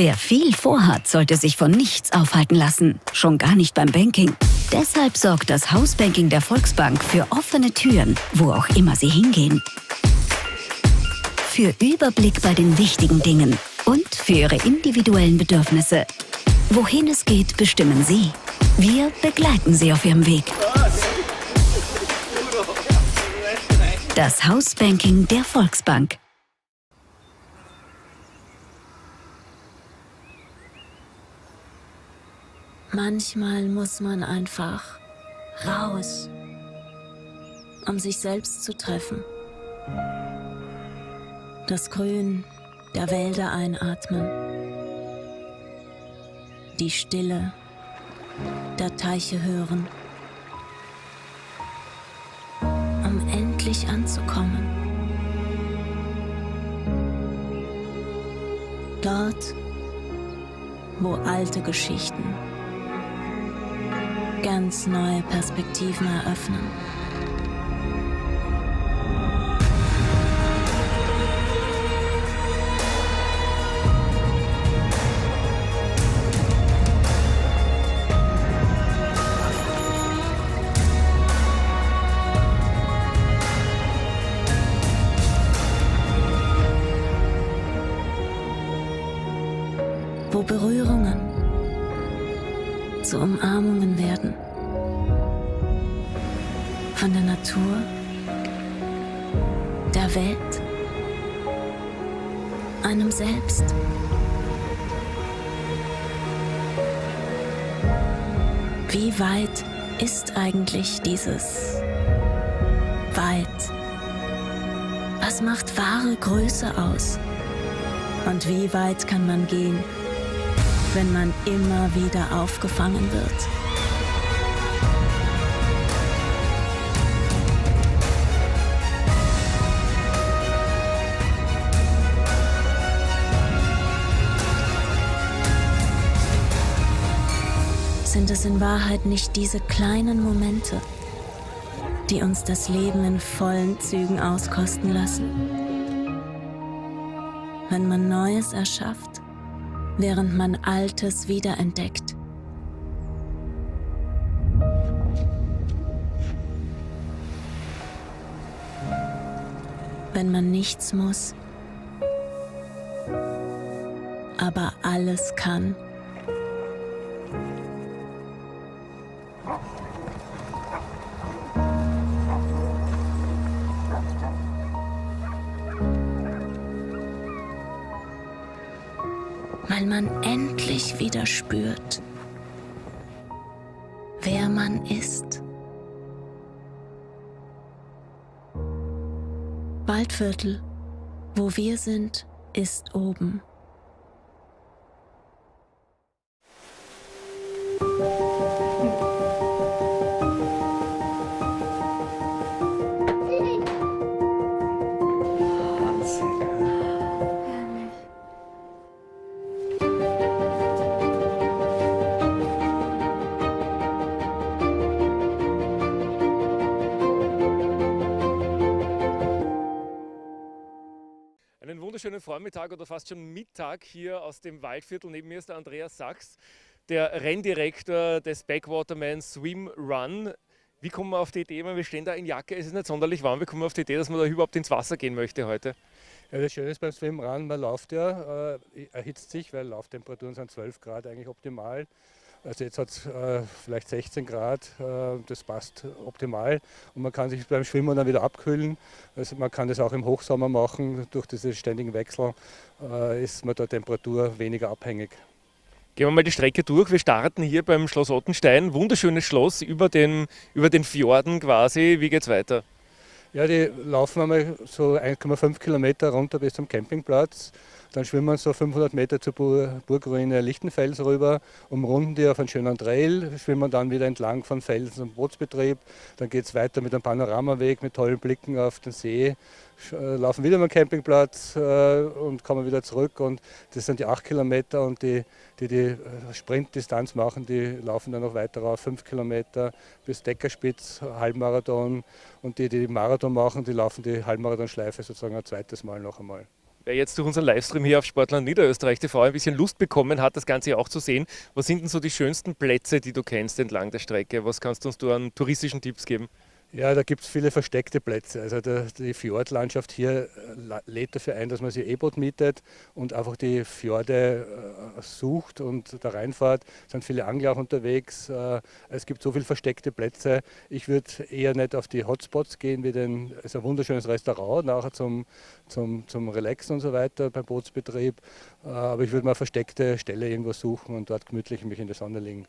Wer viel vorhat, sollte sich von nichts aufhalten lassen. Schon gar nicht beim Banking. Deshalb sorgt das Hausbanking der Volksbank für offene Türen, wo auch immer Sie hingehen. Für Überblick bei den wichtigen Dingen und für Ihre individuellen Bedürfnisse. Wohin es geht, bestimmen Sie. Wir begleiten Sie auf Ihrem Weg. Das Hausbanking der Volksbank. Manchmal muss man einfach raus, um sich selbst zu treffen. Das Grün der Wälder einatmen. Die Stille der Teiche hören. Um endlich anzukommen. Dort, wo alte Geschichten ganz neue Perspektiven eröffnen. Wo Berührungen zu Umarmungen werden. Von der Natur, der Welt, einem selbst. Wie weit ist eigentlich dieses weit? Was macht wahre Größe aus? Und wie weit kann man gehen, wenn man immer wieder aufgefangen wird? Sind es in Wahrheit nicht diese kleinen Momente, die uns das Leben in vollen Zügen auskosten lassen? Wenn man Neues erschafft, während man Altes wiederentdeckt. Wenn man nichts muss, aber alles kann. Weil man endlich wieder spürt, wer man ist. Waldviertel, wo wir sind, ist oben. Einen wunderschönen Vormittag oder fast schon Mittag hier aus dem Waldviertel. Neben mir ist der Andreas Sachs, der Renndirektor des Backwaterman Swim Run. Wie kommen wir auf die Idee, wir stehen da in Jacke, es ist nicht sonderlich warm, wie kommen wir auf die Idee, dass man da überhaupt ins Wasser gehen möchte heute? Ja, das Schöne ist beim Swim Run, man läuft ja, erhitzt sich, weil Lauftemperaturen sind 12 Grad eigentlich optimal. Also jetzt hat es vielleicht 16 Grad, das passt optimal und man kann sich beim Schwimmen dann wieder abkühlen. Also man kann das auch im Hochsommer machen, durch diese ständigen Wechsel ist man der Temperatur weniger abhängig. Gehen wir mal die Strecke durch. Wir starten hier beim Schloss Ottenstein, wunderschönes Schloss über den Fjorden quasi. Wie geht's weiter? Ja, die laufen einmal so 1,5 Kilometer runter bis zum Campingplatz. Dann schwimmen wir so 500 Meter zur Burgruine Lichtenfels rüber, umrunden die auf einen schönen Trail, schwimmen dann wieder entlang von Felsen zum Bootsbetrieb. Dann geht es weiter mit einem Panoramaweg mit tollen Blicken auf den See, laufen wieder am Campingplatz und kommen wieder zurück. Und das sind die 8 Kilometer und die Sprintdistanz machen, die laufen dann noch weiter auf 5 Kilometer bis Deckerspitz, Halbmarathon. Und die Marathon machen, die laufen die Halbmarathonschleife sozusagen ein zweites Mal noch einmal. Wer jetzt durch unseren Livestream hier auf Sportland Niederösterreich TV ein bisschen Lust bekommen hat, das Ganze auch zu sehen, was sind denn so die schönsten Plätze, die du kennst entlang der Strecke? Was kannst du uns da an touristischen Tipps geben? Ja, da gibt es viele versteckte Plätze. Also die Fjordlandschaft hier lädt dafür ein, dass man sich E-Boot mietet und einfach die Fjorde sucht und da reinfährt. Es sind viele Angler auch unterwegs. Es gibt so viele versteckte Plätze. Ich würde eher nicht auf die Hotspots gehen, wie es ist ein wunderschönes Restaurant, nachher zum Relaxen und so weiter beim Bootsbetrieb. Aber ich würde mal eine versteckte Stelle irgendwo suchen und dort gemütlich mich in der Sonne liegen.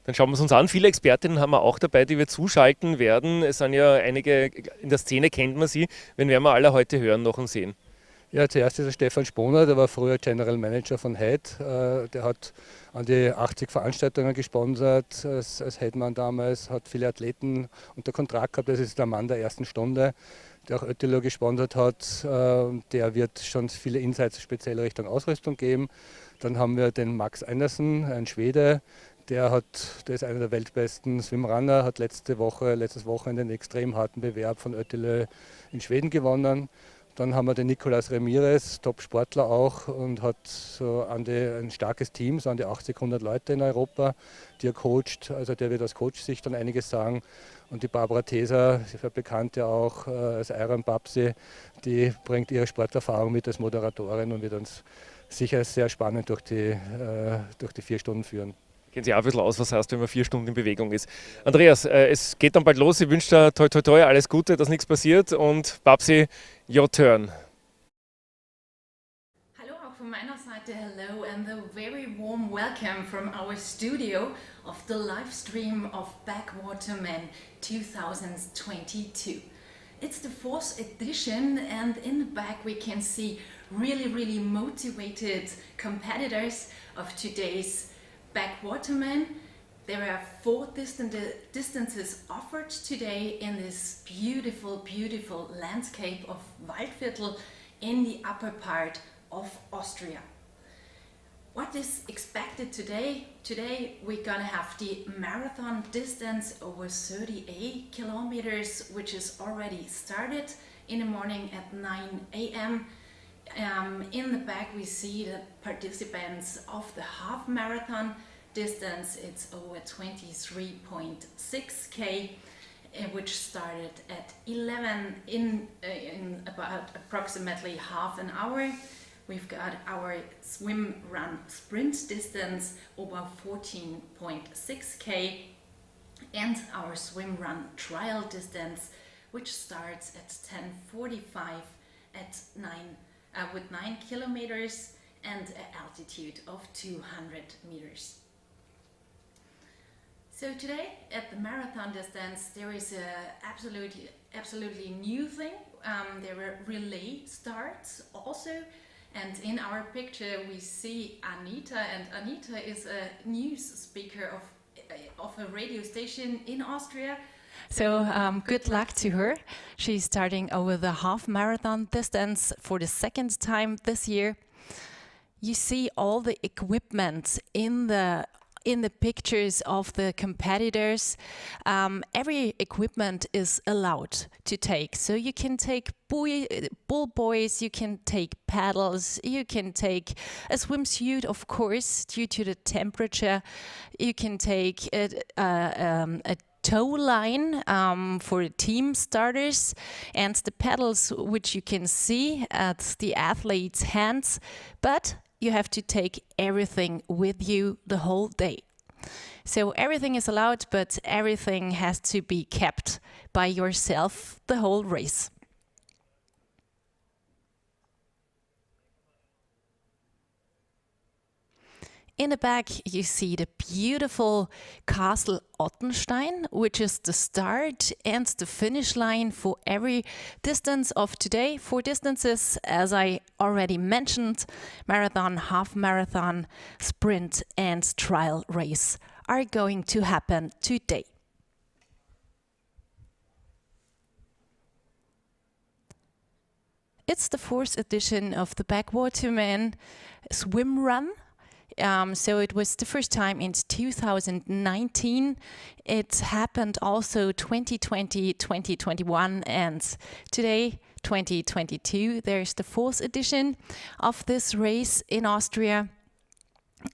Dann schauen wir es uns an. Viele Expertinnen haben wir auch dabei, die wir zuschalten werden. Es sind ja einige, in der Szene kennt man sie. Wen werden wir alle heute hören noch und sehen? Ja, zuerst ist der Stefan Sponer, der war früher General Manager von Seit. Der hat an die 80 Veranstaltungen gesponsert als Headman damals, hat viele Athleten unter Kontrakt gehabt. Das ist der Mann der ersten Stunde, der auch Oettinger gesponsert hat. Der wird schon viele Insights speziell Richtung Ausrüstung geben. Dann haben wir den Max Einersen, ein Schwede. Der ist einer der weltbesten Swimrunner, hat letztes Wochenende einen extrem harten Bewerb von Oettinger in Schweden gewonnen. Dann haben wir den Nicolas Ramirez, Top-Sportler auch, und hat so ein starkes Team, so an die 80, 100 Leute in Europa, die er coacht. Also der wird aus Coach-Sicht dann einiges sagen. Und die Barbara Teser, sie ist ja bekannt ja auch als Iron Babsi, die bringt ihre Sporterfahrung mit als Moderatorin und wird uns sicher sehr spannend durch die 4 Stunden führen. Kennen Sie auch ein bisschen aus, was heißt, wenn man 4 Stunden in Bewegung ist. Andreas, es geht dann bald los. Ich wünsche dir toi toi toi alles Gute, dass nichts passiert. Und Babsi, your turn. Hallo auch von meiner Seite, hello and a very warm welcome from our studio of the live stream of Backwaterman 2022. It's the 4th edition and in the back we can see really motivated competitors of today's Backwaterman. There are 4 distances offered today in this beautiful landscape of Waldviertel in the upper part of Austria. What is expected today? Today we're gonna have the marathon distance over 38 kilometers, which is already started in the morning at 9 a.m. In the back we see the participants of the half marathon distance. It's over 23.6k, which started at 11 in about approximately half an hour. We've got our swim run sprint distance over 14.6k and our swim run trial distance, which starts at 10:45 at 9 kilometers and an altitude of 200 meters. So today at the marathon distance there is a absolutely new thing. There were relay starts also, and in our picture we see Anita, and Anita is a news speaker of a radio station in Austria. So good luck to her. She's starting over the half marathon distance for the 2nd time this year. You see all the equipment in the pictures of the competitors. Every equipment is allowed to take. So you can take bull buoys, you can take paddles, you can take a swimsuit, of course, due to the temperature. You can take a tow line for team starters, and the pedals which you can see at the athlete's hands, but you have to take everything with you the whole day. So everything is allowed, but everything has to be kept by yourself the whole race. In the back you see the beautiful Castle Ottenstein, which is the start and the finish line for every distance of today. 4 distances, as I already mentioned: marathon, half marathon, sprint and trial race are going to happen today. It's the 4th edition of the Backwaterman Swim Run. So it was the first time in 2019. It happened also 2020, 2021, and today 2022. There's the 4th edition of this race in Austria.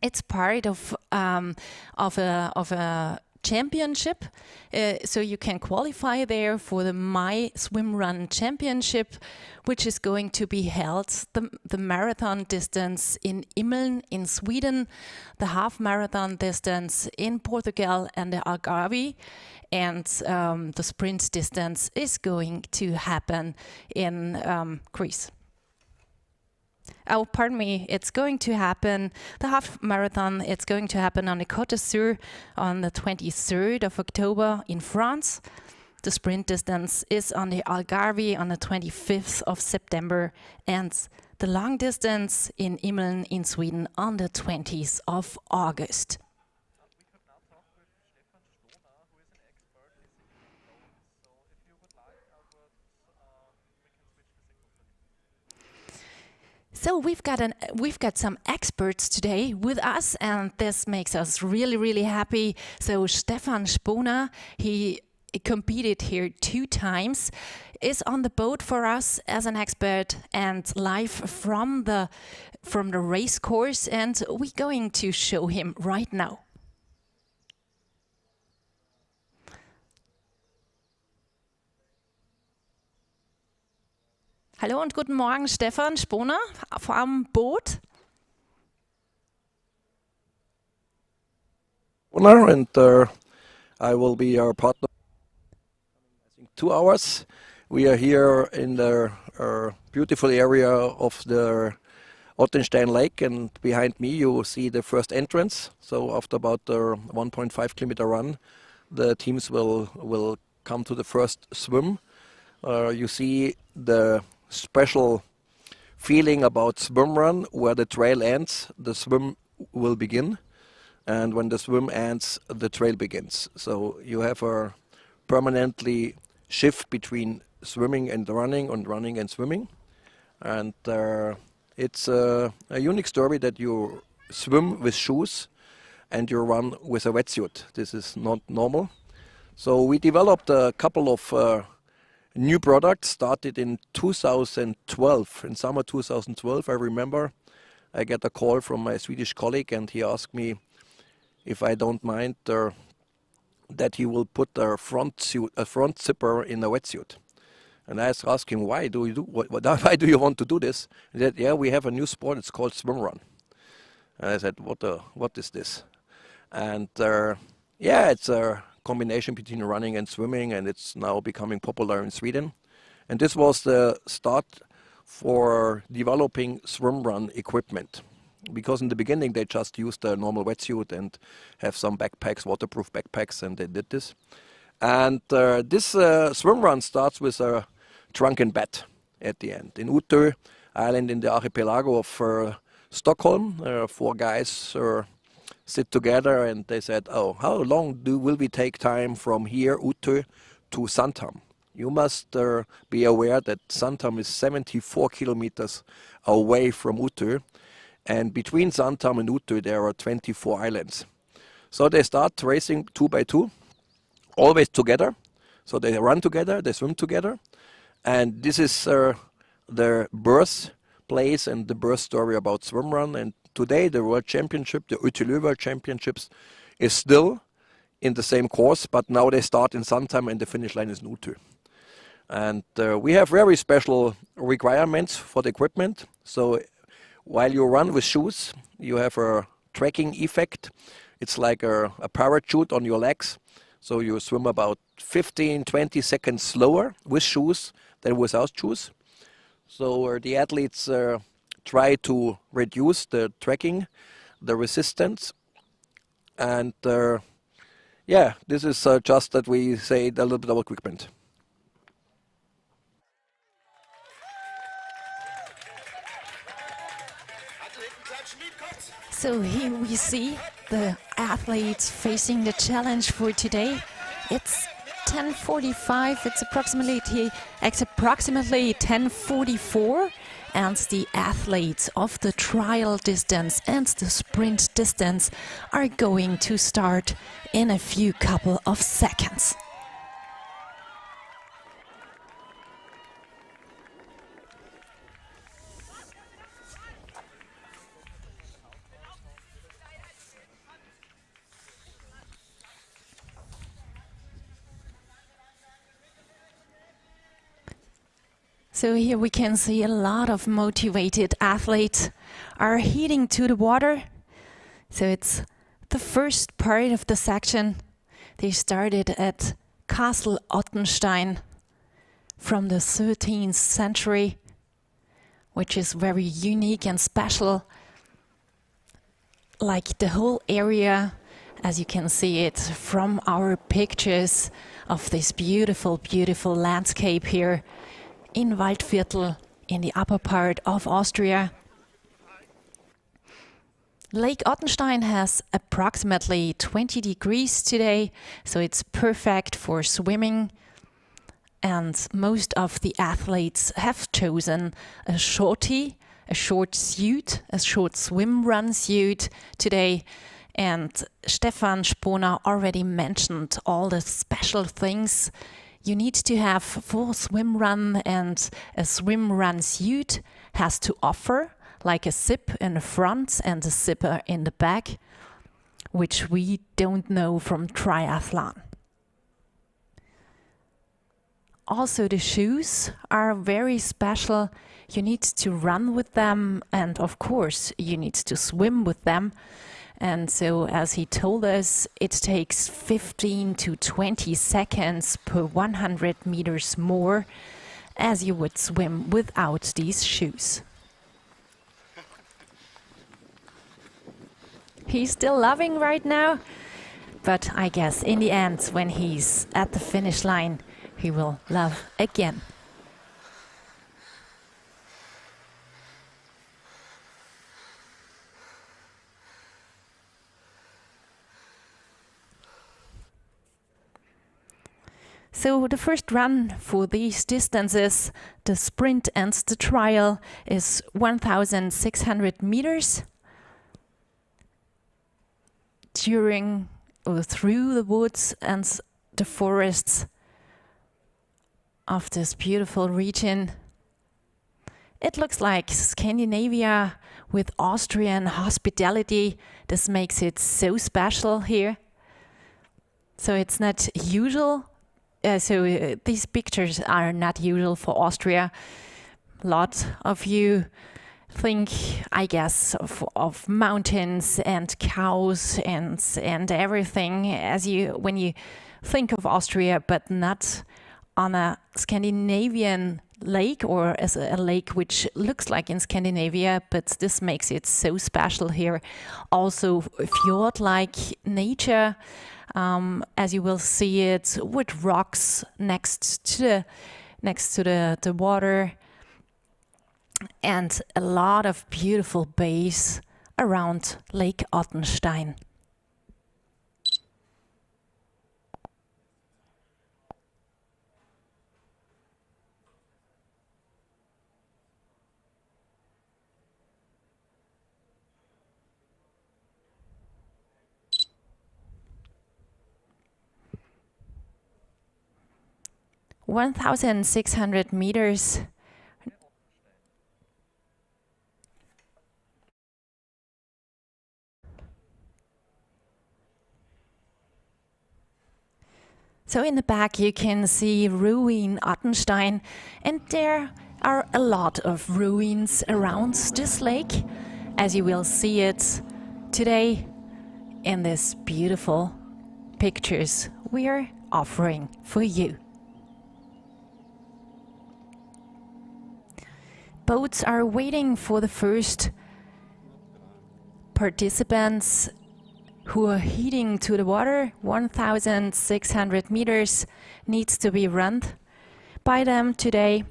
It's part of a championship, so you can qualify there for the My Swim Run Championship, which is going to be held the marathon distance in Immeln in Sweden, the half marathon distance in Portugal and the Algarve, and the sprint distance is going to happen in Greece. Oh, pardon me, it's going to happen, the half marathon, it's going to happen on the Côte d'Azur on the 23rd of October in France. The sprint distance is on the Algarve on the 25th of September, and the long distance in Immeln in Sweden on the 20th of August. So we've got some experts today with us, and this makes us really, really happy. So Stefan Sponer, he competed here 2 times, is on the boat for us as an expert and live from the race course, and we're going to show him right now. Hallo und guten Morgen, Stefan Sponer vom Boot. And I will be our partner. I think 2 hours. We are here in the beautiful area of the Ottenstein Lake, and behind me you see the first entrance. So after about a 1.5 kilometer run, the teams will come to the first swim. You see the special feeling about SwimRun, where the trail ends, the swim will begin, and when the swim ends, the trail begins. So you have a permanently shift between swimming and running, and running and swimming, and it's a unique story that you swim with shoes and you run with a wetsuit. This is not normal. So we developed a couple of new product started in 2012, in summer 2012. I remember I get a call from my Swedish colleague, and he asked me if I don't mind that he will put a front zipper in a wetsuit. And I asked him, why do you want to do this? He said, yeah, we have a new sport, it's called SwimRun. And I said, what is this? And yeah, it's a combination between running and swimming, and it's now becoming popular in Sweden. And this was the start for developing SwimRun equipment, because in the beginning they just used a normal wetsuit and have some backpacks, waterproof backpacks, and they did this. And this SwimRun starts with a trunk and bed at the end. In Utö island in the archipelago of Stockholm, 4 guys sit together, and they said, oh, how long will we take time from here, Utö, to Sandhamn? You must be aware that Sandhamn is 74 kilometers away from Utö, and between Sandhamn and Utö there are 24 islands. So they start racing 2 by 2, always together. So they run together, they swim together, and this is the birthplace and the birth story about SwimRun. And today the World Championship, the Utö World Championships, is still in the same course, but now they start in Sandhamn and the finish line is in Utö. And we have very special requirements for the equipment. So while you run with shoes, you have a tracking effect. It's like a parachute on your legs. So you swim about 15-20 seconds slower with shoes than without shoes. So the athletes try to reduce the tracking, the resistance. And yeah, this is just that we say a little bit about equipment. So here we see the athletes facing the challenge for today. It's 10:45, it's approximately 10:44, and the athletes of the trial distance and the sprint distance are going to start in a few couple of seconds. So here we can see a lot of motivated athletes are heading to the water. So it's the first part of the section. They started at Castle Ottenstein from the 13th century, which is very unique and special. Like the whole area, as you can see it from our pictures of this beautiful, beautiful landscape here in Waldviertel in the upper part of Austria. Lake Ottenstein has approximately 20 degrees today, so it's perfect for swimming. And most of the athletes have chosen a shorty, a short suit, a short swim run suit today. And Stefan Sponer already mentioned all the special things you need to have for swim run, and a swim run suit has to offer, like a zip in the front and a zipper in the back, which we don't know from triathlon. Also, the shoes are very special. You need to run with them, and of course you need to swim with them. And so, as he told us, it takes 15 to 20 seconds per 100 meters more as you would swim without these shoes. He's still loving right now, but I guess in the end, when he's at the finish line, he will love again. So the first run for these distances, the sprint and the trial, is 1,600 meters during or through the woods and the forests of this beautiful region. It looks like Scandinavia with Austrian hospitality. This makes it so special here. So it's not usual. These pictures are not usual for Austria. A lot of you think, I guess, of mountains and cows and everything when you think of Austria, but not on a Scandinavian lake, or as a lake which looks like in Scandinavia, but this makes it so special here. Also fjord-like nature, as you will see it, with rocks next to the water, and a lot of beautiful bays around Lake Ottenstein. (1,600 meters). So in the back you can see Ruine Ottenstein, and there are a lot of ruins around this lake, as you will see it today in these beautiful pictures we are offering for you. Boats are waiting for the first participants who are heading to the water. 1,600 meters needs to be run by them today,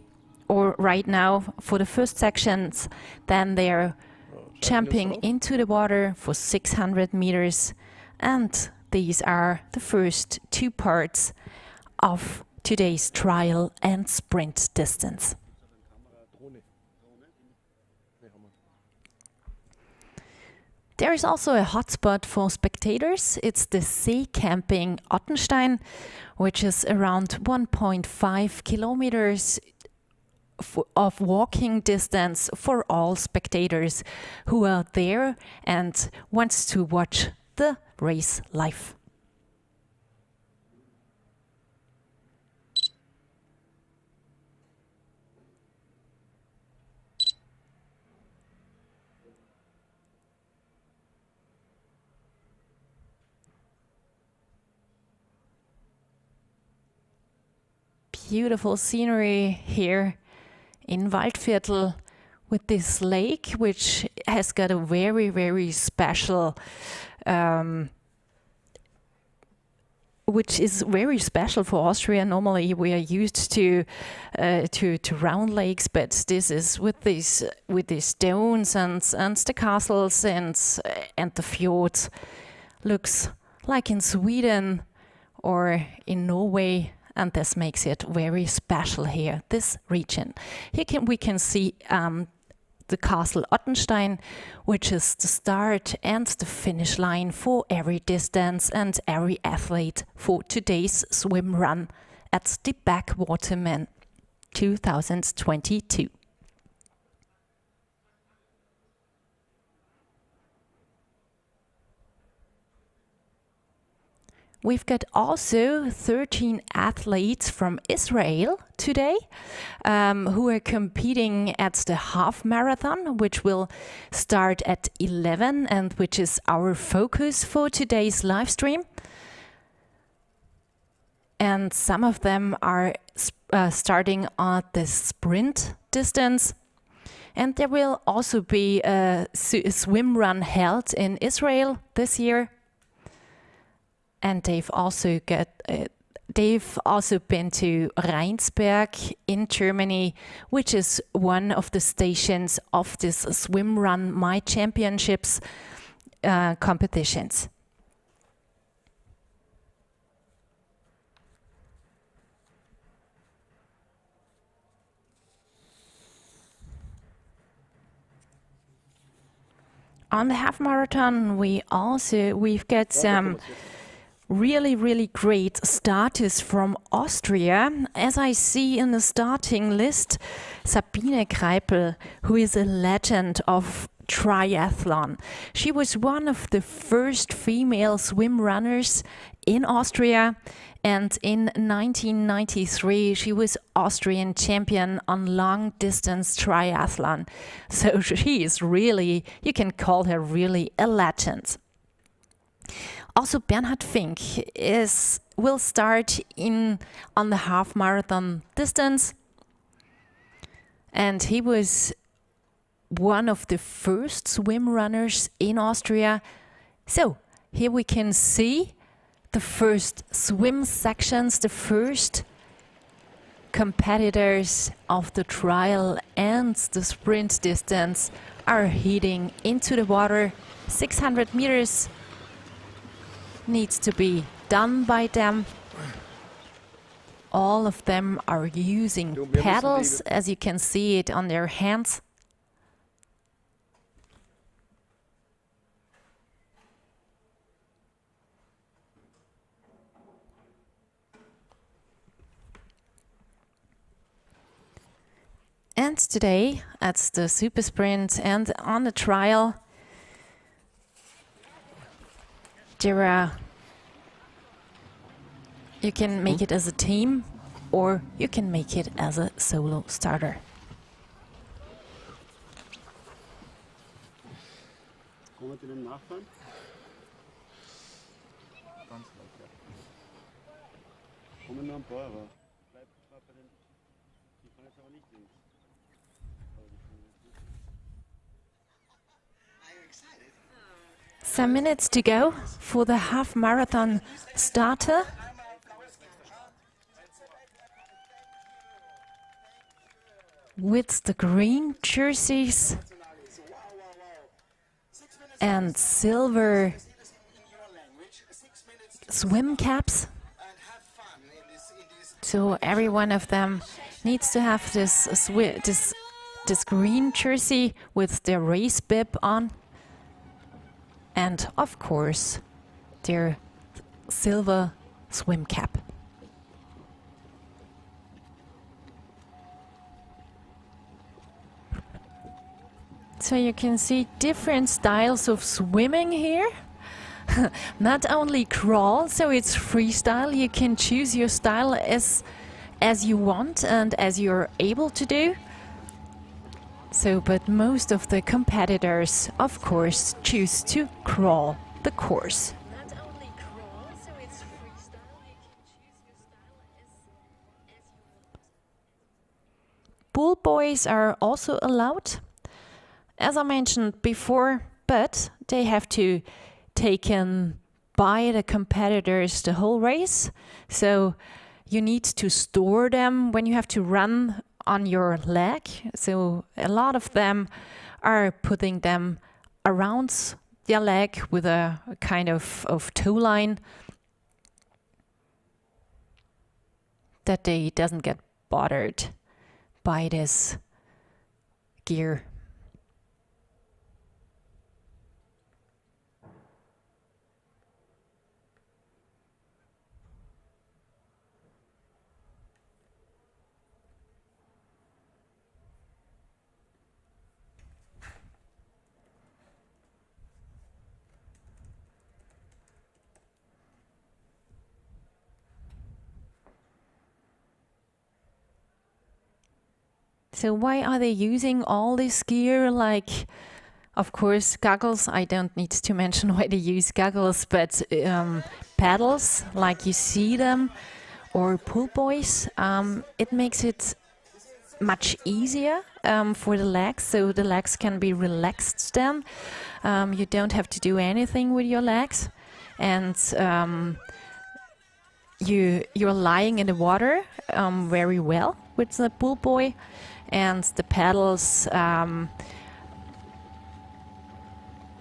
or right now for the first sections. Then they are jumping into the water for 600 meters, and these are the first two parts of today's trial and sprint distance. There is also a hotspot for spectators. It's the See Camping Ottenstein, which is around 1.5 kilometers of walking distance for all spectators who are there and wants to watch the race live. beautiful scenery here in Waldviertel with this lake, which has got a very, very special, which is very special for Austria. Normally we are used to round lakes, but this is with these stones and the castles and the fjords. Looks like in Sweden or in Norway, and this makes it very special here, this region. Here we can see the castle Ottenstein, which is the start and the finish line for every distance and every athlete for today's swim run at the Backwaterman 2022. We've got also 13 athletes from Israel today who are competing at the half marathon, which will start at 11 and which is our focus for today's live stream. And some of them are starting at the sprint distance. And there will also be a swim run held in Israel this year. And they've also been to Rheinsberg in Germany, which is one of the stations of this Swim Run My Championships competitions. On the half marathon, we've got some really great starters from Austria. As I see in the starting list, Sabine Greipel, who is a legend of triathlon. She was one of the first female swim runners in Austria, and in 1993 she was Austrian champion on long distance triathlon. So she is really, you can call her really a legend. Also, Bernhard Fink will start on the half marathon distance, and he was one of the first swim runners in Austria. So here we can see the first swim sections, the first competitors of the trial and the sprint distance are heading into the water. 600 meters needs to be done by them. All of them are using paddles, as you can see it on their hands. And today at the super sprint and on the trial, you can make it as a team or you can make it as a solo starter. Some minutes to go for the half marathon starter. With the green jerseys and silver swim caps. So every one of them needs to have this green jersey with their race bib on. And of course, their silver swim cap. So you can see different styles of swimming here. Not only crawl, so it's freestyle. You can choose your style as you want and as you're able to do. So, but most of the competitors, of course, choose to crawl the course. Not only crawl, so it's freestyle. You can choose your style as you want. boys are also allowed, as I mentioned before, but they have to taken by the competitors the whole race. So you need to store them when you have to run on your leg. So a lot of them are putting them around their leg with a kind of tow line that they doesn't get bothered by this gear. So why are they using all this gear? Like, of course, goggles. I don't need to mention why they use goggles, but paddles, like you see them, or pull buoys. It makes it much easier for the legs, so the legs can be relaxed then. You don't have to do anything with your legs, and you're lying in the water very well with the pull buoy. And the paddles,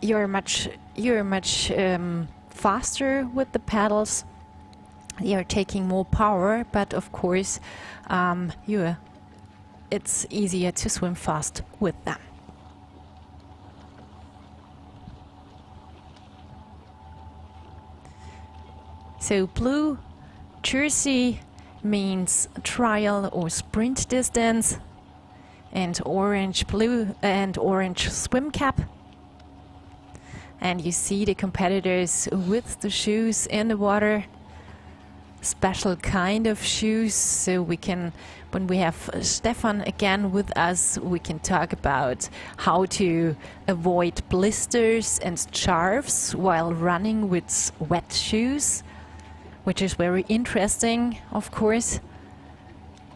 you're much faster with the paddles. You're taking more power, but of course, it's easier to swim fast with them. So blue jersey means trial or sprint distance, and orange swim cap. And you see the competitors with the shoes in the water, special kind of shoes, so we can, when we have Stefan again with us, we can talk about how to avoid blisters and scarves while running with wet shoes, which is very interesting, of course,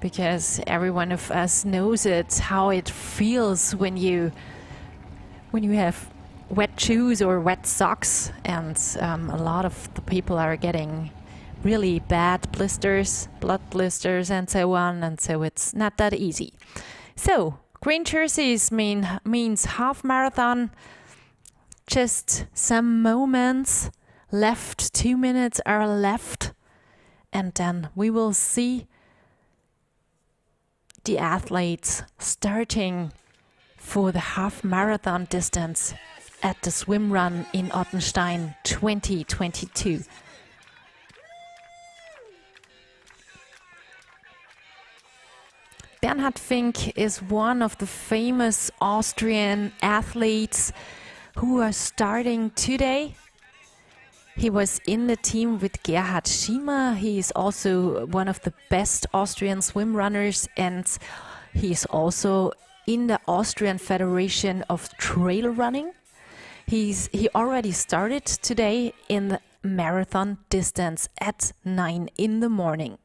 because every one of us knows it, how it feels when you have wet shoes or wet socks, and a lot of the people are getting really bad blisters, blood blisters and so on, and so it's not that easy. So green jerseys means half marathon, just some moments left, 2 minutes are left, and then we will see the athletes starting for the half marathon distance at the Swim Run in Ottenstein 2022. Bernhard Fink is one of the famous Austrian athletes who are starting today. He was in the team with Gerhard Schiemer. He is also one of the best Austrian swim runners, and he is also in the Austrian Federation of Trail Running. He already started today in the marathon distance at 9 in the morning.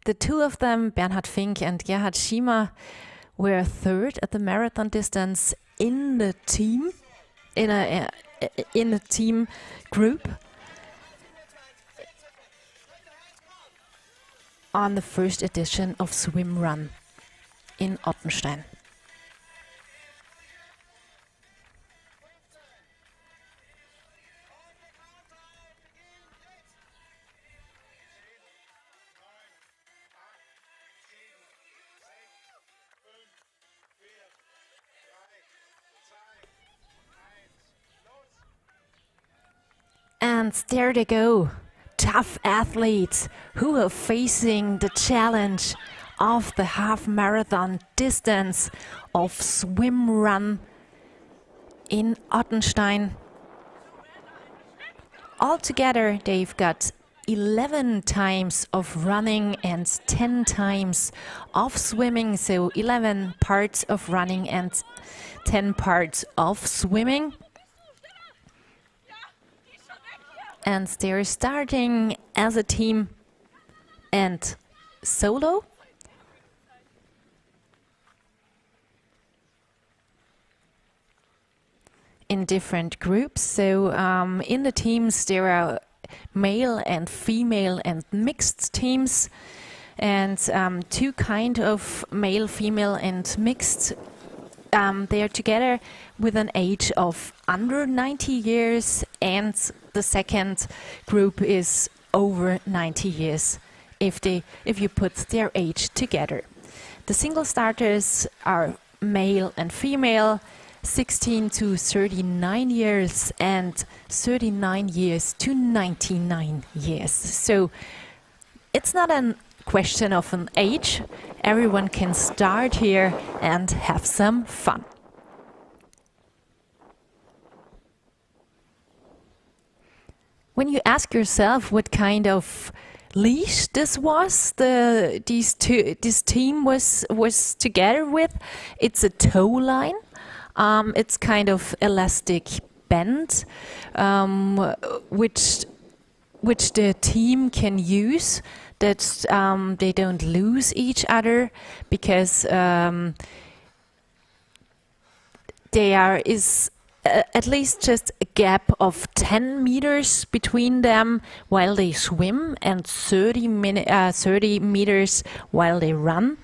The two of them, Bernhard Fink and Gerhard Schiemer, were third at the marathon distance in the team, in a team group on the first edition of Swim Run in Ottenstein. And there they go, tough athletes who are facing the challenge of the half marathon distance of Swim Run in Ottenstein. Altogether, they've got 11 times of running and 10 times of swimming, so 11 parts of running and 10 parts of swimming. and they're starting as a team and solo. In different groups. So in the teams there are male and female and mixed teams, and two kind of male, female and mixed. They are together with an age of under 90 years, and the second group is over 90 years if you put their age together. The single starters are male and female, 16 to 39 years and 39 years to 99 years. So it's not a question of an age. Everyone can start here and have some fun. When you ask yourself what kind of leash this was, this team was together with, it's a tow line. It's kind of elastic band, which the team can use, that they don't lose each other, because there is at least just a gap of 10 meters between them while they swim, and 30 meters while they run,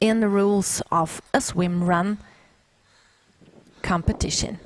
in the rules of a swim run competition.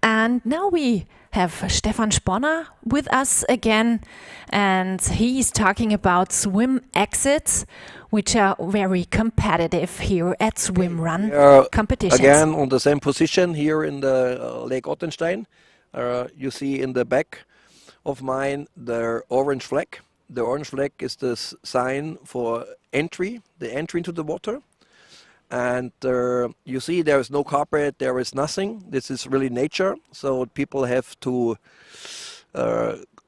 And now we have Stefan Sponner with us again, and he's talking about swim exits, which are very competitive here at SwimRun competitions. Again, on the same position here in the Lake Ottenstein. You see in the back of mine the orange flag. The orange flag is the sign for entry, the entry into the water. And you see there is no carpet, there is nothing. This is really nature. So people have to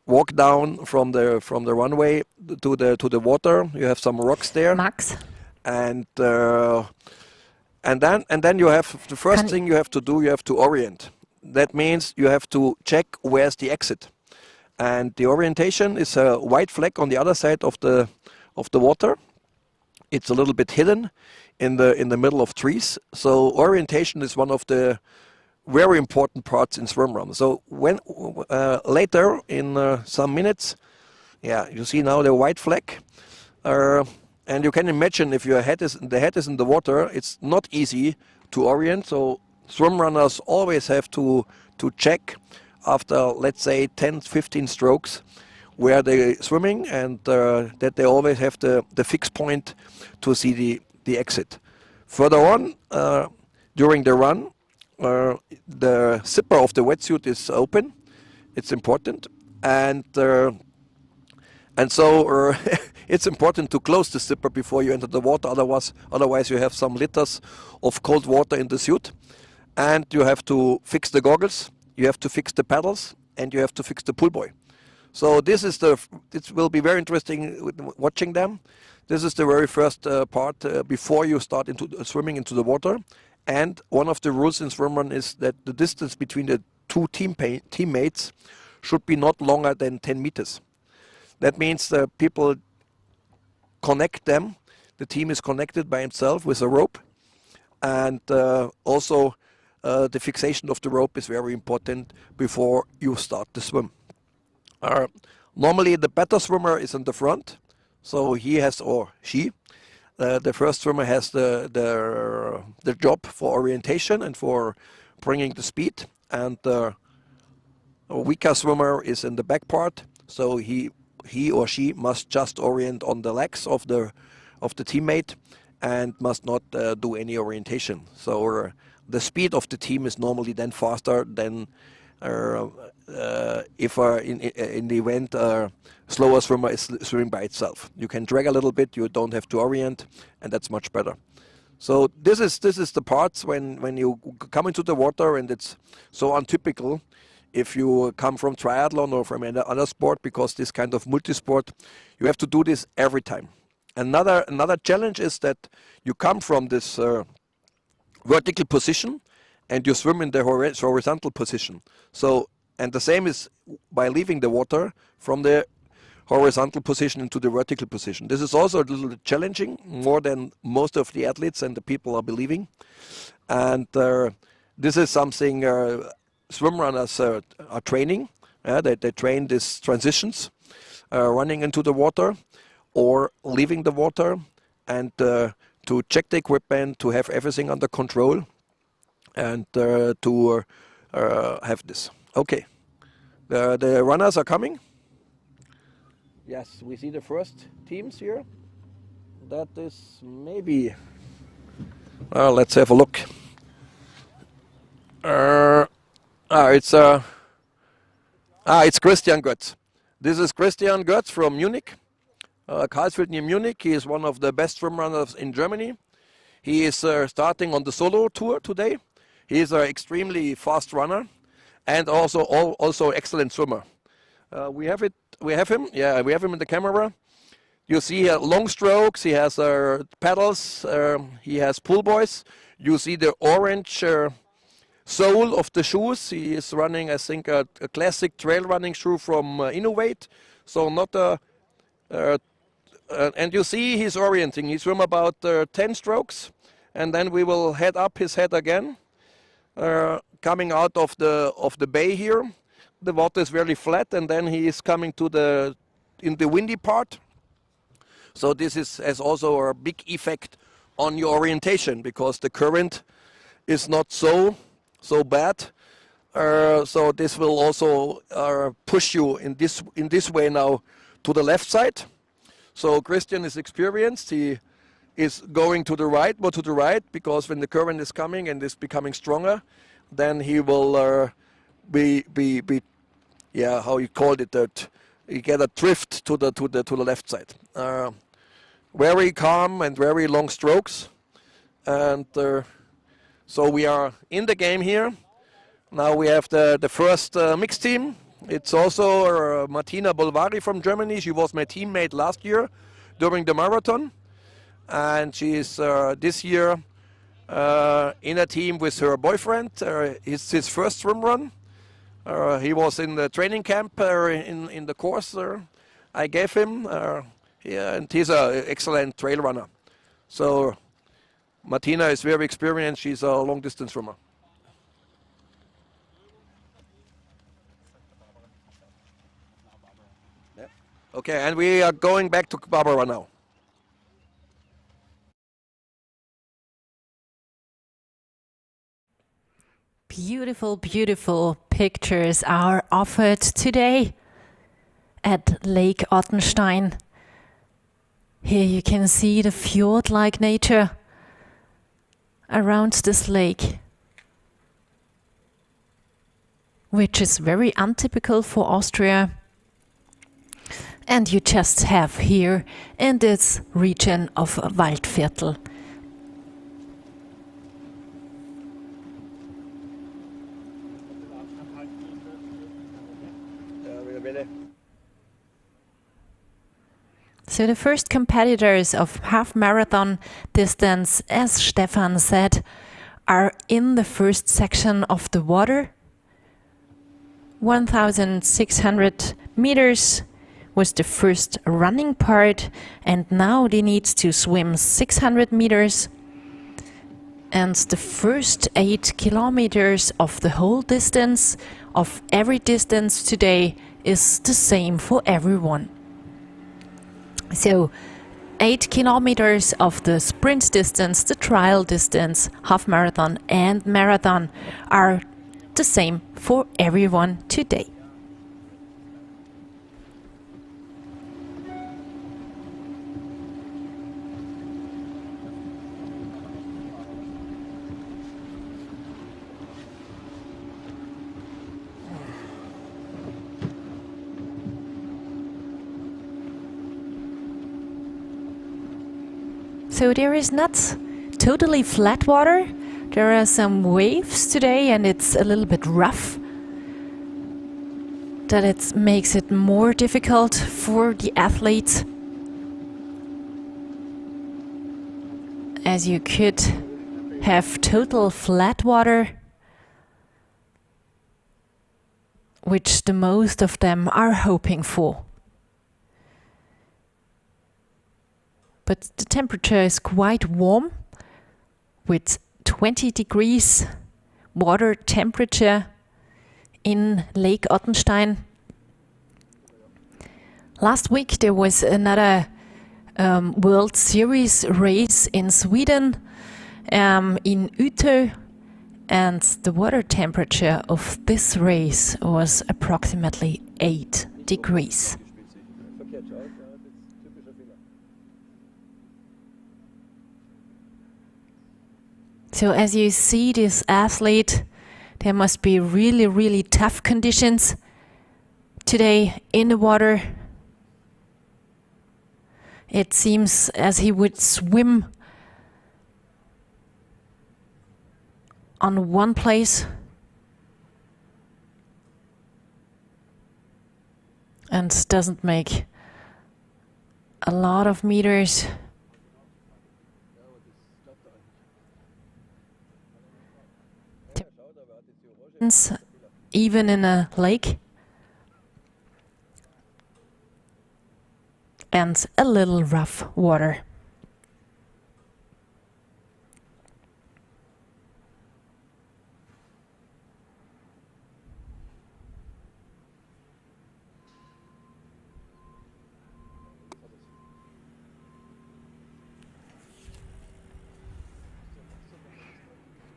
walk down from the runway to the water. You have some rocks there. Max. And then you have the first thing you have to do. You have to orient. That means you have to check where's the exit. And the orientation is a white flag on the other side of the water. It's a little bit hidden in the middle of trees. So orientation is one of the very important parts in swim run. So when later in some minutes, you see now the white flag, and you can imagine if your head is in the water, it's not easy to orient. So swim runners always have to check after, let's say, 10-15 strokes where they're swimming, and that they always have the fixed point to see the exit. Further on, during the run, the zipper of the wetsuit is open. It's important, and so it's important to close the zipper before you enter the water. Otherwise, you have some liters of cold water in the suit, and you have to fix the goggles. You have to fix the paddles, and you have to fix the pull buoy. So it will be very interesting watching them. This is the very first part before you start swimming into the water. And one of the rules in SwimRun is that the distance between the two teammates should be not longer than 10 meters. That means people connect them. The team is connected by itself with a rope. And also the fixation of the rope is very important before you start the swim. Normally the better swimmer is in the front. So he has, or she, the first swimmer has the job for orientation and for bringing the speed, and a weaker swimmer is in the back part. So he or she must just orient on the legs of the teammate and must not do any orientation. So the speed of the team is normally then faster than if in the event slower swimmer is swimming by itself. You can drag a little bit, you don't have to orient, and that's much better. So this is the parts when you come into the water, and it's so untypical if you come from triathlon or from any other sport, because this kind of multisport, you have to do this every time. Another challenge is that you come from this vertical position and you swim in the horizontal position. So, and the same is by leaving the water from the horizontal position into the vertical position. This is also a little challenging, more than most of the athletes and the people are believing. And this is something swim runners are training. They train these transitions, running into the water or leaving the water, and to check the equipment, to have everything under control, and to have this. Okay, the runners are coming. Yes, we see the first teams here. That is maybe. Let's have a look. It's Christian Götz. This is Christian Götz from Munich, Karlsfeld near Munich. He is one of the best swim runners in Germany. He is starting on the solo tour today. He is an extremely fast runner and also excellent swimmer. We have him. Yeah, we have him in the camera. You see long strokes. He has paddles. He has pull buoys. You see the orange sole of the shoes. He is running, I think, a classic trail running shoe from Innovate. So not and you see he's orienting. He swim about 10 strokes, and then we will head up his head again. Coming out of the bay here, the water is very flat, and then he is coming in the windy part. So this has also a big effect on your orientation, because the current is not so bad. So this will also push you in this way now to the left side. So Christian is experienced. He is going to the right, more to the right, because when the current is coming and is becoming stronger, then he will be how you called it, that you get a drift to the left side. Very calm and very long strokes, and so we are in the game here. Now we have the first mixed team. It's also Martina Bolvari from Germany. She was my teammate last year during the marathon, and she is this year in a team with her boyfriend. It's his first swim run. He was in the training camp in the course I gave him, and he's an excellent trail runner. So Martina is very experienced. She's a long distance swimmer. Yeah. Okay, and we are going back to Barbara now. Beautiful, beautiful pictures are offered today at Lake Ottenstein. Here you can see the fjord-like nature around this lake, which is very untypical for Austria. And you just have here in this region of Waldviertel. So the first competitors of half marathon distance, as Stefan said, are in the first section of the water. 1,600 meters was the first running part, and now they need to swim 600 meters. And the first 8 kilometers of the whole distance, of every distance today, is the same for everyone. So 8 kilometers of the sprint distance, the trial distance, half marathon and marathon are the same for everyone today. So there is not totally flat water. There are some waves today and it's a little bit rough. that it makes it more difficult for the athletes, as you could have total flat water, which the most of them are hoping for. But the temperature is quite warm, with 20 degrees water temperature in Lake Ottenstein. Last week there was another World Series race in Sweden, in Utö, and the water temperature of this race was approximately 8 degrees. So as you see this athlete, there must be really, really tough conditions today in the water. It seems as he would swim on one place and doesn't make a lot of meters. Even in a lake, and a little rough water.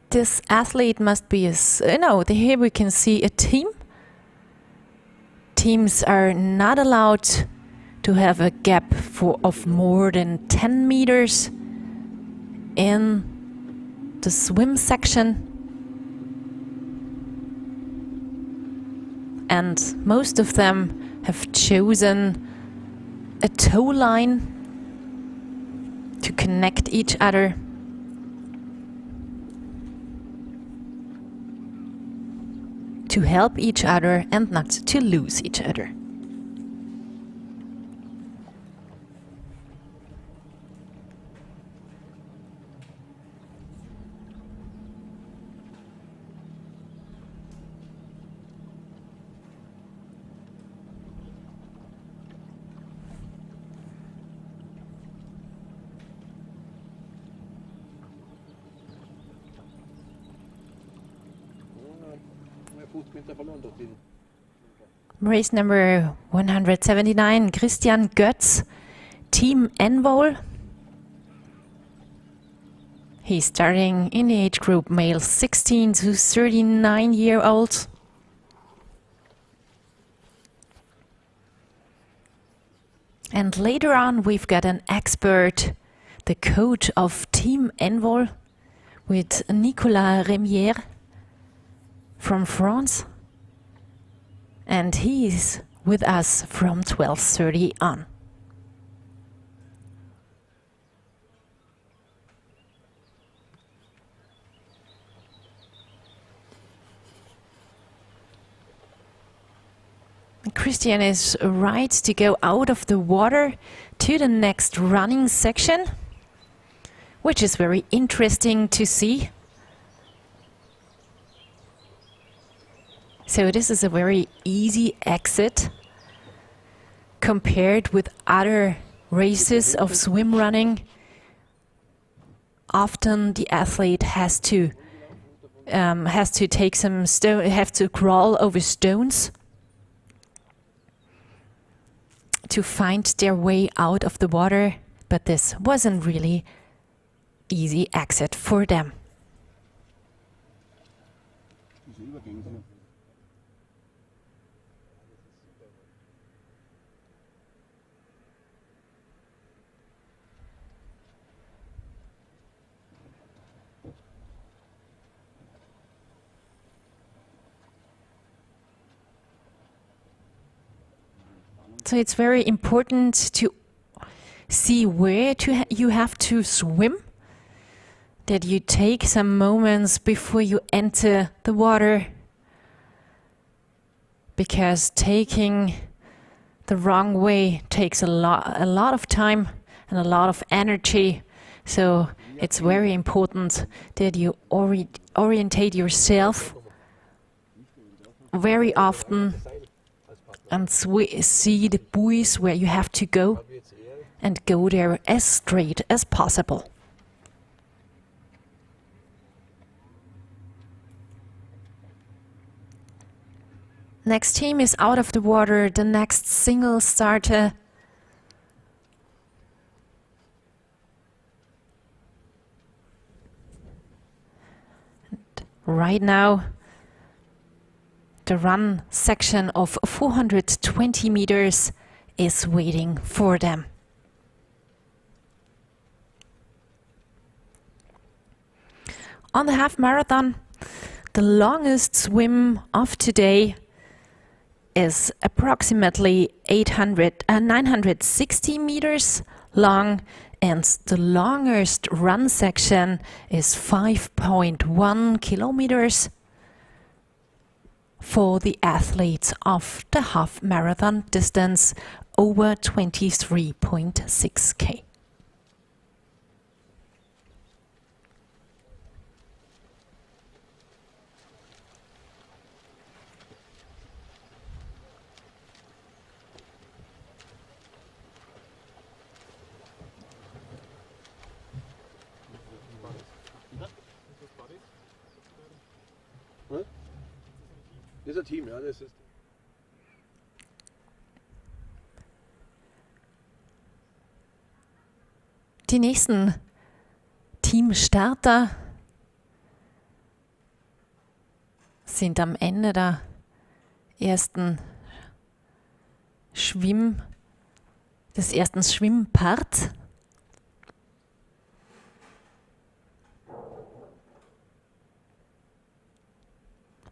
This athlete must be here we can see a team. Teams are not allowed to have a gap of more than 10 meters in the swim section. And most of them have chosen a tow line to connect each other. To help each other and not to lose each other. Race number 179, Christian Götz, Team Envol. He's starting in the age group male 16 to 39-year-olds. And later on we've got an expert, the coach of Team Envol, with Nicolas Remière from France. And he's with us from 12:30 on. Christian is right to go out of the water to the next running section, which is very interesting to see. So this is a very easy exit compared with other races of swim running. Often the athlete has to take some have to crawl over stones to find their way out of the water, but this wasn't really easy exit for them. So it's very important to see where you have to swim, that you take some moments before you enter the water because taking the wrong way takes a lot of time and a lot of energy. So it's very important that you orientate yourself very often and see the buoys where you have to go and go there as straight as possible. Next team is out of the water, the next single starter. And right now, the run section of 420 meters is waiting for them. On the half marathon, the longest swim of today is approximately 960 meters long, and the longest run section is 5.1 kilometers for the athletes of the half marathon distance over 23.6 K. Das ist ein Team, ja, das ist. Die nächsten Teamstarter sind am Ende der ersten des ersten Schwimmparts.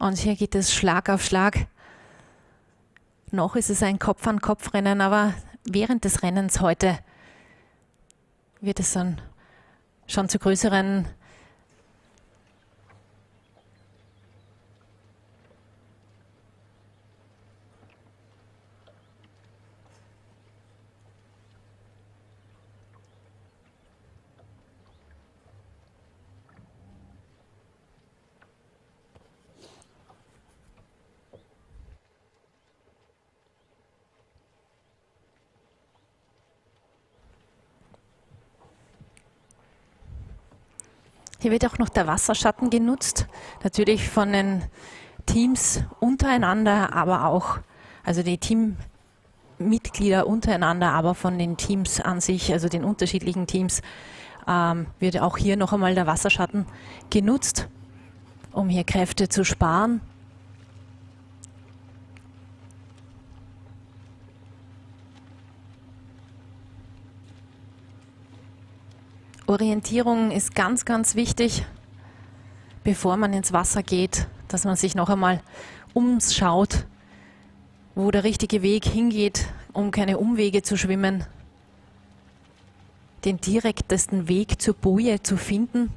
Und hier geht es Schlag auf Schlag. Noch ist es ein Kopf-an-Kopf-Rennen, aber während des Rennens heute wird es dann schon zu größeren Hier wird auch noch der Wasserschatten genutzt, natürlich von den Teams untereinander, aber auch, also die Teammitglieder untereinander, aber von den Teams an sich, also den unterschiedlichen Teams, wird auch hier noch einmal der Wasserschatten genutzt, um hier Kräfte zu sparen. Orientierung ist ganz, ganz wichtig, bevor man ins Wasser geht, dass man sich noch einmal umschaut, wo der richtige Weg hingeht, um keine Umwege zu schwimmen, den direktesten Weg zur Boje zu finden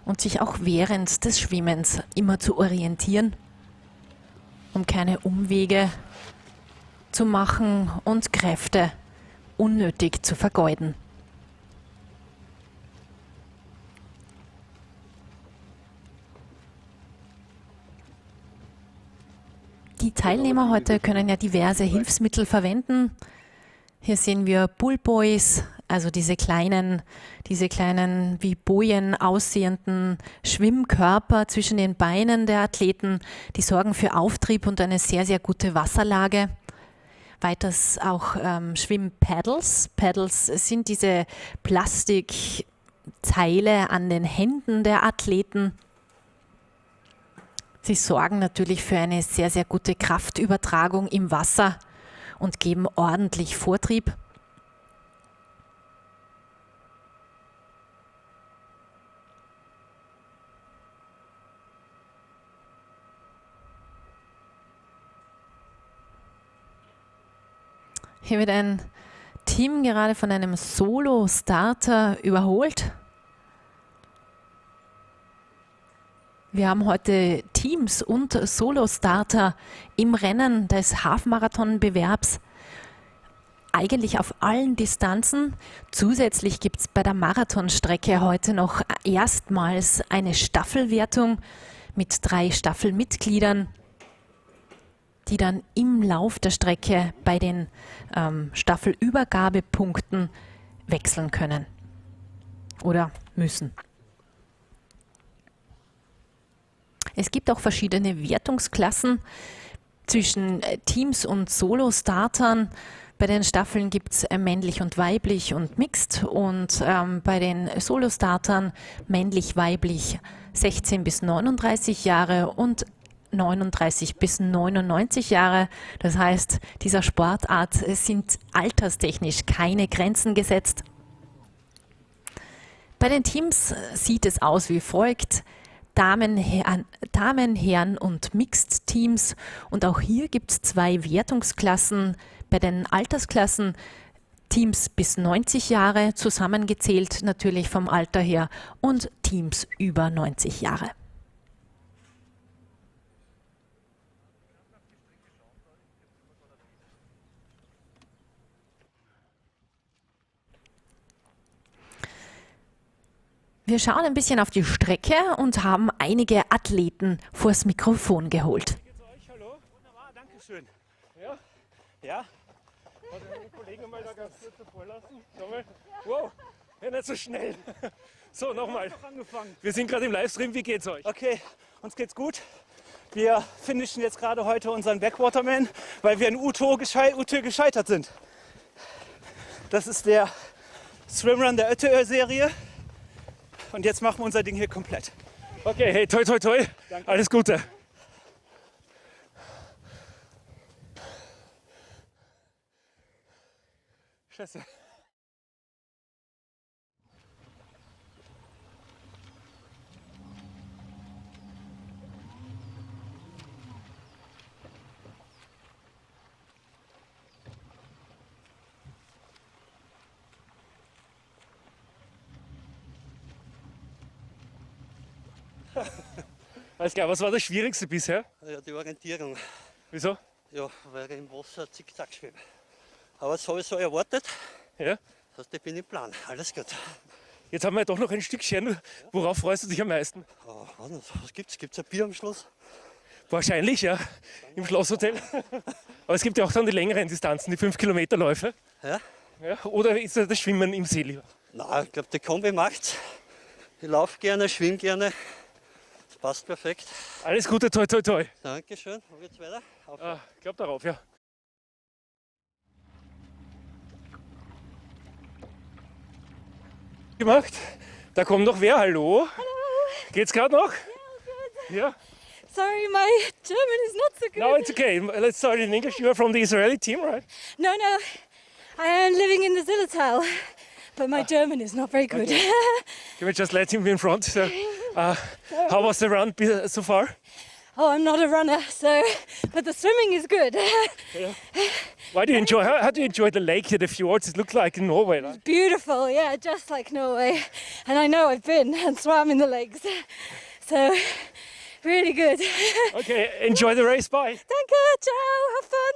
und sich auch während des Schwimmens immer zu orientieren, um keine Umwege zu machen und Kräfte unnötig zu vergeuden. Die Teilnehmer heute können ja diverse Hilfsmittel verwenden. Hier sehen wir Bullboys, also diese kleinen wie Bojen aussehenden Schwimmkörper zwischen den Beinen der Athleten. Die sorgen für Auftrieb und eine sehr, sehr gute Wasserlage. Weiters auch Schwimmpaddles. Paddles sind diese Plastikteile an den Händen der Athleten. Sie sorgen natürlich für eine sehr, sehr gute Kraftübertragung im Wasser und geben ordentlich Vortrieb. Hier wird ein Team gerade von einem Solo-Starter überholt. Wir haben heute Teams und Solo-Starter im Rennen des Halbmarathon-Bewerbs. Eigentlich auf allen Distanzen. Zusätzlich gibt es bei der Marathonstrecke heute noch erstmals eine Staffelwertung mit 3 Staffelmitgliedern, die dann im Lauf der Strecke bei den Staffelübergabepunkten wechseln können oder müssen. Es gibt auch verschiedene Wertungsklassen zwischen Teams und Solo-Startern. Bei den Staffeln gibt es männlich und weiblich und mixed und bei den Solo-Startern männlich, weiblich 16 bis 39 Jahre und 39 bis 99 Jahre. Das heißt, dieser Sportart sind alterstechnisch keine Grenzen gesetzt. Bei den Teams sieht es aus wie folgt. Damen, Herren und Mixed-Teams. Und auch hier gibt es 2 Wertungsklassen. Bei den Altersklassen Teams bis 90 Jahre, zusammengezählt natürlich vom Alter her, und Teams über 90 Jahre. Wir schauen ein bisschen auf die Strecke und haben einige Athleten vors Mikrofon geholt. Wie geht's euch? Hallo? Wunderbar, danke schön. Ja? Ja? Hat den Kollegen mal da ganz kurz davor lassen? Schau mal. Wow, ja, nicht so schnell. So, nochmal. Wir sind gerade im Livestream, wie geht's euch? Okay, uns geht's gut. Wir finishen jetzt gerade heute unseren Backwaterman, weil wir in UTO gescheitert sind. Das ist der SwimRun der SwimRun-Serie. Und jetzt machen wir unser Ding hier komplett. Okay, hey, toi, toi, toi. Danke. Alles Gute. Scheiße. Alles klar, was war das Schwierigste bisher? Ja, die Orientierung. Wieso? Ja, weil ich im Wasser zickzack schwimme. Aber das habe ich so erwartet. Ja. Das heißt, ich bin im Plan. Alles gut. Jetzt haben wir ja doch noch ein Stückchen. Worauf freust du dich am meisten? Oh, was gibt's? Gibt's ein Bier am Schluss? Wahrscheinlich, ja. Im Schlosshotel. Aber es gibt ja auch dann die längeren Distanzen, die 5-Kilometer-Läufe. Ja? Ja. Oder ist das Schwimmen im See lieber? Nein, ich glaube, die Kombi macht's. Ich laufe gerne, schwimme gerne. Das passt perfekt. Alles Gute, toi, toi, toi. Dankeschön. Wo geht's weiter? Ich glaube darauf, ja. Gemacht. Da kommt noch wer, hallo? Hallo. Geht's gerade noch? Yeah, Ja. Sorry, my German is not so good. No, it's okay. Let's start in English. You are from the Israeli team, right? No, I am living in the Zillertal, but my German is not very good. Okay. Can we just let him be in front? So, how was the run so far? Oh, I'm not a runner, but the swimming is good. Yeah. Why do you enjoy? How do you enjoy the lake here, the fjords? It looks like in Norway, right? Beautiful, yeah, just like Norway. And I know I've been and swam in the lakes, so really good. Okay, enjoy the race. Bye. Danke, ciao, have fun.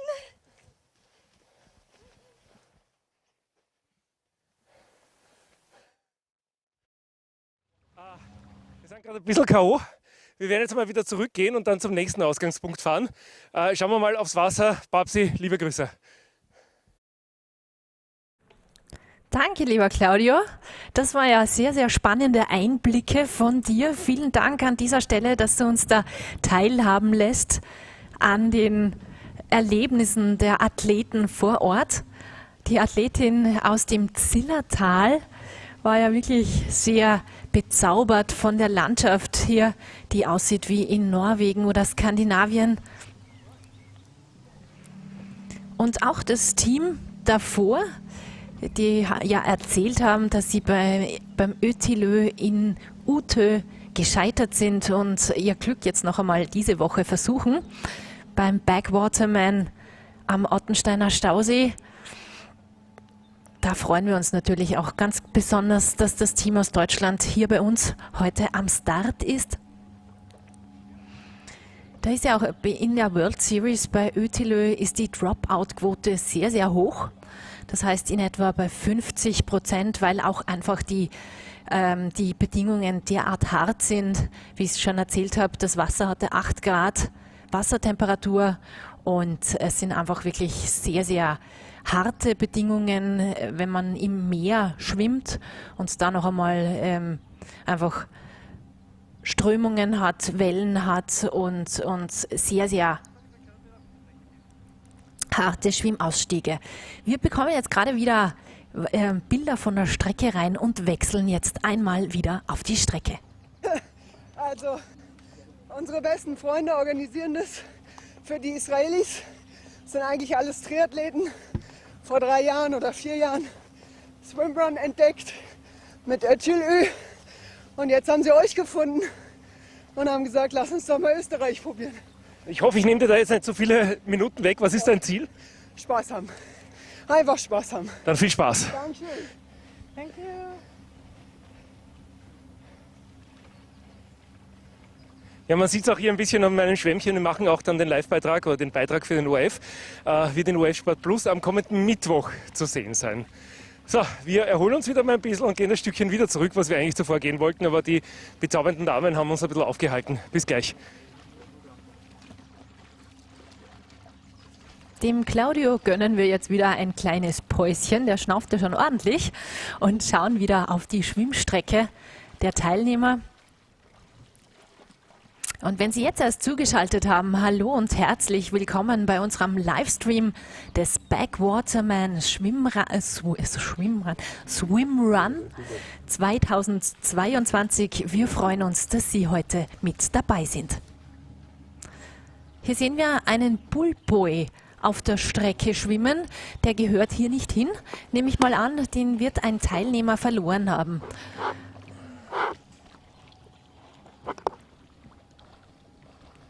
Wir sind gerade ein bisschen K.O. Wir werden jetzt mal wieder zurückgehen und dann zum nächsten Ausgangspunkt fahren. Schauen wir mal aufs Wasser. Babsi, liebe Grüße. Danke, lieber Claudio. Das war ja sehr, sehr spannende Einblicke von dir. Vielen Dank an dieser Stelle, dass du uns da teilhaben lässt an den Erlebnissen der Athleten vor Ort. Die Athletin aus dem Zillertal war ja wirklich sehr bezaubert von der Landschaft hier, die aussieht wie in Norwegen oder Skandinavien. Und auch das Team davor, die ja erzählt haben, dass sie beim Ötilö in Utö gescheitert sind und ihr Glück jetzt noch einmal diese Woche versuchen. Beim Backwaterman am Ottensteiner Stausee. Da freuen wir uns natürlich auch ganz besonders, dass das Team aus Deutschland hier bei uns heute am Start ist. Da ist ja auch in der World Series bei Ötilö ist die Dropout-Quote sehr, sehr hoch. Das heißt in etwa bei 50%, weil auch einfach die Bedingungen derart hart sind. Wie ich es schon erzählt habe, das Wasser hatte 8 Grad Wassertemperatur und es sind einfach wirklich sehr, sehr harte Bedingungen, wenn man im Meer schwimmt und da noch einmal einfach Strömungen hat, Wellen hat und sehr, sehr harte Schwimmausstiege. Wir bekommen jetzt gerade wieder Bilder von der Strecke rein und wechseln jetzt einmal wieder auf die Strecke. Also, unsere besten Freunde organisieren das für die Israelis. Das sind eigentlich alles Triathleten. Vor 3 Jahren oder 4 Jahren SwimRun entdeckt mit Ötilö. Und jetzt haben sie euch gefunden und haben gesagt, lass uns doch mal Österreich probieren. Ich hoffe, ich nehme dir da jetzt nicht so viele Minuten weg. Was ist dein Ziel? Spaß haben. Einfach Spaß haben. Dann viel Spaß. Dankeschön. Thank you. Ja, man sieht es auch hier ein bisschen an meinen Schwämmchen. Wir machen auch dann den Live-Beitrag oder den Beitrag für den ORF. Wird in ORF Sport Plus am kommenden Mittwoch zu sehen sein. So, wir erholen uns wieder mal ein bisschen und gehen ein Stückchen wieder zurück, was wir eigentlich zuvor gehen wollten. Aber die bezaubernden Damen haben uns ein bisschen aufgehalten. Bis gleich. Dem Claudio gönnen wir jetzt wieder ein kleines Päuschen, der schnauft ja schon ordentlich, und schauen wieder auf die Schwimmstrecke der Teilnehmer. Und wenn Sie jetzt erst zugeschaltet haben, hallo und herzlich willkommen bei unserem Livestream des Backwaterman Swim Run 2022. Wir freuen uns, dass Sie heute mit dabei sind. Hier sehen wir einen Bullboy auf der Strecke schwimmen. Der gehört hier nicht hin. Nehme ich mal an, den wird ein Teilnehmer verloren haben.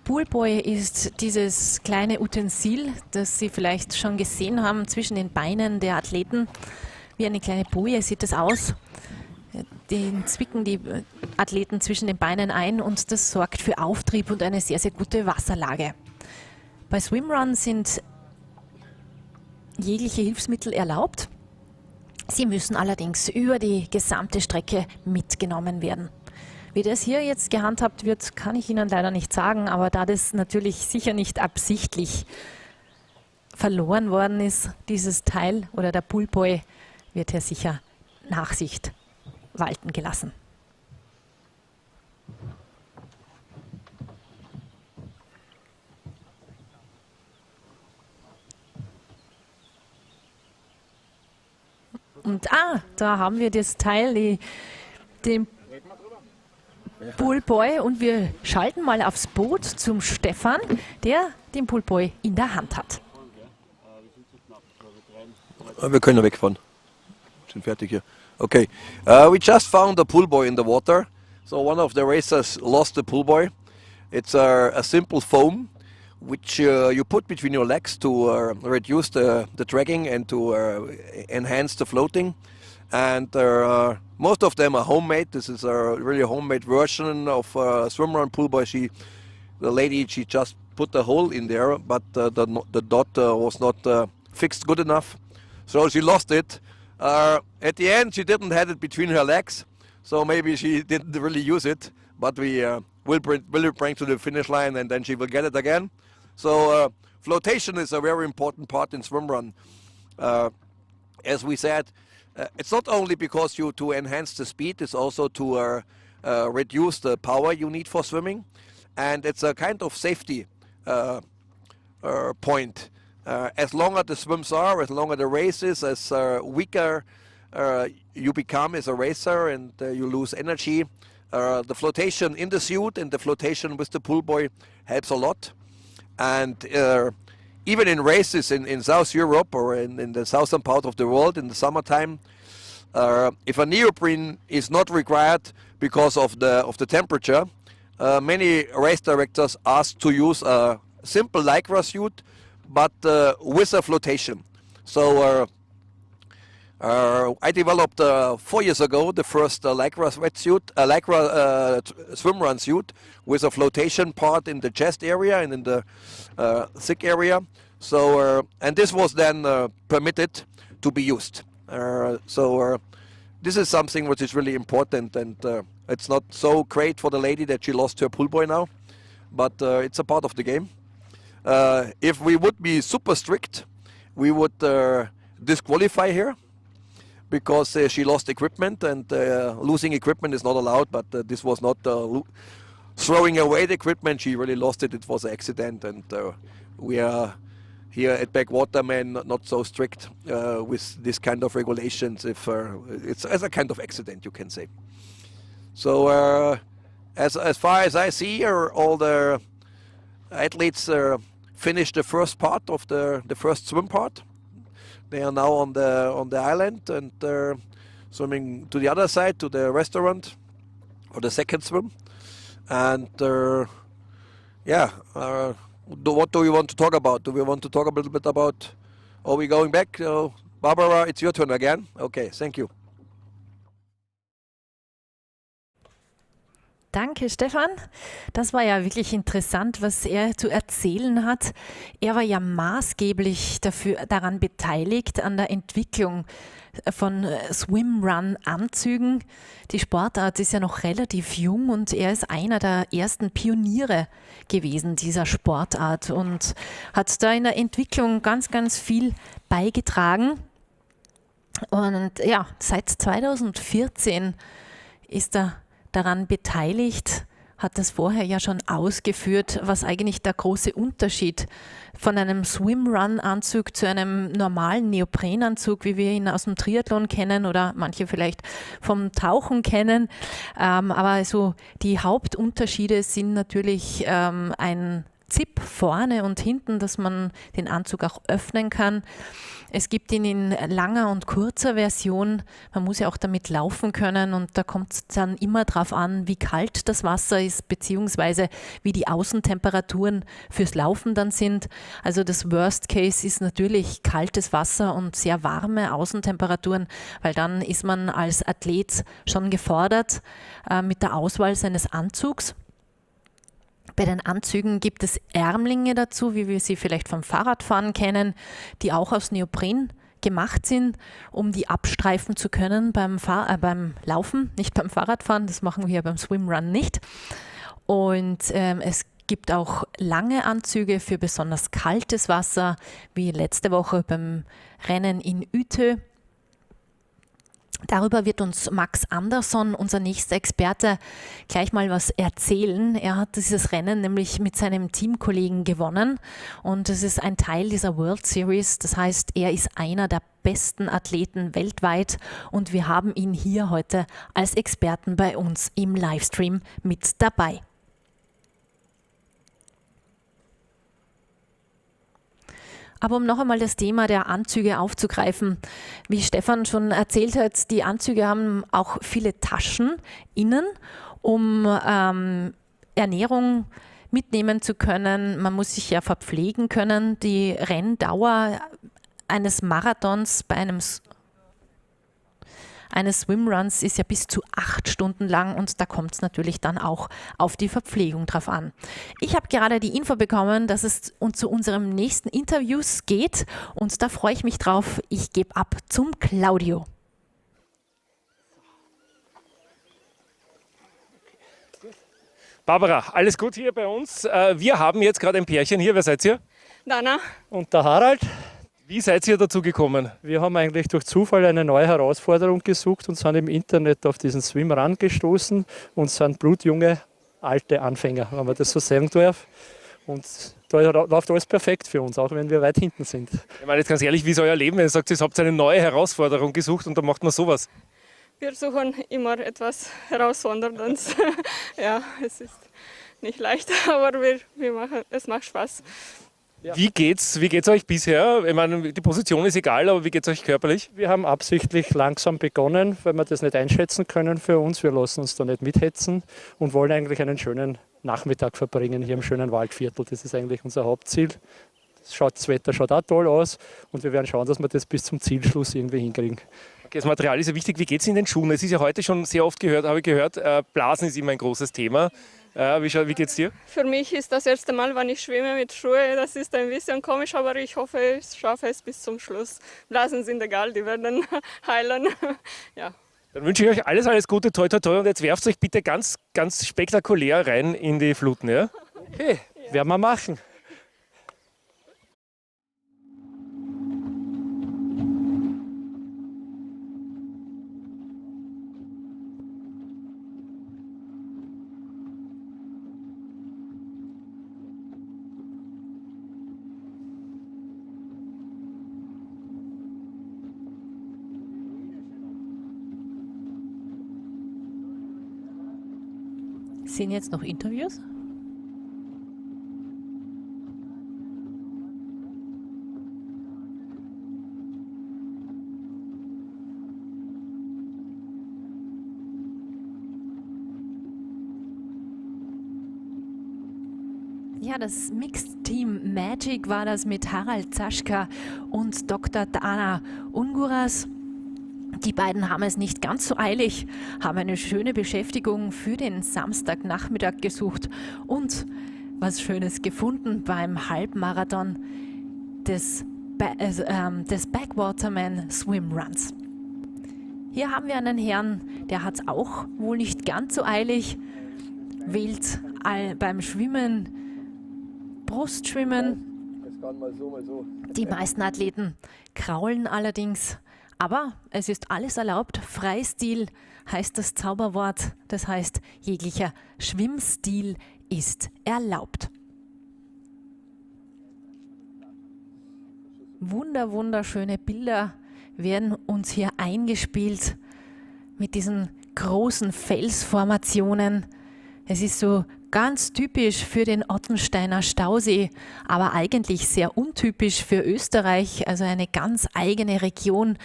Bullboy ist dieses kleine Utensil, das Sie vielleicht schon gesehen haben, zwischen den Beinen der Athleten. Wie eine kleine Boje sieht das aus. Den zwicken die Athleten zwischen den Beinen ein und das sorgt für Auftrieb und eine sehr, sehr gute Wasserlage. Bei SwimRun sind jegliche Hilfsmittel erlaubt. Sie müssen allerdings über die gesamte Strecke mitgenommen werden. Wie das hier jetzt gehandhabt wird, kann ich Ihnen leider nicht sagen, aber da das natürlich sicher nicht absichtlich verloren worden ist, dieses Teil oder der Bullboy, wird hier sicher Nachsicht walten gelassen. Und da haben wir das Teil, den Bullboy, und wir schalten mal aufs Boot zum Stefan, der den Bullboy in der Hand hat. Wir können wegfahren. Sind fertig hier. Okay. We just found a pullboy in the water. So one of the racers lost the pullboy. It's a simple foam which you put between your legs to reduce the dragging and to enhance the floating. And most of them are homemade. This is a really homemade version of SwimRun pullboy. The lady, she just put a hole in there, but the dot was not fixed good enough, so she lost it. At the end, she didn't have it between her legs, so maybe she didn't really use it. But we will bring to the finish line, and then she will get it again. So flotation is a very important part in SwimRun. As we said, it's not only because to enhance the speed, it's also to reduce the power you need for swimming, and it's a kind of safety point. As longer the swims are, as longer the race is, as weaker you become as a racer, and you lose energy. The flotation in the suit and the flotation with the pullboy helps a lot. And even in races in South Europe or in the southern part of the world in the summertime, if a neoprene is not required because of the temperature, many race directors ask to use a simple lycra suit, but with a flotation. So I developed 4 years ago the first Lycra sweatsuit, Lycra swim run suit with a flotation part in the chest area and in the thick area. So and this was then permitted to be used. This is something which is really important, and it's not so great for the lady that she lost her pool boy now, but it's a part of the game. If we would be super strict, we would disqualify her, because she lost equipment, and losing equipment is not allowed, but this was not throwing away the equipment. She really lost it. It was an accident, and we are here at Backwaterman not so strict with this kind of regulations. If it's as a kind of accident, you can say. So as far as I see, all the athletes finished the first part of the first swim part. They are now on the island and swimming to the other side, to the restaurant, for the second swim. And what do we want to talk about? Do we want to talk a little bit about, are we going back? Barbara, it's your turn again. Okay, thank you. Danke, Stefan. Das war ja wirklich interessant, was er zu erzählen hat. Er war ja maßgeblich daran beteiligt, an der Entwicklung von SwimRun-Anzügen. Die Sportart ist ja noch relativ jung und er ist einer der ersten Pioniere gewesen dieser Sportart und hat da in der Entwicklung ganz, ganz viel beigetragen. Und ja, seit 2014 ist er daran beteiligt, hat das vorher ja schon ausgeführt, was eigentlich der große Unterschied von einem SwimRun-Anzug zu einem normalen Neoprenanzug, wie wir ihn aus dem Triathlon kennen oder manche vielleicht vom Tauchen kennen. Aber so die Hauptunterschiede sind natürlich ein Zip vorne und hinten, dass man den Anzug auch öffnen kann. Es gibt ihn in langer und kurzer Version. Man muss ja auch damit laufen können und da kommt es dann immer darauf an, wie kalt das Wasser ist, beziehungsweise wie die Außentemperaturen fürs Laufen dann sind. Also das Worst Case ist natürlich kaltes Wasser und sehr warme Außentemperaturen, weil dann ist man als Athlet schon gefordert mit der Auswahl seines Anzugs. Bei den Anzügen gibt es Ärmlinge dazu, wie wir sie vielleicht vom Fahrradfahren kennen, die auch aus Neopren gemacht sind, um die abstreifen zu können beim Laufen, nicht beim Fahrradfahren, das machen wir ja beim SwimRun nicht. Und es gibt auch lange Anzüge für besonders kaltes Wasser, wie letzte Woche beim Rennen in Utö. Darüber wird uns Max Andersson, unser nächster Experte, gleich mal was erzählen. Er hat dieses Rennen nämlich mit seinem Teamkollegen gewonnen und es ist ein Teil dieser World Series. Das heißt, er ist einer der besten Athleten weltweit und wir haben ihn hier heute als Experten bei uns im Livestream mit dabei. Aber um noch einmal das Thema der Anzüge aufzugreifen, wie Stefan schon erzählt hat, die Anzüge haben auch viele Taschen innen, um Ernährung mitnehmen zu können. Man muss sich ja verpflegen können. Die Renndauer eines Marathons bei eines Swimruns ist ja bis zu 8 Stunden lang und da kommt es natürlich dann auch auf die Verpflegung drauf an. Ich habe gerade die Info bekommen, dass es zu unserem nächsten Interviews geht und da freue ich mich drauf. Ich gebe ab zum Claudio. Barbara, alles gut hier bei uns. Wir haben jetzt gerade ein Pärchen hier. Wer seid ihr? Dana. Und der Harald. Wie seid ihr dazu gekommen? Wir haben eigentlich durch Zufall eine neue Herausforderung gesucht und sind im Internet auf diesen SwimRun gestoßen und sind blutjunge, alte Anfänger, wenn man das so sagen darf. Und da läuft alles perfekt für uns, auch wenn wir weit hinten sind. Ich meine jetzt ganz ehrlich, wie ist euer Leben, wenn ihr sagt, ihr habt eine neue Herausforderung gesucht und dann macht man sowas? Wir suchen immer etwas Herausforderndes. Ja, es ist nicht leicht, aber es macht Spaß. Ja. Wie geht's euch bisher? Ich meine, die Position ist egal, aber wie geht's euch körperlich? Wir haben absichtlich langsam begonnen, weil wir das nicht einschätzen können für uns. Wir lassen uns da nicht mithetzen und wollen eigentlich einen schönen Nachmittag verbringen hier im schönen Waldviertel. Das ist eigentlich unser Hauptziel. Das Wetter schaut auch toll aus und wir werden schauen, dass wir das bis zum Zielschluss irgendwie hinkriegen. Okay, das Material ist ja wichtig. Wie geht es in den Schuhen? Es ist ja heute schon sehr oft gehört, habe ich gehört, Blasen ist immer ein großes Thema. Wie geht es dir? Für mich ist das erste Mal, wenn ich schwimme mit Schuhe. Das ist ein bisschen komisch, aber ich hoffe, ich schaffe es bis zum Schluss. Blasen sind egal, die werden heilen. Ja. Dann wünsche ich euch alles Gute, toi toi toi und jetzt werft euch bitte ganz spektakulär rein in die Fluten. Ja? Okay, werden wir machen. Sind jetzt noch Interviews? Ja, das Mixed Team Magic war das mit Harald Zaschka und Dr. Dana Unguras. Die beiden haben es nicht ganz so eilig, haben eine schöne Beschäftigung für den Samstagnachmittag gesucht und was Schönes gefunden beim Halbmarathon des Backwaterman Swim Runs. Hier haben wir einen Herrn, der hat es auch wohl nicht ganz so eilig, wählt beim Schwimmen Brustschwimmen. Die meisten Athleten kraulen allerdings. Aber es ist alles erlaubt. Freistil heißt das Zauberwort. Das heißt, jeglicher Schwimmstil ist erlaubt. Wunderschöne Bilder werden uns hier eingespielt mit diesen großen Felsformationen. Es ist so ganz typisch für den Ottensteiner Stausee, aber eigentlich sehr untypisch für Österreich. Also eine ganz eigene Region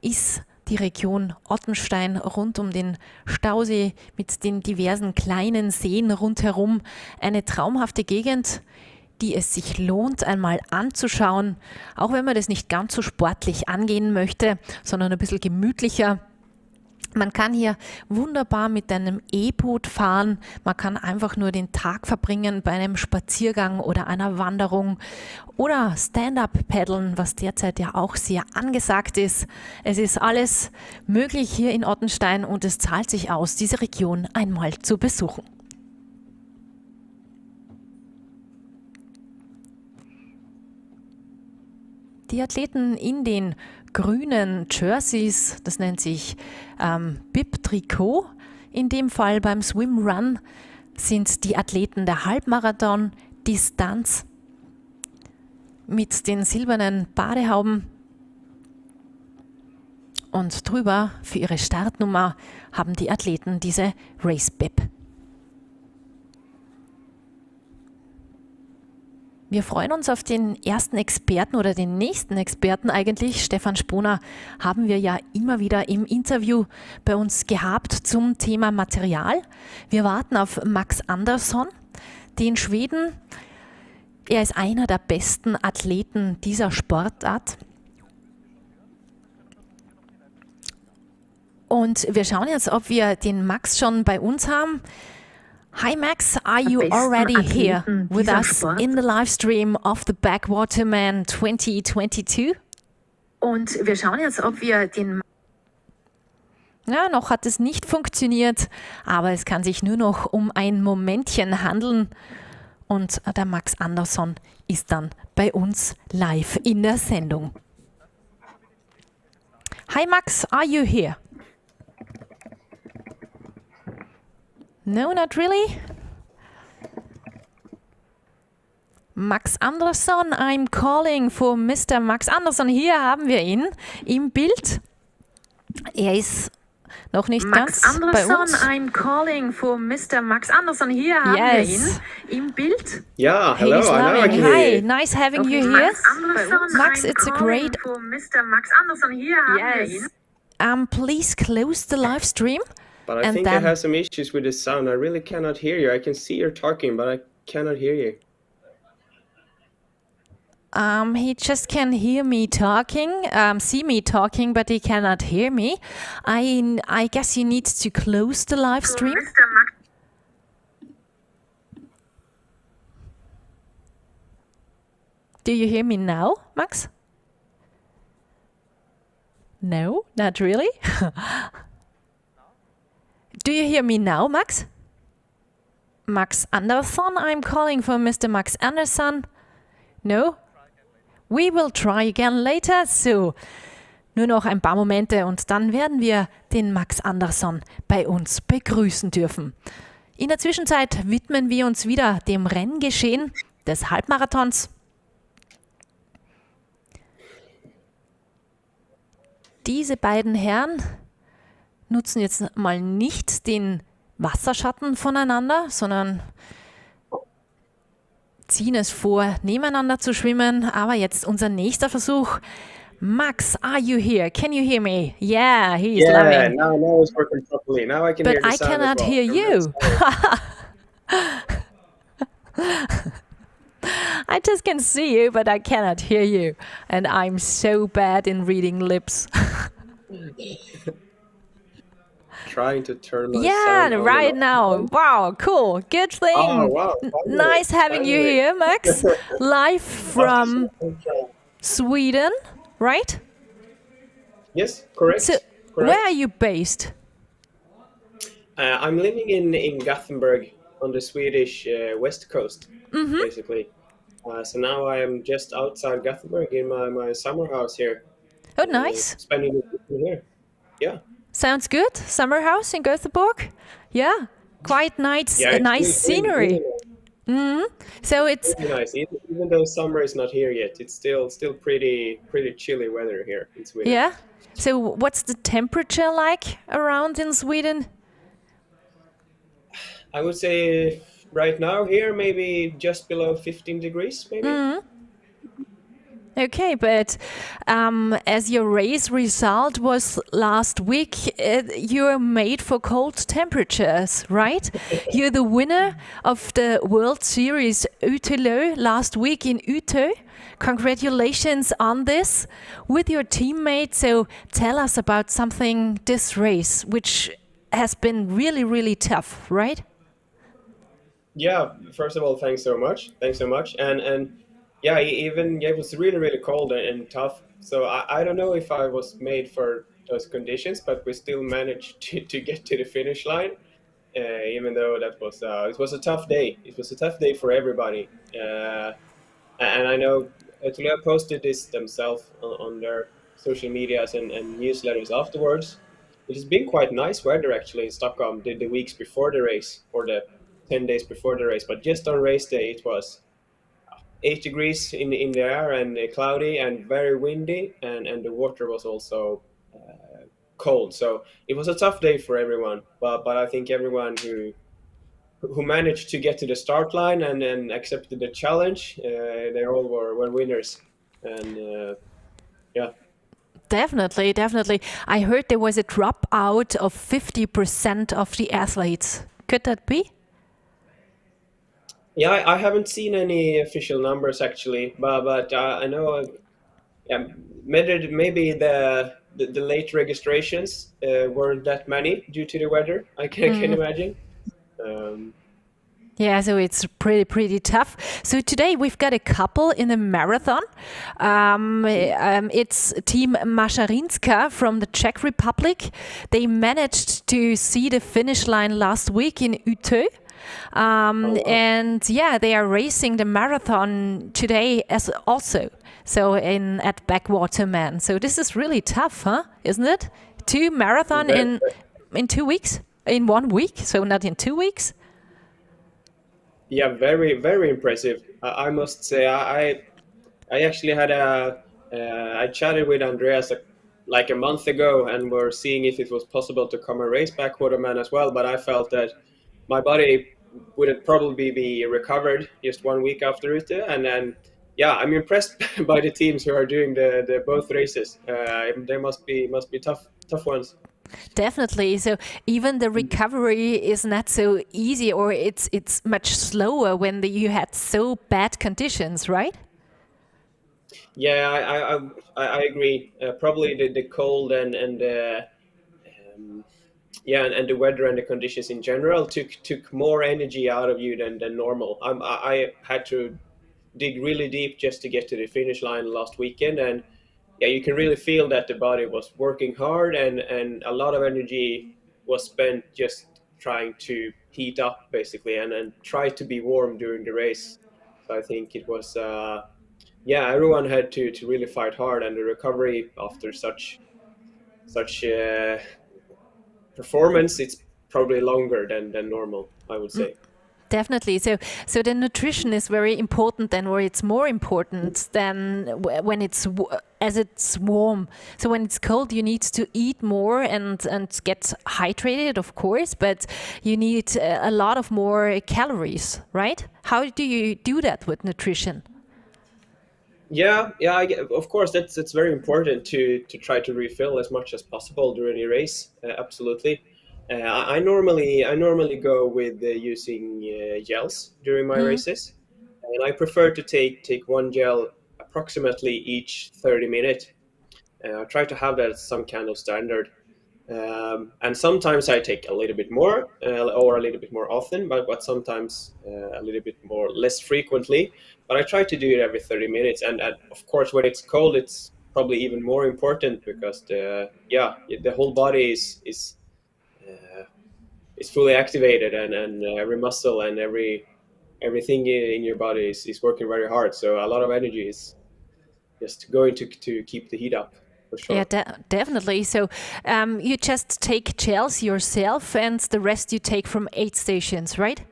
ist die Region Ottenstein rund um den Stausee mit den diversen kleinen Seen rundherum. Eine traumhafte Gegend, die es sich lohnt, einmal anzuschauen, auch wenn man das nicht ganz so sportlich angehen möchte, sondern ein bisschen gemütlicher. Man kann hier wunderbar mit einem E-Boot fahren, man kann einfach nur den Tag verbringen bei einem Spaziergang oder einer Wanderung oder Stand-up paddeln, was derzeit ja auch sehr angesagt ist. Es ist alles möglich hier in Ottenstein und es zahlt sich aus, diese Region einmal zu besuchen. Die Athleten in den grünen Jerseys, das nennt sich Bib-Trikot. In dem Fall beim Swim Run sind die Athleten der Halbmarathon-Distanz mit den silbernen Badehauben. Und drüber für ihre Startnummer haben die Athleten diese Race Bib. Wir freuen uns auf den ersten Experten oder den nächsten Experten eigentlich. Stefan Sponer haben wir ja immer wieder im Interview bei uns gehabt zum Thema Material. Wir warten auf Max Andersson, den Schweden. Er ist einer der besten Athleten dieser Sportart. Und wir schauen jetzt, ob wir den Max schon bei uns haben. Hi Max, are you already here with us in the live stream of the Backwaterman 2022? Und wir schauen jetzt, ob wir den... Ja, noch hat es nicht funktioniert, aber es kann sich nur noch um ein Momentchen handeln. Und der Max Andersson ist dann bei uns live in der Sendung. Hi Max, are you here? No, not really. Max Andersson, I'm calling for Mr. Max Andersson. Hier haben wir ihn im Bild. Er ist noch nicht Max ganz Andersson, bei uns. I'm calling for Mr. Max Andersson. Hier haben wir ihn im Bild. Yeah, hello. He's loving. Hi, nice having you here. Max Andersson, Max, I'm it's a calling great... for Mr. Max Andersson. Hier haben wir ihn. Please close the live stream. But I think I have some issues with the sound. I really cannot hear you. I can see you're talking, but I cannot hear you. He just can hear me talking, see me talking, but he cannot hear me. I guess you need to close the live stream. Do you hear me now, Max? No, not really. Do you hear me now, Max? Max Andersson, I'm calling for Mr. Max Andersson. No? We will try again later. So, nur noch ein paar Momente und dann werden wir den Max Andersson bei uns begrüßen dürfen. In der Zwischenzeit widmen wir uns wieder dem Renngeschehen des Halbmarathons. Diese beiden Herren nutzen jetzt mal nicht den Wasserschatten voneinander, sondern ziehen es vor, nebeneinander zu schwimmen. Aber jetzt unser nächster Versuch. Max, are you here? Can you hear me? Yeah, he's loving. Yeah, now it's working properly. Now I can hear the sound. But I cannot hear you. I just can see you, but I cannot hear you. And I'm so bad in reading lips. Trying to turn my sound on right now. Wow, cool. Good thing. Oh, wow. Nice having you here, Max. Live from Sweden, right? Yes, correct. So, correct. Where are you based? I'm living in Gothenburg on the Swedish west coast, basically. So now I am just outside Gothenburg in my summer house here. Oh, nice. Spending it here. Yeah. Sounds good. Summer house in Gothenburg. Yeah, quite nice. Yeah, nice scenery. Really So it's really nice. Even though summer is not here yet, it's still pretty chilly weather here in Sweden. Yeah. So what's the temperature like around in Sweden? I would say right now here maybe just below 15 degrees, maybe. Okay, but as your race result was last week, you're made for cold temperatures, right? You're the winner of the World Series Utö last week in Utö. Congratulations on this with your teammates. So tell us about something this race, which has been really, really tough, right? Yeah, first of all, thanks so much. And yeah, it was really cold and tough. So I don't know if I was made for those conditions, but we still managed to get to the finish line, even though that was it was a tough day. It was a tough day for everybody, and I know Tulea posted this themselves on their social medias and newsletters afterwards. It has been quite nice weather actually in Stockholm the weeks before the race, or the 10 days before the race, but just on race day it was 8 degrees in the air and cloudy and very windy, and the water was also cold. So it was a tough day for everyone, but I think everyone who managed to get to the start line and accepted the challenge, they all were winners. And yeah. Definitely. I heard there was a dropout of 50% of the athletes. Could that be? Yeah, I haven't seen any official numbers actually, but I know maybe the late registrations weren't that many due to the weather. I can imagine. Yeah, so it's pretty tough. So today we've got a couple in a marathon. It's Team Maszarinska from the Czech Republic. They managed to see the finish line last week in Utö. And yeah, they are racing the marathon today as also. So at Backwaterman. So this is really tough, huh? Isn't it? 2 marathon in 2 weeks? In 1 week? So not in 2 weeks? Yeah, very impressive. I must say, I actually had I chatted with Andreas like a month ago, and we're seeing if it was possible to come and race Backwaterman as well. But I felt that my body would probably be recovered just 1 week after it, and then yeah, I'm impressed by the teams who are doing the both races. They must be tough ones. Definitely. So even the recovery is not so easy, or it's much slower when you had so bad conditions, right? Yeah, I agree. Probably the cold and um, yeah, and the weather and the conditions in general took more energy out of you than normal. I had to dig really deep just to get to the finish line last weekend, and yeah, you can really feel that the body was working hard, and a lot of energy was spent just trying to heat up basically, and try to be warm during the race. So I think it was yeah, everyone had to really fight hard, and the recovery after such performance, it's probably longer than normal, I would say. Definitely. So the nutrition is very important then, or it's more important than when as it's warm. So when it's cold, you need to eat more and get hydrated, of course, but you need a lot of more calories, right? How do you do that with nutrition? Yeah, of course, that's very important to try to refill as much as possible during the race. Absolutely. I normally go with using gels during my races, and I prefer to take one gel approximately each 30 minutes. I try to have that as some kind of standard. And sometimes I take a little bit more or a little bit more often, but sometimes a little bit more less frequently. But I try to do it every 30 minutes. And of course, when it's cold, it's probably even more important because the whole body is fully activated, and every muscle and everything in your body is working very hard. So a lot of energy is just going to keep the heat up. For sure. Yeah, definitely. So you just take gels yourself, and the rest you take from aid stations, right?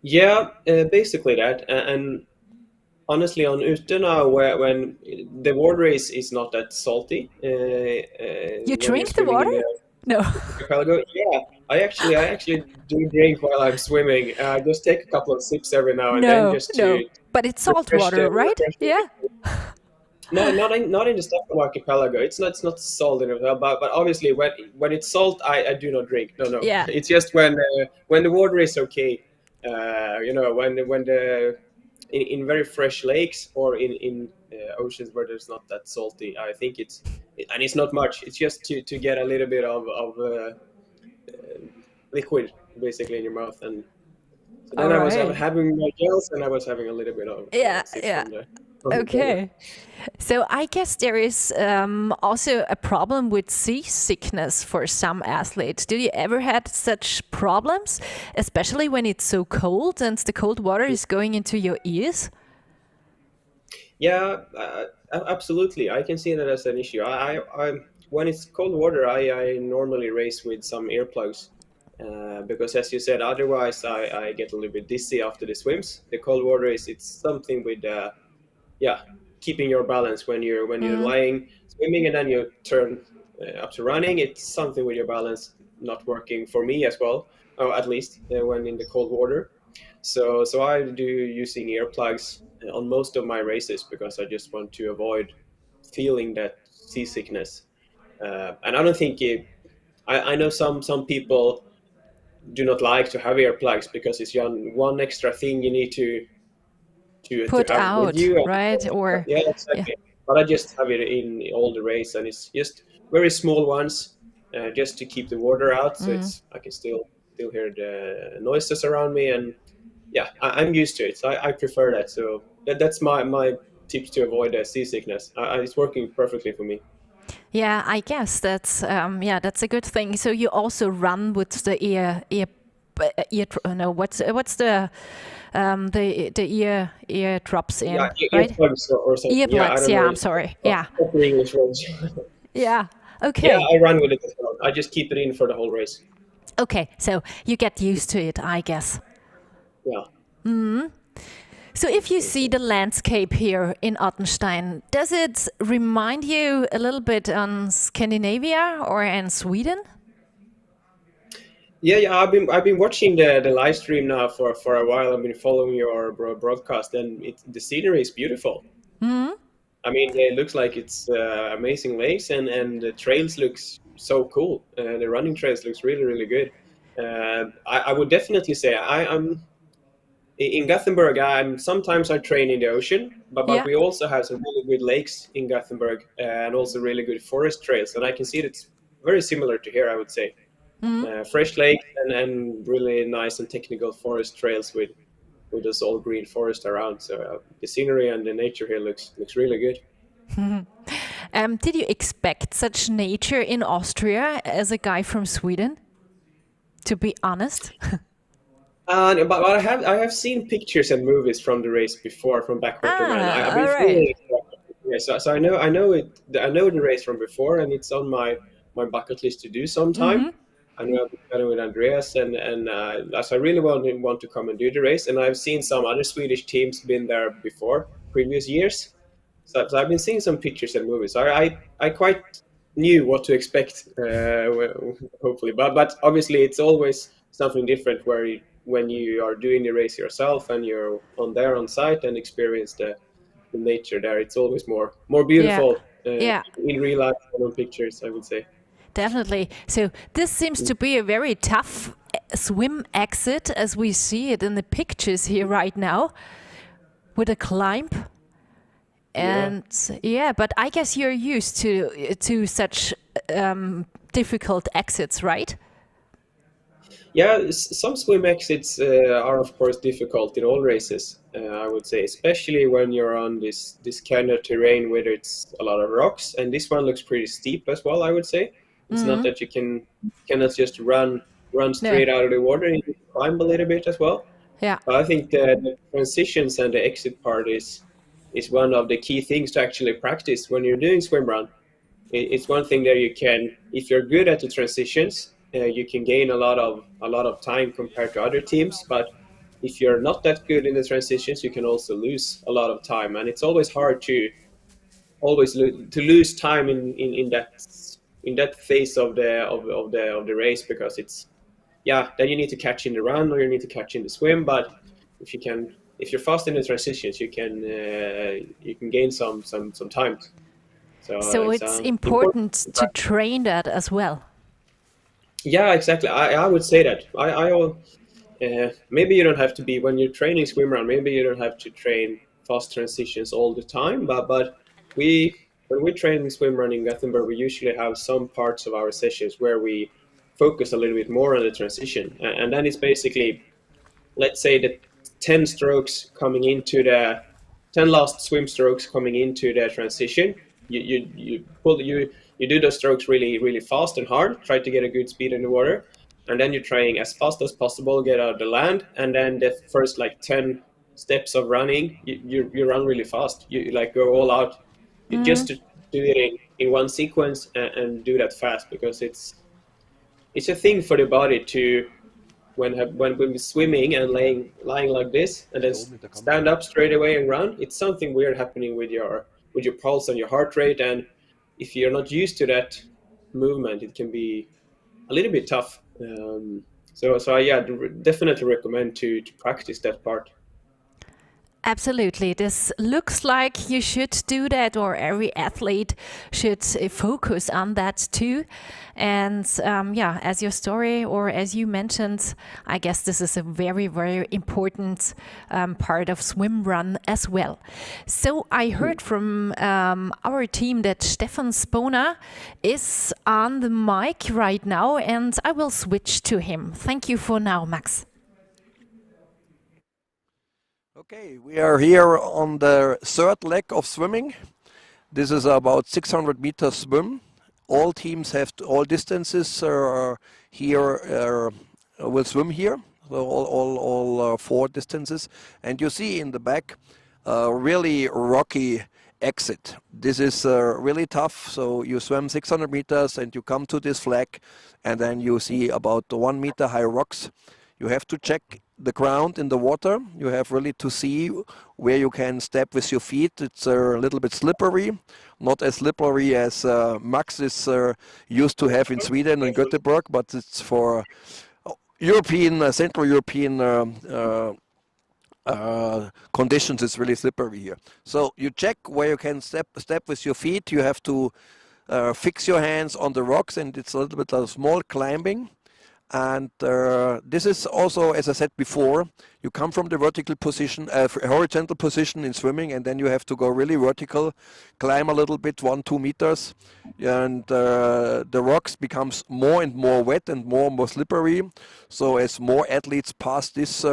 Yeah, basically that. And honestly, on Ute now, when the water is not that salty. You drink the water? No. Archipelago, yeah, I actually do drink while I'm swimming. I just take a couple of sips every now and then just to. But it's salt water, right? Yeah. No, not in the Stockholm archipelago. It's not salt in it, but obviously when it's salt, I do not drink. No. Yeah. It's just when the water is okay. When the in very fresh lakes or in oceans where there's not that salty. I think and it's not much. It's just to get a little bit of liquid basically in your mouth, and so then I was having my gels and I was having a little bit of from the okay. So I guess there is also a problem with seasickness for some athletes. Do you ever had such problems, especially when it's so cold and the cold water is going into your ears? Yeah, absolutely. I can see that as an issue. I when it's cold water, I normally race with some earplugs. Because as you said, otherwise I get a little bit dizzy after the swims. The cold water it's something with keeping your balance when you're lying swimming and then you turn up to running. It's something with your balance not working for me as well, or at least when in the cold water. So I do using earplugs on most of my races because I just want to avoid feeling that seasickness. And I don't think I know some people do not like to have earplugs because it's one extra thing you need to put have out, with you. right? Or yeah, exactly. But I just have it in all the race, and it's just very small ones, just to keep the water out, so I can still hear the noises around me, and yeah, I'm used to it. So I prefer that. So that's my tips to avoid seasickness. It's working perfectly for me. Yeah, I guess that's that's a good thing. So you also run with the what's the ear drops in, right? Earplugs or something. Earplugs. Yeah, I'm sorry. Yeah. English words. Yeah. Okay. Yeah, I run with it as well. I just keep it in for the whole race. Okay, so you get used to it, I guess. Yeah. So if you see the landscape here in Ottenstein, does it remind you a little bit on Scandinavia or in Sweden? Yeah. I've been watching the live stream now for a while. I've been following your broadcast, and the scenery is beautiful. I mean, it looks like it's amazing lakes, and the trails looks so cool. The running trails looks really good. I would definitely say in Gothenburg, sometimes I train in the ocean, but we also have some really good lakes in Gothenburg and also really good forest trails. And I can see that it's very similar to here, I would say. Fresh lakes and really nice and technical forest trails with this all green forest around. So the scenery and the nature here looks really good. Did you expect such nature in Austria as a guy from Sweden? To be honest. But I have seen pictures and movies from the race before, from Backwaterman. I've been following it. So I know the race from before, and it's on my bucket list to do sometime. I know I've been chatting with Andreas, and so I really want to come and do the race. And I've seen some other Swedish teams been there before, previous years. So I've been seeing some pictures and movies. So I quite knew what to expect, hopefully. But obviously it's always something different when you are doing the race yourself and you're on site and experience the nature there. It's always more beautiful in real life than on pictures, I would say. Definitely. So this seems to be a very tough swim exit as we see it in the pictures here right now, with a climb. And but I guess you're used to such difficult exits, right? Yeah, some swim exits are of course difficult in all races, I would say, especially when you're on this kind of terrain where it's a lot of rocks, and this one looks pretty steep as well, I would say. It's not that you cannot just run straight out of the water, you can climb a little bit as well. Yeah. But I think the transitions and the exit part is one of the key things to actually practice when you're doing swim run. It's one thing that you can, if you're good at the transitions, you can gain a lot of time compared to other teams. But if you're not that good in the transitions, you can also lose a lot of time, and it's always hard to lose time in that phase of the race, because it's then you need to catch in the run or you need to catch in the swim. But if you're fast in the transitions, you can gain some time. So it's important to train that as well. Yeah, exactly. I would say that. Maybe you don't have to be, when you're training swim run, maybe you don't have to train fast transitions all the time. But when we train swim run in Gothenburg, we usually have some parts of our sessions where we focus a little bit more on the transition. And then it's basically, let's say the 10 strokes coming into the 10 last swim strokes coming into the transition. You do those strokes really, really fast and hard, try to get a good speed in the water, and then you're trying as fast as possible, get out of the land, and then the first 10 steps of running, you run really fast. You go all out. You just to do it in one sequence and do that fast, because it's a thing for the body to, when we're swimming and lying like this and then stand up straight away and run, it's something weird happening with your pulse and your heart rate, and if you're not used to that movement, it can be a little bit tough. So I definitely recommend to practice that part. Absolutely. This looks like you should do that, or every athlete should focus on that too. And as your story, or as you mentioned, I guess this is a very, very important part of swim run as well. So I heard from our team that Stefan Spona is on the mic right now, and I will switch to him. Thank you for now, Max. Okay, we are here on the third leg of swimming. This is about 600 meter swim. All teams all distances here will swim here. So all 4 distances. And you see in the back a really rocky exit. This is really tough. So you swim 600 meters and you come to this flag, and then you see about 1 meter high rocks. You have to check the ground in the water. You have really to see where you can step with your feet. It's a little bit slippery, not as slippery as Max is used to have in Sweden and Göteborg, but it's for Central European conditions. It's really slippery here. So you check where you can step with your feet. You have to fix your hands on the rocks, and it's a little bit of small climbing. And this is also, as I said before, you come from the vertical position, horizontal position in swimming, and then you have to go really vertical, climb a little bit, 1-2 meters, and the rocks becomes more and more wet and more slippery. So as more athletes pass this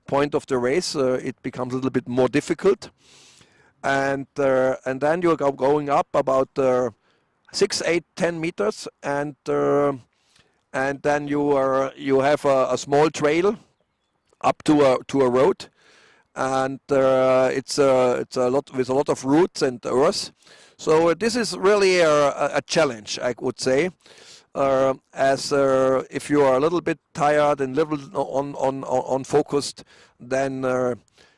point of the race, it becomes a little bit more difficult. And then you're going up about 6, 8, 10 meters, and then you have a small trail up to a road, and it's a lot with a lot of roots and earth. So this is really a challenge, I would say. As if you are a little bit tired and little unfocused, then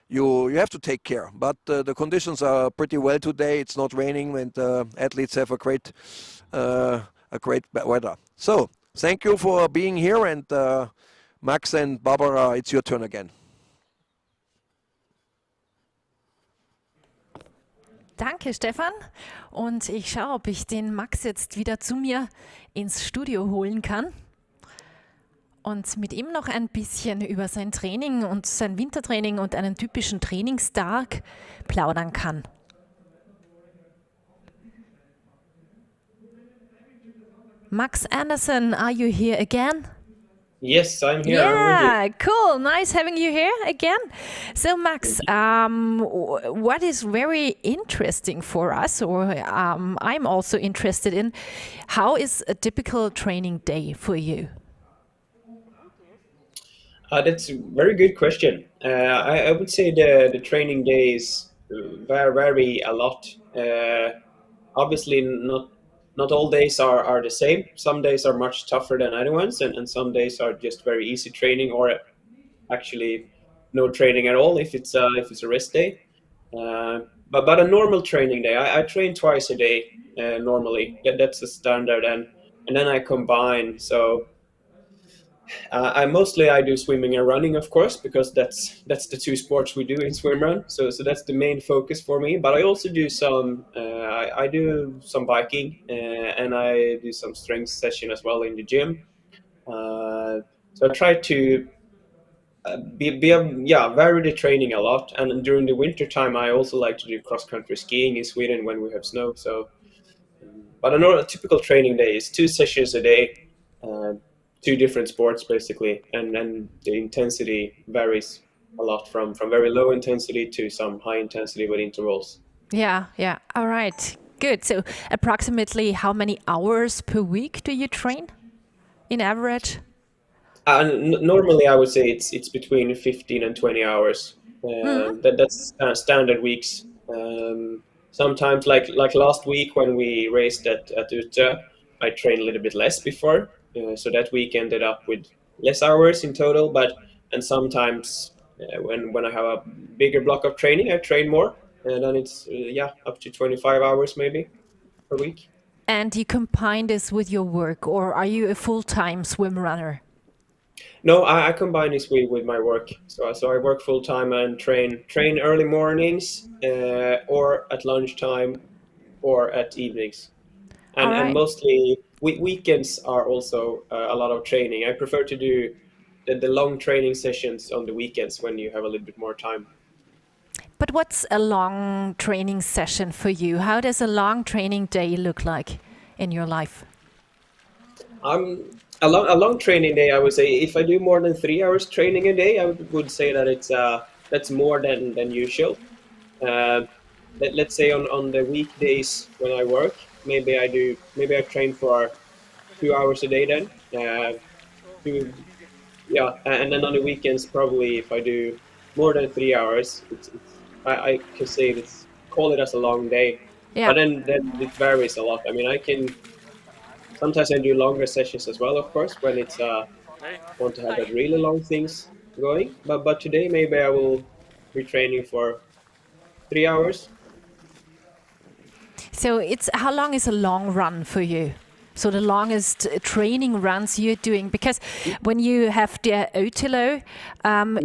you have to take care. But the conditions are pretty well today. It's not raining, and athletes have a great weather. So thank you for being here, and Max and Barbara, it's your turn again. Danke, Stefan. Und ich schaue, ob ich den Max jetzt wieder zu mir ins Studio holen kann und mit ihm noch ein bisschen über sein Training und sein Wintertraining und einen typischen Trainingstag plaudern kann. Max Anderson, are you here again? Yes, I'm here. Yeah, cool. Nice having you here again. So, Max, what is very interesting for us, or I'm also interested in, how is a typical training day for you? That's a very good question. I would say the training days vary a lot. Obviously, not all days are the same. Some days are much tougher than other ones, and some days are just very easy training, or actually no training at all if it's a rest day. But a normal training day, I train twice a day normally. That's the standard, and then I combine. So I do swimming and running, of course, because that's the two sports we do in SwimRun. So that's the main focus for me. But I also do some I do some biking and I do some strength session as well in the gym. So I try to vary the training a lot. And during the winter time, I also like to do cross country skiing in Sweden when we have snow. So, but a typical training day is 2 sessions a day. 2 different sports basically, and then the intensity varies a lot from very low intensity to some high intensity with intervals. Yeah. All right, good. So approximately how many hours per week do you train in average? Normally I would say it's between 15 and 20 hours. That's standard weeks. Sometimes like last week when we raced at Ute, I trained a little bit less before. So that week ended up with less hours in total, and sometimes when I have a bigger block of training, I train more, and then it's up to 25 hours maybe per week. And you combine this with your work, or are you a full-time swim runner? No, I combine this with my work. So I work full-time and train early mornings, or at lunchtime, or at evenings, and mostly. Weekends are also a lot of training. I prefer to do the long training sessions on the weekends when you have a little bit more time. But what's a long training session for you? How does a long training day look like in your life? A long training day, I would say, if I do more than 3 hours training a day, I would say that that's more than usual. Let's say on the weekdays when I work, maybe I train for 2 hours a day then. And then on the weekends, probably if I do more than 3 hours, I can say call it as a long day. Yeah. But then it varies a lot. I mean, sometimes I do longer sessions as well, of course, when it's want to have that really long things going. But today maybe I will be training for 3 hours. So how long is a long run for you? So the longest training runs you're doing, because when you have the Ötilo,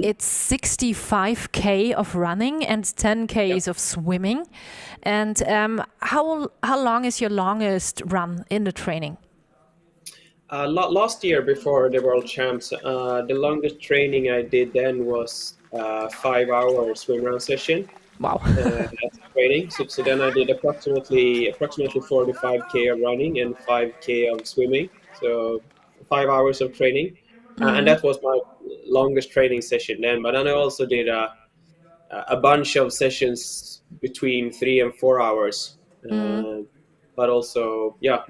it's 65k of running and 10k of swimming. And how long is your longest run in the training? Last year before the World Champs, the longest training I did then was 5 hour swim run session. Wow. That's training. So then I did approximately 45k of running and 5k of swimming. So 5 hours of training, and that was my longest training session then. But then I also did a bunch of sessions between 3 and 4 hours. But also, yeah,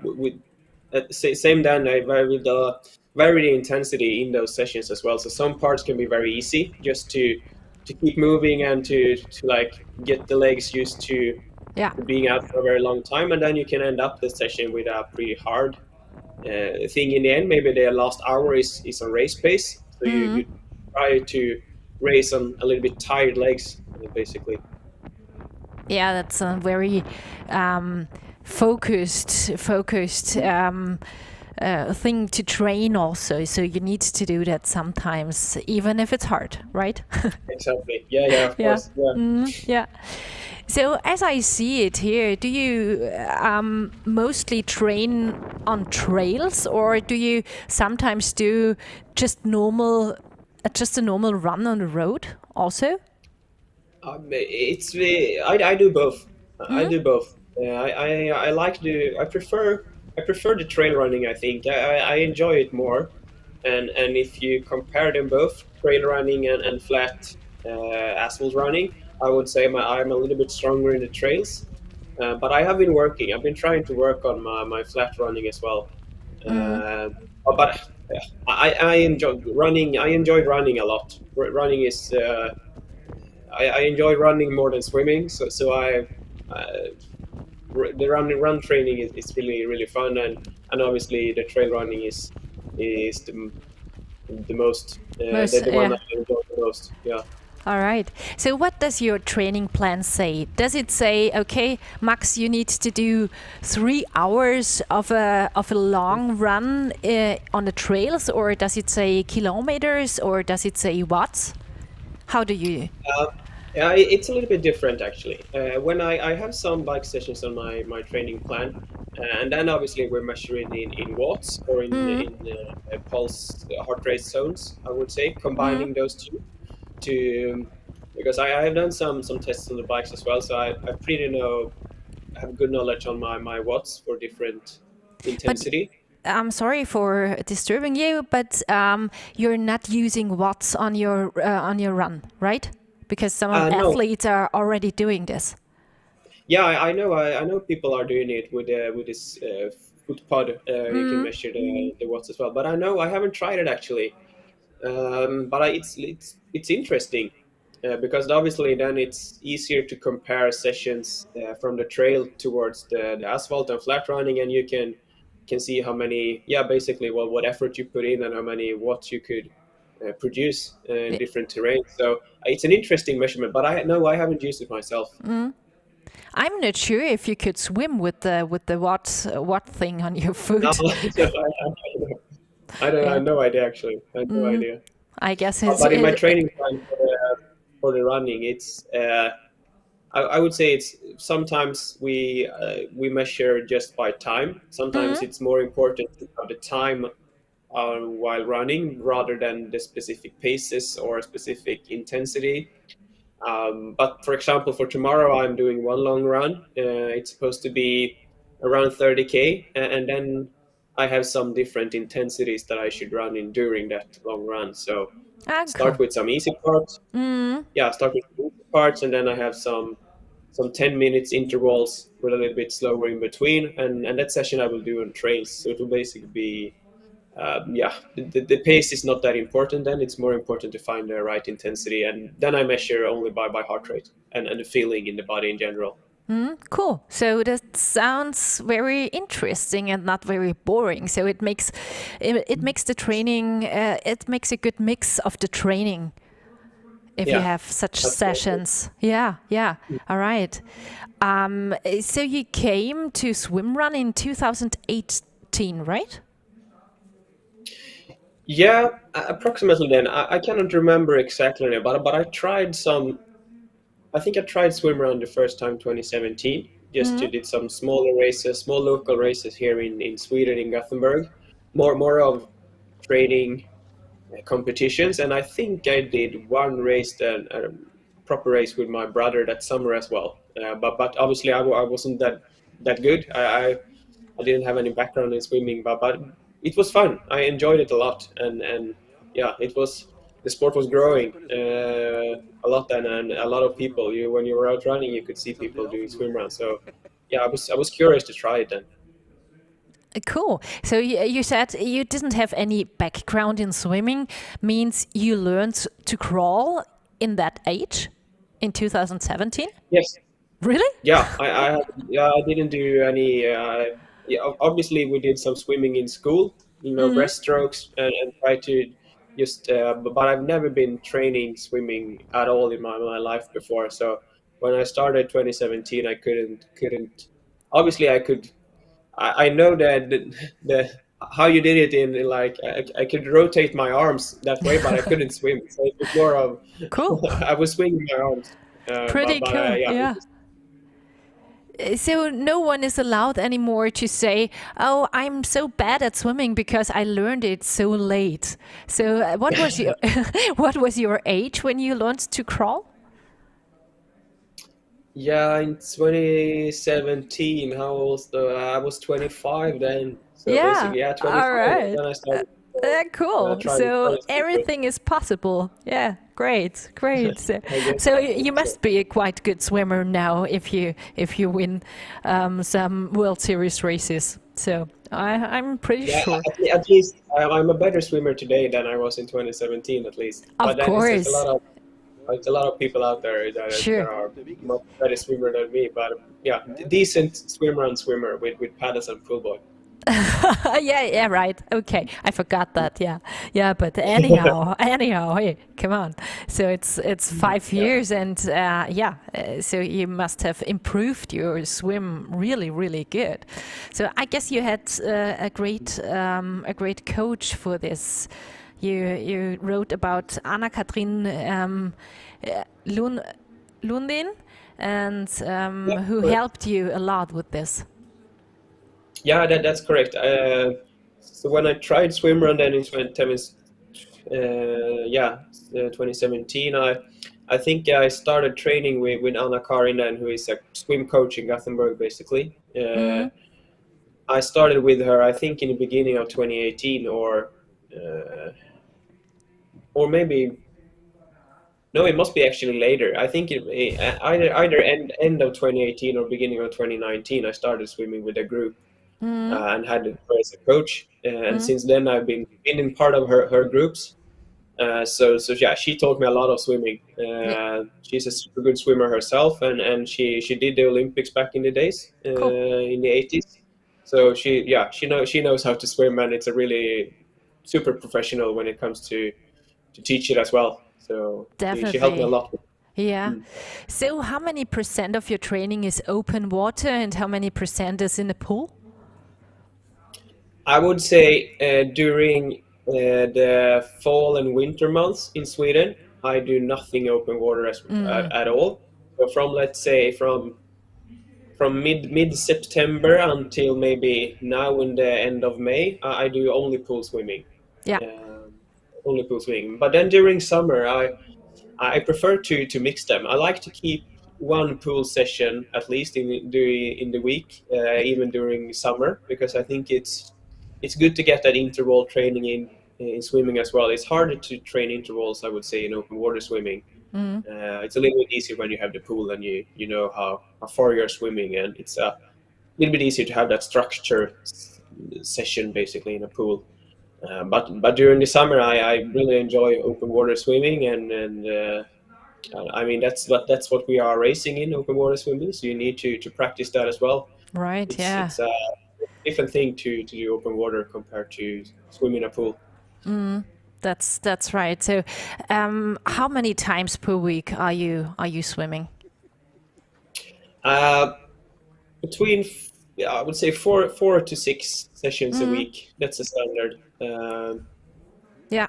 same then I varied the intensity in those sessions as well. So some parts can be very easy just to keep moving and to like get the legs used to being out for a very long time, and then you can end up the session with a pretty hard thing in the end. Maybe the last hour is on race pace, so you try to race on a little bit tired legs, basically. Yeah, that's a very focused thing to train also. So you need to do that sometimes, even if it's hard, right? Exactly. Yeah, of course. Yeah. So as I see it here, do you mostly train on trails, or do you sometimes do just a normal run on the road also? I do both. I do both. I prefer the trail running. I think I enjoy it more, and if you compare them both, trail running and flat asphalt running, I would say I'm a little bit stronger in the trails. But I've been trying to work on my flat running as well. But I enjoy running. I enjoyed running a lot. Running is. I enjoy running more than swimming, so the run training is really fun, and obviously the trail running is the most the one I enjoy the most. Yeah. All right. So what does your training plan say? Does it say, okay, Max, you need to do 3 hours of a long run on the trails, or does it say kilometers, or does it say watts? How do you? Yeah, it's a little bit different actually. When I have some bike sessions on my training plan, and then obviously we're measuring in watts or in pulse heart rate zones. I would say combining those two because I have done some tests on the bikes as well, so I have good knowledge on my watts for different intensity. I'm sorry for disturbing you, but you're not using watts on your run, right? Because some athletes are already doing this. Yeah, I know people are doing it with this foot pod. You can measure the watts as well. But I haven't tried it actually. But it's interesting because obviously then it's easier to compare sessions from the trail towards the asphalt and flat running, and you can see how many basically what effort you put in and how many watts you could produce in different terrains. So it's an interesting measurement, but I haven't used it myself. I'm not sure if you could swim with the watt thing on your foot. No, I have no idea actually. I have no idea. I guess it's. But in my training plan for the running, it's. I would say it's sometimes we measure just by time. Sometimes it's more important to have the time while running rather than the specific paces or specific intensity. But for example, for tomorrow, I'm doing one long run. It's supposed to be around 30k, and then I have some different intensities that I should run in during that long run. So start with some easy parts. Yeah, start with easy parts, and then I have some 10 minutes intervals with a little bit slower in between, and that session I will do on trails. So it will basically be the pace is not that important then. It's more important to find the right intensity, and then I measure only by heart rate and the feeling in the body in general. Cool. So that sounds very interesting and not very boring. So it makes the training. It makes a good mix of the training if you have such sessions. Yeah. All right. So you came to SwimRun in 2018, right? Yeah, approximately then. I cannot remember exactly, but I tried some. I think I tried SwimRun the first time 2017. Just did some small local races here in Sweden, in Gothenburg. more of training competitions, and I think I did one race, a proper race with my brother that summer as well. But obviously I wasn't that good. I didn't have any background in swimming, but it was fun. I enjoyed it a lot, and yeah, the sport was growing a lot then, and a lot of people. When you were out running, you could see people doing swim runs. So yeah, I was curious to try it then. Cool. So you said you didn't have any background in swimming, means you learned to crawl in that age, in 2017? Yes. Really? Yeah, I didn't do any. Obviously, we did some swimming in school, breaststrokes, and try to just. But I've never been training swimming at all in my life before. So when I started 2017, I couldn't. Obviously, I could. I know that the how you did it in like I could rotate my arms that way, but I couldn't swim. So it was more of cool. I was swinging my arms. Pretty cool. Yeah. So no one is allowed anymore to say, "Oh, I'm so bad at swimming because I learned it so late." So what was your what was your age when you learned to crawl? Yeah, in 2017, I was 25 then. So yeah, basically, yeah, 25. All right. Then I started. Cool. So everything is possible. Yeah, great. So you must be a quite good swimmer now if you win some World Series races. So I'm pretty sure. At least I'm a better swimmer today than I was in 2017, at least. Of course. It's a lot of people out there that are much better swimmer than me, but yeah, decent swimmer with paddles and full boy. yeah, right. Okay, I forgot that. Yeah. But anyhow, hey, come on. So it's 5 years, and so you must have improved your swim really, really good. So I guess you had a great coach for this. You wrote about Anna-Katrin Lundin, and who helped you a lot with this. Yeah, that's correct. So when I tried SwimRun then in 2017, I think I started training with Anna Karin then, who is a swim coach in Gothenburg, basically. I started with her, I think, in the beginning of 2018, or maybe. No, it must be actually later. I think either end of 2018 or beginning of 2019, I started swimming with a group. And had her as a coach, and since then I've been in part of her groups. So yeah, she taught me a lot of swimming. She's a super good swimmer herself, and she did the Olympics back in the days, in the 80s. So she knows how to swim, and it's a really super professional when it comes to teach it as well. So definitely. She helped me a lot. Yeah. So how many % of your training is open water, and how many % is in the pool? I would say during the fall and winter months in Sweden, I do nothing open water at all. So from, let's say, from mid-September until maybe now in the end of May, I do only pool swimming. Yeah. Only pool swimming. But then during summer, I prefer to mix them. I like to keep one pool session at least in the week, even during summer, because I think it's good to get that interval training in swimming as well. It's harder to train intervals, I would say, in open water swimming. It's a little bit easier when you have the pool and you know how far you're swimming, and it's a little bit easier to have that structure session basically in a pool. But during the summer, I really enjoy open water swimming, and I mean that's what we are racing in, open water swimming. So you need to practice that as well. Right. It's a different thing to do open water compared to swim in a pool. That's right. So, how many times per week are you swimming? Between I would say 4 to 6 sessions a week. That's the standard.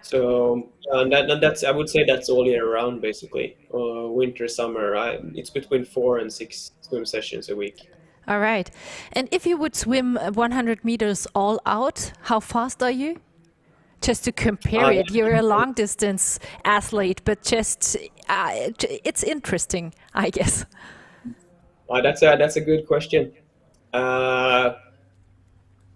So and that's, I would say, that's all year round basically. Winter, summer, it's between 4 and 6 swim sessions a week. All right. And if you would swim 100 meters all out, how fast are you? Just to compare it, you're a long distance athlete, but just it's interesting, I guess. That's a good question. I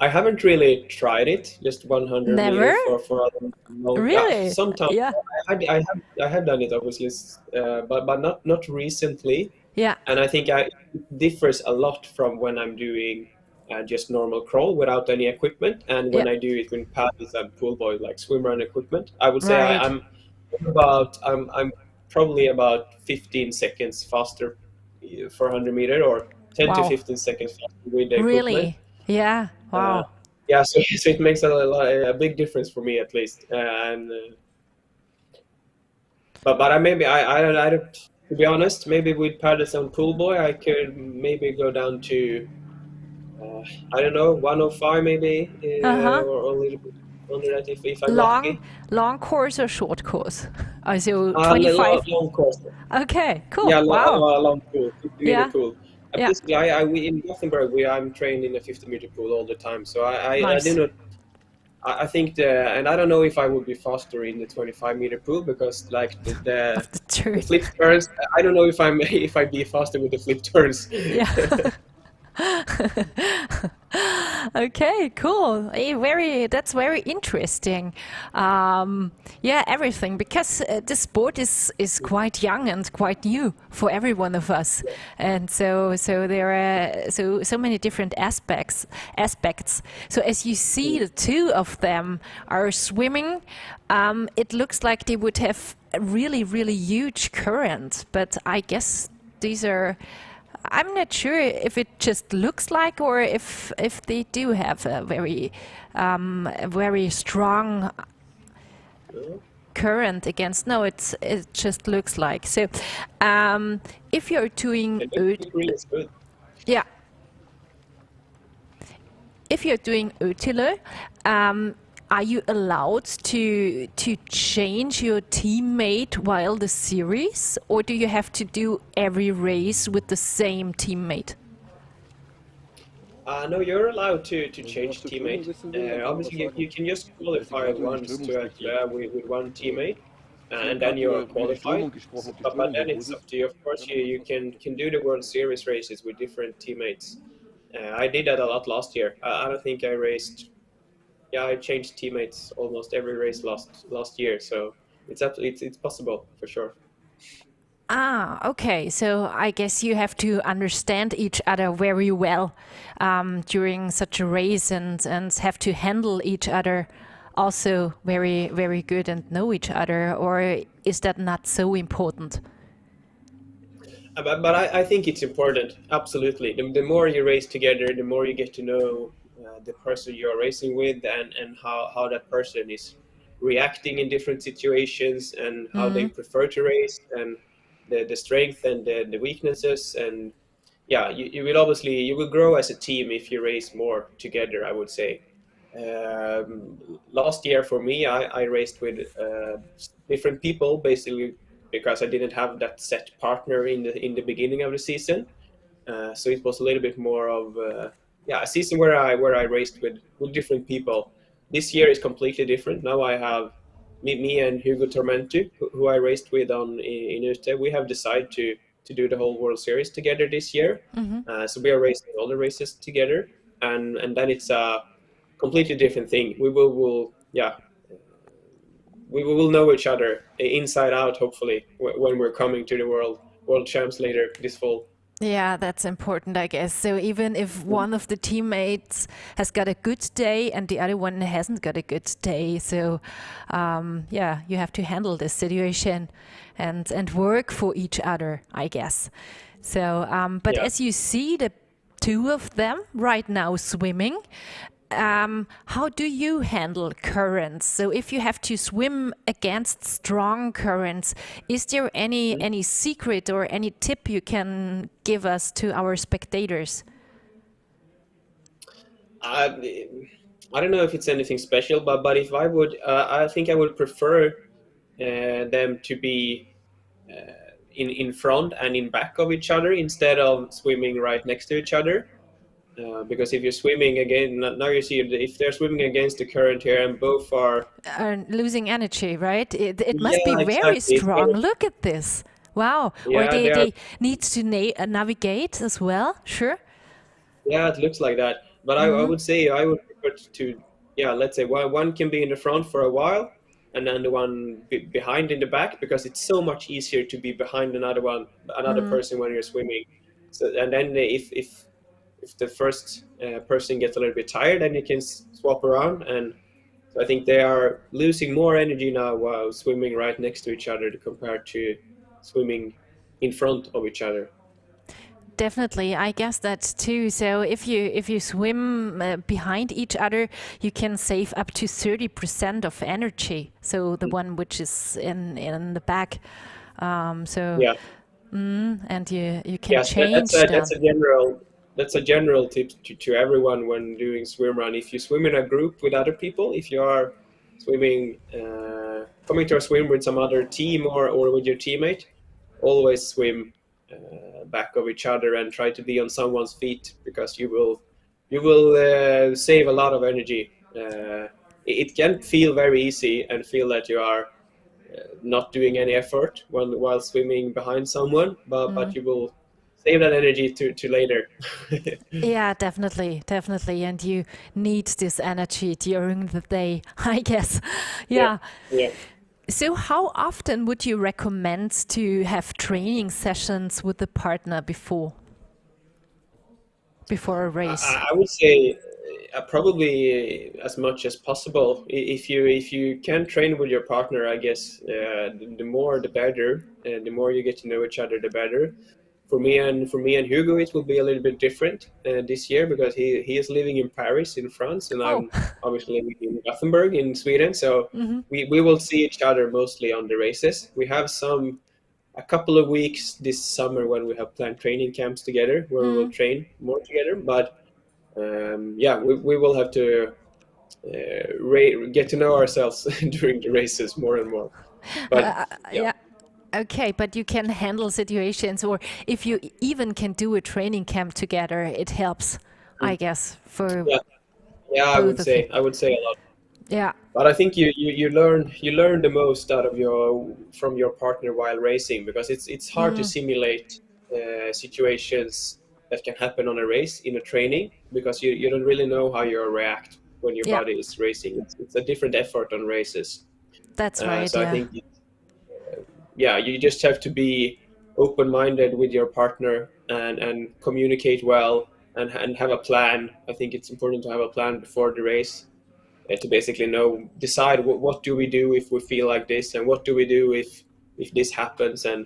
haven't really tried it, just 100 Never? meters for a long. Really? Yeah, sometimes Yeah. I have done it obviously, but not recently. Yeah. And I think it differs a lot from when I'm doing just normal crawl without any equipment, and when I do it with paddles and pool boy like swim run equipment. I would say Right. I'm probably about 15 seconds faster for 100 meter, or 10 to Wow. 15 seconds faster with the equipment. Really? Yeah. Wow. Yeah, so it makes a big difference for me at least. But I don't. To be honest, maybe with paddles and pool boy, I could maybe go down to I don't know, 105 maybe, or a little bit under that if I'm lucky. Long course or short course? So 25. Long course. Okay, cool. Yeah, wow. long pool, 50 meter pool. Yeah. Basically, we in Gothenburg, I'm trained in a 50 meter pool all the time. So I do not. I think and I don't know if I would be faster in the 25 meter pool, because like the flip turns. I don't know if I'd be faster with the flip turns. Yeah. Okay, cool. That's very interesting. Yeah, everything, because the sport is quite young and quite new for every one of us, and so there are so many different aspects. So as you see, the two of them are swimming. It looks like they would have a really huge current, but I guess these are. I'm not sure if it just looks like, or if they do have a very strong current against. No, it just looks like. So, if you're doing yeah, if you're doing Ötille, are you allowed to change your teammate while the series, or do you have to do every race with the same teammate? No, you're allowed to change teammate. Obviously, you can just qualify once with one teammate, and then you're qualified. But then it's up to you. Of course, you can do the World Series races with different teammates. I did that a lot last year. I don't think I raced. Yeah, I changed teammates almost every race last year, so it's possible for sure. Okay. So I guess you have to understand each other very well during such a race, and have to handle each other also very good, and know each other, or is that not so important? But I think it's important, absolutely. The more you race together, the more you get to know the person you're racing with, and how that person is reacting in different situations, and how they prefer to race, and the strength and the weaknesses. And yeah, you will grow as a team if you race more together, I would say. Last year for me, I raced with different people, basically because I didn't have that set partner in the beginning of the season. So it was a little bit more of a season where I raced with different people. This year is completely different. Now I have me and Hugo Tormento, who I raced with in Ute. We have decided to do the whole World Series together this year. So we are racing all the races together, and then it's a completely different thing. We will know each other inside out, hopefully, when we're coming to the World Champs later this fall. Yeah, that's important, I guess. So even if one of the teammates has got a good day and the other one hasn't got a good day, so you have to handle this situation and work for each other, I guess. So, but as you see the two of them right now swimming, how do you handle currents? So if you have to swim against strong currents, is there any secret or any tip you can give us to our spectators? I don't know if it's anything special, but if I would, I think I would prefer them to be in front and in back of each other, instead of swimming right next to each other. Because if you're swimming again, now you see if they're swimming against the current here and both are losing energy, right? It must be yeah, very exactly. strong. Look at this. Wow. Or Yeah, they need to navigate as well. Sure. yeah, it looks like that. But I would say I would prefer to, yeah, let's say one can be in the front for a while, and then the one behind in the back, because it's so much easier to be behind another person when you're swimming. So and then if the first person gets a little bit tired, then you can swap around. And so I think they are losing more energy now while swimming right next to each other compared to swimming in front of each other. Definitely, I guess that too. So if you swim behind each other, you can save up to 30% of energy. So the one which is in the back. So yeah. And you can change that's a general tip to everyone when doing swim run. If you swim in a group with other people, if you are swimming coming to a swim with some other team or with your teammate, always swim back of each other and try to be on someone's feet, because you will save a lot of energy. It can feel very easy and feel that you are not doing any effort while swimming behind someone, but you will save that energy to later. Yeah, definitely. And you need this energy during the day, I guess. Yeah. So how often would you recommend to have training sessions with the partner before a race? I would say probably as much as possible. If you can train with your partner, I guess the more the better, and the more you get to know each other, the better. For me and Hugo, it will be a little bit different this year, because he is living in Paris in France, and I'm obviously living in Gothenburg in Sweden. So we will see each other mostly on the races. We have a couple of weeks this summer when we have planned training camps together, where we will train more together. But we will have to get to know ourselves during the races more and more. But Okay, but you can handle situations, or if you even can do a training camp together, it helps, I guess, for I would say a lot. Yeah. But I think you learn the most out of from your partner while racing, because it's hard to simulate situations that can happen on a race in a training, because you don't really know how you'll react when your body is racing. It's a different effort on races. That's right. So I think you just have to be open-minded with your partner and communicate well and have a plan. I think it's important to have a plan before the race, to basically decide what do we do if we feel like this, and what do we do if this happens, and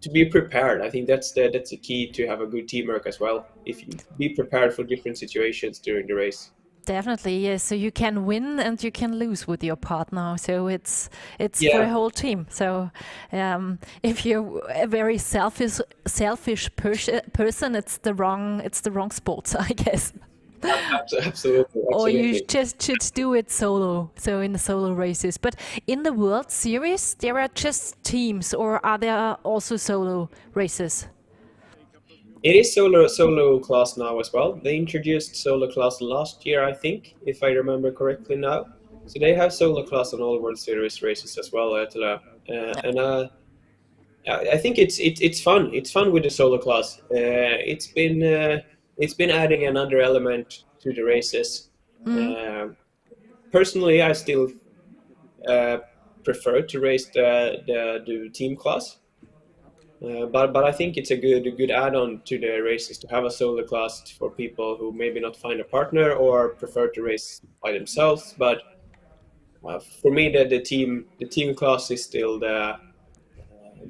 to be prepared. I think that's the key to have a good teamwork as well. If you be prepared for different situations during the race. Definitely, yes. So you can win and you can lose with your partner. So it's for a whole team. So if you're a very selfish person, it's the wrong sport, I guess. Absolutely. Or you just should do it solo. So in the solo races. But in the World Series, there are just teams, or are there also solo races? It is solo class now as well. They introduced solo class last year, I think, if I remember correctly now. So they have solo class on all World Series races as well, and I think it's fun. It's fun with the solo class. It's been adding another element to the races. Personally, I still prefer to race the team class. But I think it's a good add-on to the races to have a solo class for people who maybe not find a partner or prefer to race by themselves. But for me, the team class is still the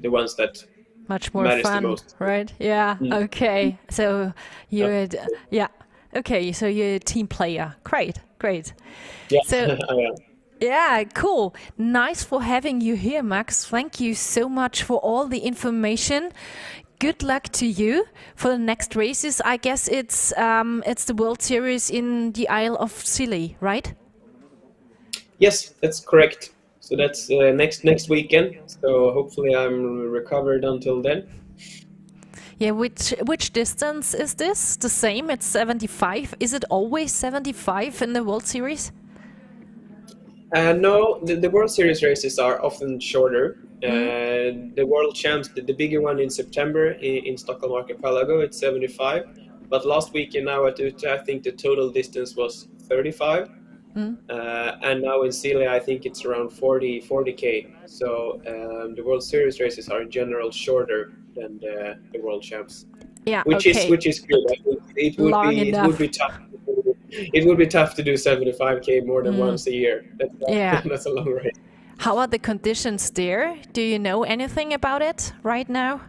ones that much more fun, the most. Right? Yeah. Okay. So you're okay. So you're a team player. Great. Yeah. So. Yeah, cool. Nice for having you here, Max. Thank you so much for all the information. Good luck to you for the next races. I guess it's the World Series in the Isle of Scilly, right? Yes, that's correct. So that's next weekend. So hopefully I'm recovered until then. Yeah, which distance is this? The same, it's 75. Is it always 75 in the World Series? No, the World Series races are often shorter. The World Champs, the bigger one in September in Stockholm Archipelago, it's 75. But last weekend now at Utah, I think the total distance was 35. And now in Chile, I think it's around 40K. So the World Series races are in general shorter than the World Champs. Yeah, which is good. I think it would be tough. It would be tough to do 75K more than once a year. That's a long race. How are the conditions there? Do you know anything about it right now?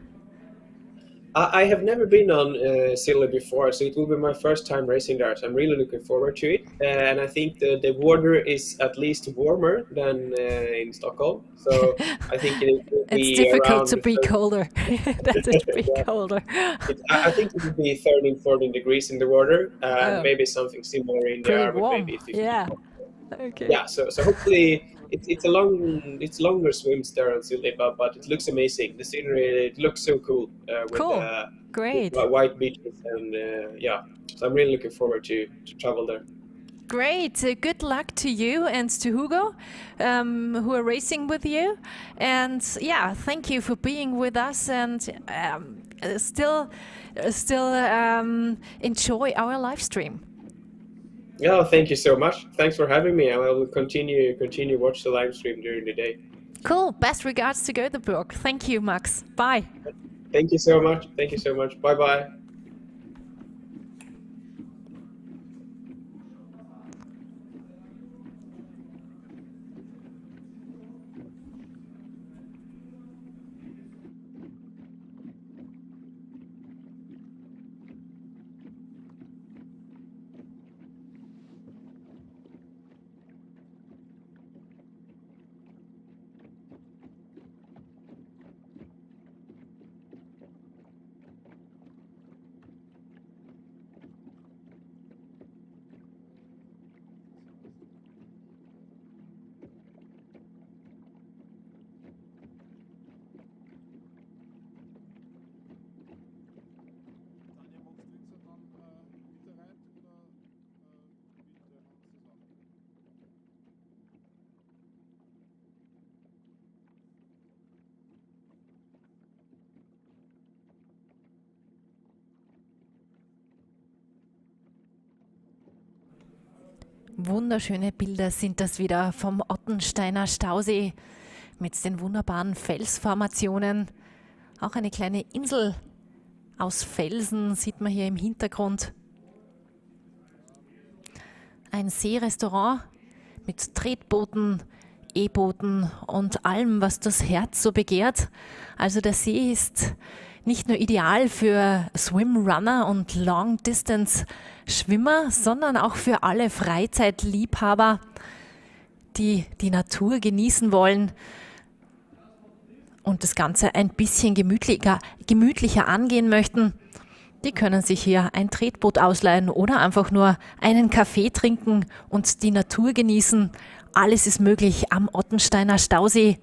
I have never been on Chile before, so it will be my first time racing there. So I'm really looking forward to it. And I think the water is at least warmer than in Stockholm. So I think it will be It's difficult to be 30. colder. That it be colder. I think it will be 13, 14 degrees in the water. Maybe something similar in the air, but maybe 15. Yeah. Okay. Yeah. So hopefully. It's longer swims there on Chile, but it looks amazing. The scenery, it looks so cool. Great. With white beaches and so I'm really looking forward to travel there. Great. Good luck to you and to Hugo, who are racing with you. And thank you for being with us and still enjoy our live stream. Yeah, thank you so much. Thanks for having me. I will continue watch the live stream during the day. Cool. Best regards to Göteborg. Thank you, Max. Bye. Thank you so much. Thank you so much. Bye bye. Wunderschöne Bilder sind das wieder vom Ottensteiner Stausee mit den wunderbaren Felsformationen. Auch eine kleine Insel aus Felsen sieht man hier im Hintergrund. Ein Seerestaurant mit Tretbooten, E-Booten und allem, was das Herz so begehrt. Also der See ist nicht nur ideal für Swimrunner und Long-Distance-Schwimmer, sondern auch für alle Freizeitliebhaber, die die Natur genießen wollen und das Ganze ein bisschen gemütlicher angehen möchten. Die können sich hier ein Tretboot ausleihen oder einfach nur einen Kaffee trinken und die Natur genießen. Alles ist möglich am Ottensteiner Stausee,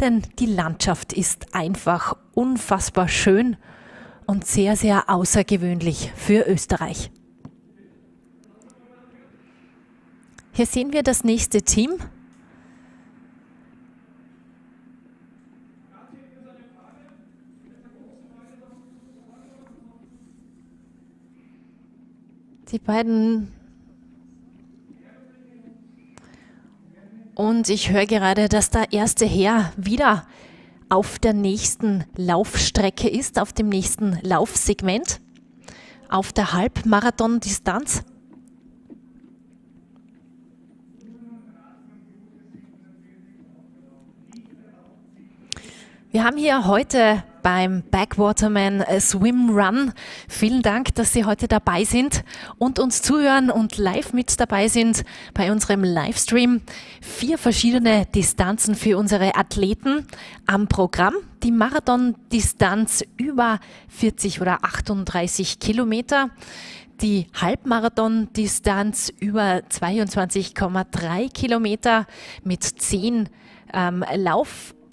denn die Landschaft ist einfach unfassbar schön und sehr, sehr außergewöhnlich für Österreich. Hier sehen wir das nächste Team. Die beiden. Und ich höre gerade, dass der erste Herr wieder auf der nächsten Laufstrecke ist, auf dem nächsten Laufsegment, auf der Halbmarathondistanz. Wir haben hier heute beim Backwaterman Swim Run. Vielen Dank, dass Sie heute dabei sind und uns zuhören und live mit dabei sind bei unserem Livestream. 4 verschiedene Distanzen für unsere Athleten am Programm. Die Marathondistanz über 40 oder 38 Kilometer. Die Halbmarathondistanz über 22,3 Kilometer mit 10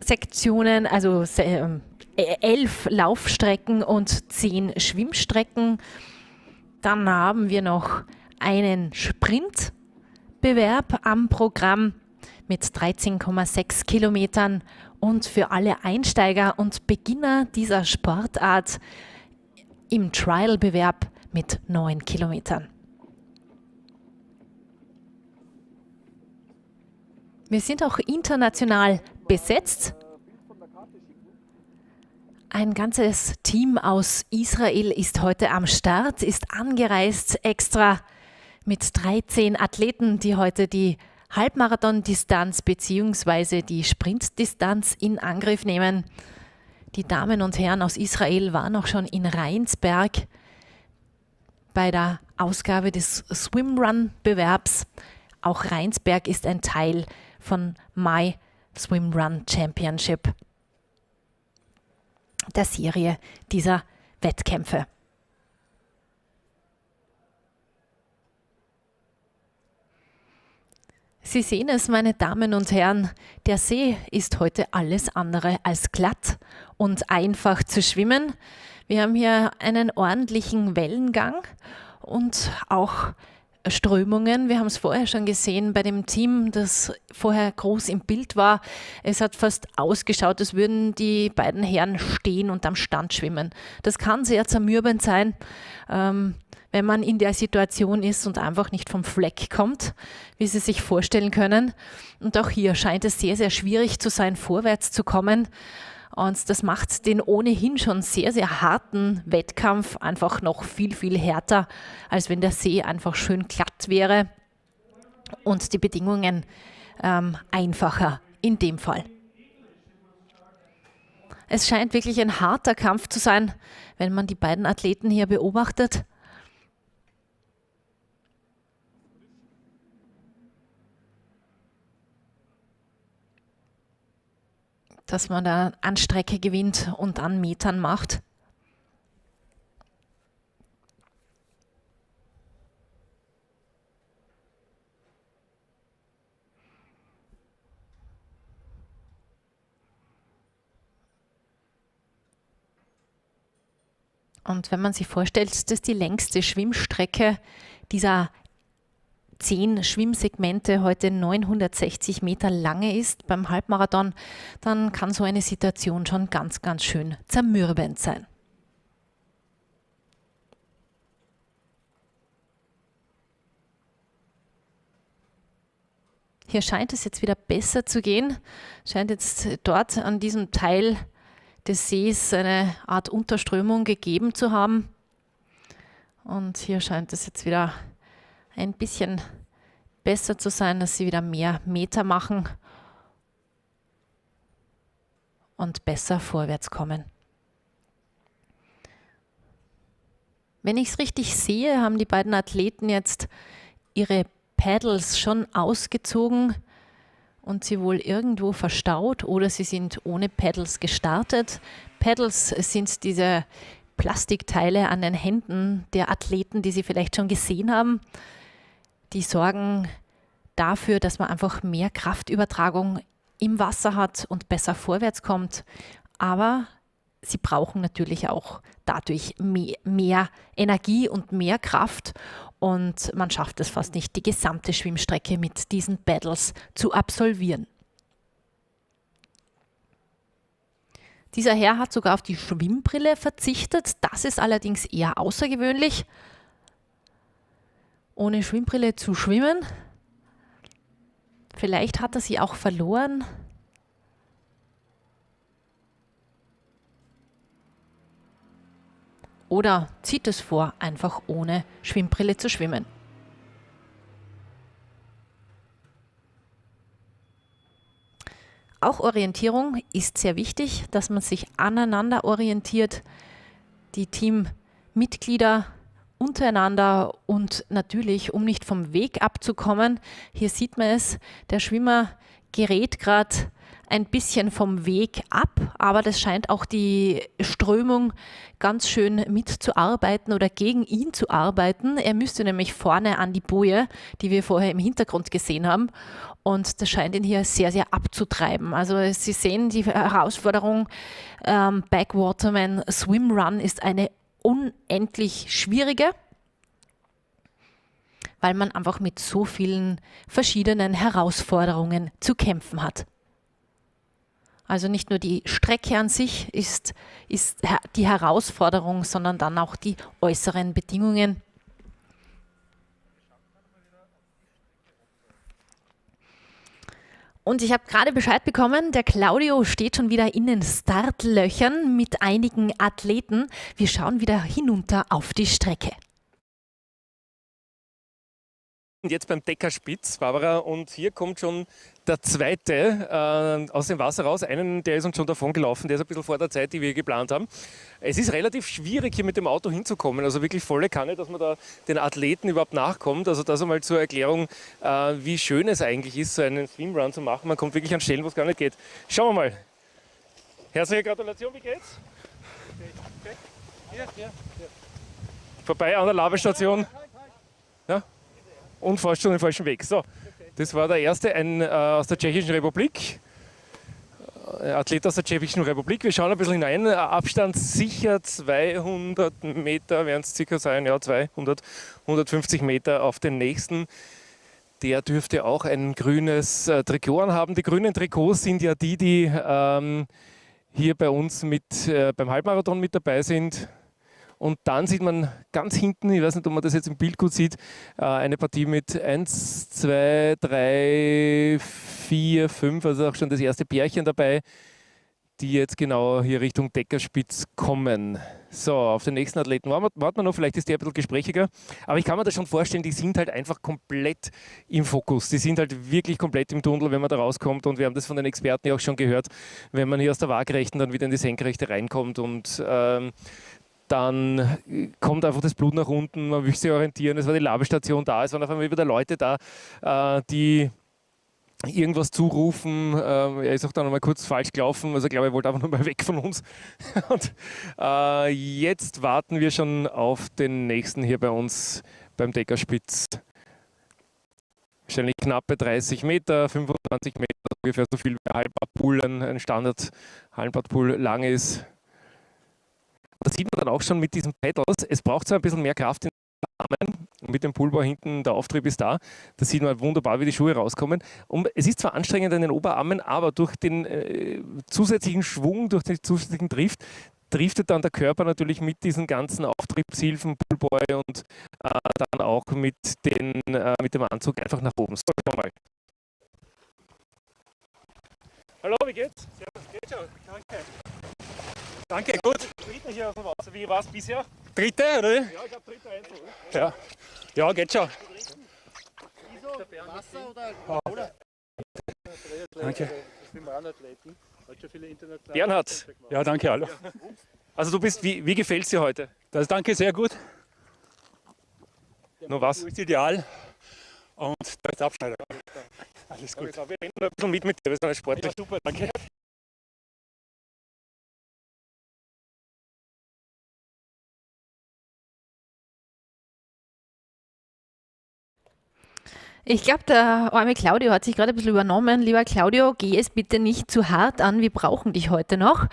Sektionen, also 11 Laufstrecken und 10 Schwimmstrecken. Dann haben wir noch einen Sprintbewerb am Programm mit 13,6 Kilometern und für alle Einsteiger und Beginner dieser Sportart im Trial-Bewerb mit 9 Kilometern. Wir sind auch international besetzt. Ein ganzes Team aus Israel ist heute am Start, ist angereist extra mit 13 Athleten, die heute die Halbmarathondistanz bzw. die Sprintdistanz in Angriff nehmen. Die Damen und Herren aus Israel waren auch schon in Rheinsberg bei der Ausgabe des SwimRun Bewerbs. Auch Rheinsberg ist ein Teil von My SwimRun Championship, der Serie dieser Wettkämpfe. Sie sehen es, meine Damen und Herren, der See ist heute alles andere als glatt und einfach zu schwimmen. Wir haben hier einen ordentlichen Wellengang und auch Strömungen. Wir haben es vorher schon gesehen bei dem Team, das vorher groß im Bild war. Es hat fast ausgeschaut, als würden die beiden Herren stehen und am Stand schwimmen. Das kann sehr zermürbend sein, wenn man in der Situation ist und einfach nicht vom Fleck kommt, wie Sie sich vorstellen können. Und auch hier scheint es sehr, sehr schwierig zu sein, vorwärts zu kommen. Und das macht den ohnehin schon sehr, sehr harten Wettkampf einfach noch viel, viel härter, als wenn der See einfach schön glatt wäre und die Bedingungen einfacher in dem Fall. Es scheint wirklich ein harter Kampf zu sein, wenn man die beiden Athleten hier beobachtet. Dass man da an Strecke gewinnt und an Metern macht. Und wenn man sich vorstellt, dass die längste Schwimmstrecke dieser 10 Schwimmsegmente heute 960 Meter lange ist beim Halbmarathon, dann kann so eine Situation schon ganz, ganz schön zermürbend sein. Hier scheint es jetzt wieder besser zu gehen. Scheint jetzt dort an diesem Teil des Sees eine Art Unterströmung gegeben zu haben. Und hier scheint es jetzt wieder ein bisschen besser zu sein, dass sie wieder mehr Meter machen und besser vorwärts kommen. Wenn ich es richtig sehe, haben die beiden Athleten jetzt ihre Paddles schon ausgezogen und sie wohl irgendwo verstaut oder sie sind ohne Paddles gestartet. Paddles sind diese Plastikteile an den Händen der Athleten, die Sie vielleicht schon gesehen haben. Die sorgen dafür, dass man einfach mehr Kraftübertragung im Wasser hat und besser vorwärts kommt. Aber sie brauchen natürlich auch dadurch mehr Energie und mehr Kraft. Und man schafft es fast nicht, die gesamte Schwimmstrecke mit diesen Paddles zu absolvieren. Dieser Herr hat sogar auf die Schwimmbrille verzichtet. Das ist allerdings eher außergewöhnlich, ohne Schwimmbrille zu schwimmen. Vielleicht hat er sie auch verloren. Oder zieht es vor, einfach ohne Schwimmbrille zu schwimmen. Auch Orientierung ist sehr wichtig, dass man sich aneinander orientiert. Die Teammitglieder untereinander und natürlich, um nicht vom Weg abzukommen. Hier sieht man es, der Schwimmer gerät gerade ein bisschen vom Weg ab, aber das scheint auch die Strömung ganz schön mitzuarbeiten oder gegen ihn zu arbeiten. Er müsste nämlich vorne an die Boje, die wir vorher im Hintergrund gesehen haben, und das scheint ihn hier sehr, sehr abzutreiben. Also Sie sehen, die Herausforderung Backwaterman Swim Run ist eine unendlich schwierige, weil man einfach mit so vielen verschiedenen Herausforderungen zu kämpfen hat. Also nicht nur die Strecke an sich ist die Herausforderung, sondern dann auch die äußeren Bedingungen. Und ich habe gerade Bescheid bekommen, der Claudio steht schon wieder in den Startlöchern mit einigen Athleten. Wir schauen wieder hinunter auf die Strecke. Jetzt beim Deckerspitz, Barbara, und hier kommt schon der zweite aus dem Wasser raus. Einen, der ist uns schon davon gelaufen, der ist ein bisschen vor der Zeit, die wir geplant haben. Es ist relativ schwierig, hier mit dem Auto hinzukommen, also wirklich volle Kanne, dass man da den Athleten überhaupt nachkommt. Also das einmal zur Erklärung, wie schön es eigentlich ist, so einen Swimrun zu machen. Man kommt wirklich an Stellen, wo es gar nicht geht. Schauen wir mal. Herzliche Gratulation, wie geht's? Vorbei an der Labestation. Ja? Und fast schon den falschen Weg. So, das war der erste, ein aus der Tschechischen Republik. Athlet aus der Tschechischen Republik. Wir schauen ein bisschen hinein. Abstand sicher 200 Meter werden es circa sein. Ja, 200, 150 Meter auf den nächsten. Der dürfte auch ein grünes Trikot anhaben. Die grünen Trikots sind ja die hier bei uns beim Halbmarathon mit dabei sind. Und dann sieht man ganz hinten, ich weiß nicht, ob man das jetzt im Bild gut sieht, eine Partie mit 1, 2, 3, 4, 5, also auch schon das erste Pärchen dabei, die jetzt genau hier Richtung Deckerspitz kommen. So, auf den nächsten Athleten warten wir noch, vielleicht ist der ein bisschen gesprächiger. Aber ich kann mir das schon vorstellen, die sind halt einfach komplett im Fokus. Die sind halt wirklich komplett im Tunnel, wenn man da rauskommt. Und wir haben das von den Experten ja auch schon gehört, wenn man hier aus der Waagerechten dann wieder in die Senkrechte reinkommt und dann kommt einfach das Blut nach unten, man will sich orientieren, es war die Labestation da, es waren auf einmal wieder Leute da, die irgendwas zurufen. Er ist auch dann nochmal kurz falsch gelaufen, also ich glaube, er wollte einfach nur mal weg von uns. Und jetzt warten wir schon auf den nächsten hier bei uns beim Deckerspitz. Wahrscheinlich knappe 30 Meter, 25 Meter, ungefähr so viel wie ein Halbradpool, ein Standard-Halbradpool lang ist. Das sieht man dann auch schon mit diesen Pedals. Es braucht zwar ein bisschen mehr Kraft in den Armen. Mit dem Pullbar hinten, der Auftrieb ist da. Da sieht man wunderbar, wie die Schuhe rauskommen. Und es ist zwar anstrengend in den Oberarmen, aber durch den zusätzlichen Schwung, durch den zusätzlichen Drift, driftet dann der Körper natürlich mit diesen ganzen Auftriebshilfen, Pullboy und dann auch mit dem Anzug einfach nach oben. So, schau mal. Hallo, wie geht's? Servus, geht schon. Danke. Danke, gut. Dritter hier aus dem Wasser. Wie war es bisher? Dritte, oder? Ja, ich habe dritter Einzel. Ja, geht schon. Wasser oder? Danke. Bernhard. Ja, danke, hallo. Also du bist, wie gefällt es dir heute? Danke, sehr gut. Nur was? Du bist ideal. Und da ist der Abschneider. Alles gut. Wir rennen ein bisschen mit dir, wir sind sportlich. Ja, super, danke. Ich glaube, der arme Claudio hat sich gerade ein bisschen übernommen. Lieber Claudio, geh es bitte nicht zu hart an, wir brauchen dich heute noch.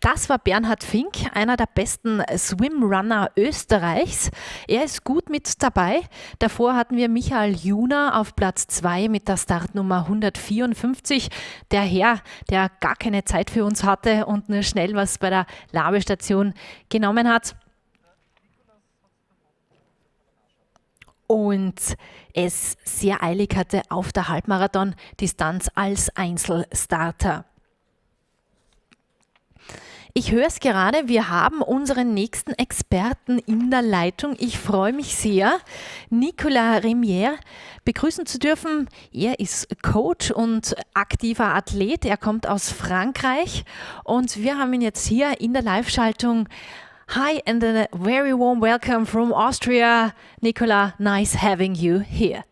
Das war Bernhard Fink, einer der besten Swimrunner Österreichs. Er ist gut mit dabei. Davor hatten wir Michael Juner auf Platz 2 mit der Startnummer 154. Der Herr, der gar keine Zeit für uns hatte und nur schnell was bei der Labestation genommen hat. Und es sehr eilig hatte auf der Halbmarathon-Distanz als Einzelstarter. Ich höre es gerade, wir haben unseren nächsten Experten in der Leitung. Ich freue mich sehr, Nicolas Remier begrüßen zu dürfen. Er ist Coach und aktiver Athlet. Er kommt aus Frankreich und wir haben ihn jetzt hier in der Live-Schaltung. Hi and a very warm welcome from Austria. Nicola, nice having you here.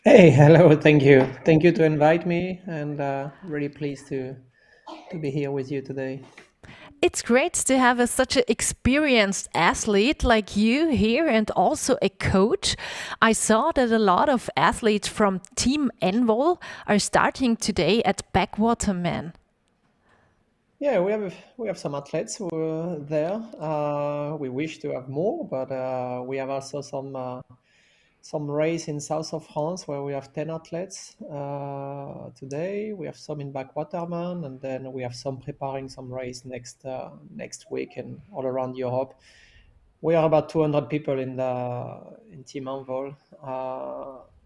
Hey, hello. Thank you to invite me, and really pleased to be here with you today. It's great to have such an experienced athlete like you here and also a coach. I saw that a lot of athletes from Team Envol are starting today at Backwaterman. Yeah, we have some athletes who are there. We wish to have more, but we have also some race in south of France where we have 10 athletes today. We have some in Backwaterman, and then we have some preparing some race next week and all around Europe. We are about 200 people in Team Envol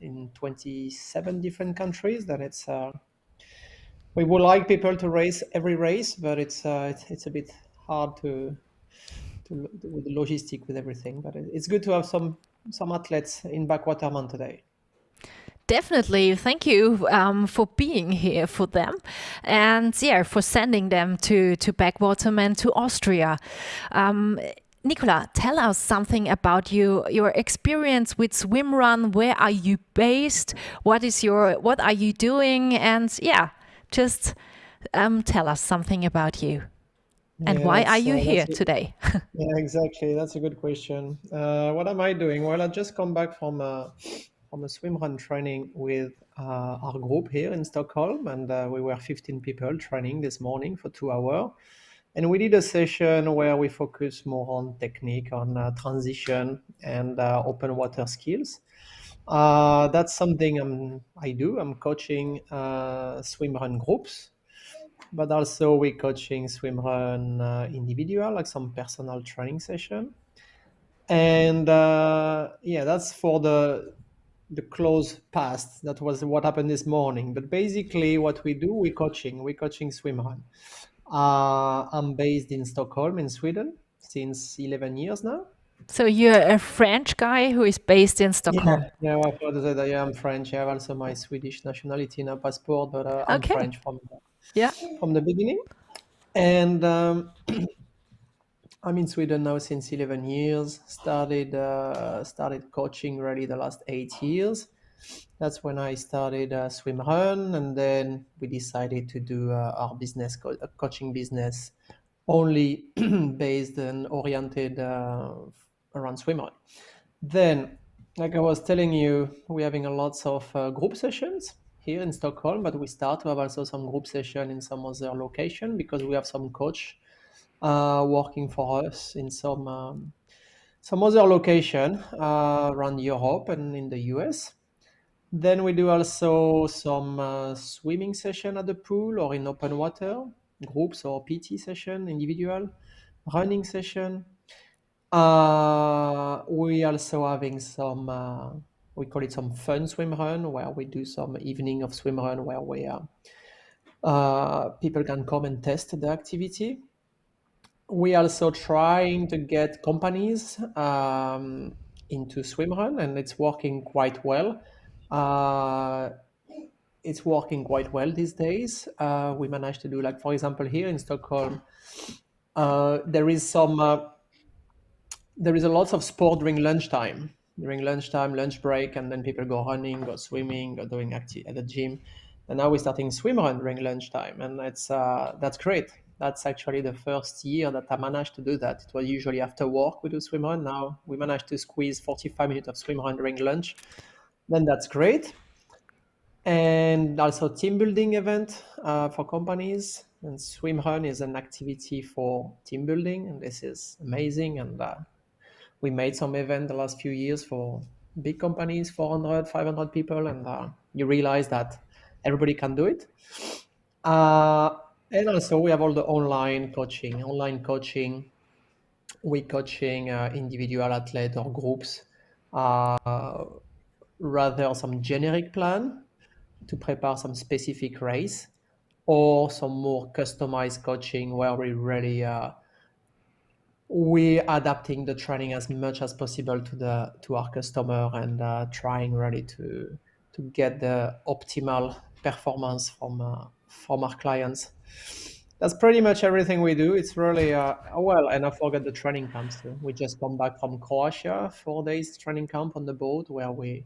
in 27 different countries. Then it's we would like people to race every race, but it's a bit hard to with the logistic with everything. But it's good to have some athletes in Backwaterman today. Definitely. Thank you for being here for them and for sending them to Backwaterman to Austria. Nicola, tell us something about your experience with SwimRun. Where are you based? What are you doing? And just tell us something about you. And why are you here today? Yeah, exactly. That's a good question. What am I doing? Well, I just come back from a SwimRun training with our group here in Stockholm, and we were 15 people training this morning for 2 hours. And we did a session where we focus more on technique, on transition and open water skills. That's something I do. I'm coaching SwimRun groups, but also we're coaching SwimRun individual, like some personal training session. And that's for the close past. That was what happened this morning. But basically what we do, we're coaching SwimRun. I'm based in Stockholm in Sweden since 11 years now. So you're a French guy who is based in Stockholm. Yeah, I thought that I am French. I have also my Swedish nationality in a passport, but I'm French from the beginning. And I'm in Sweden now since 11 years. Started coaching really the last 8 years. That's when I started SwimRun, and then we decided to do our business, coaching business, only based and oriented around SwimRun. Then, like I was telling you, we're having a lots of group sessions here in Stockholm, but we start to have also some group session in some other location because we have some coach working for us in some other location around Europe and in the US. Then we do also some swimming session at the pool or in open water, groups or PT session, individual, running session. We also having some, we call it some fun swim run, where we do some evening of swim run where we people can come and test the activity. We also trying to get companies into SwimRun, and it's working quite well. It's working quite well these days. We managed to do, like, for example, here in Stockholm, there is a lot of sport during lunchtime, lunch break, and then people go running, go swimming, go doing activity at the gym. And now we're starting SwimRun during lunchtime, and that's great. That's actually the first year that I managed to do that. It was usually after work we do SwimRun. Now we managed to squeeze 45 minutes of SwimRun during lunch. Then that's great. And also team building event for companies. And SwimRun is an activity for team building, and this is amazing. And we made some event the last few years for big companies, 400, 500 people, and you realize that everybody can do it. And also we have all the online coaching. We're coaching individual athlete or groups, rather some generic plan to prepare some specific race, or some more customized coaching where we really we're adapting the training as much as possible to our customer, and trying really to get the optimal performance from our clients. That's pretty much everything we do. It's really well, and I forgot the training camps too. We just come back from Croatia, 4 days training camp on the boat where we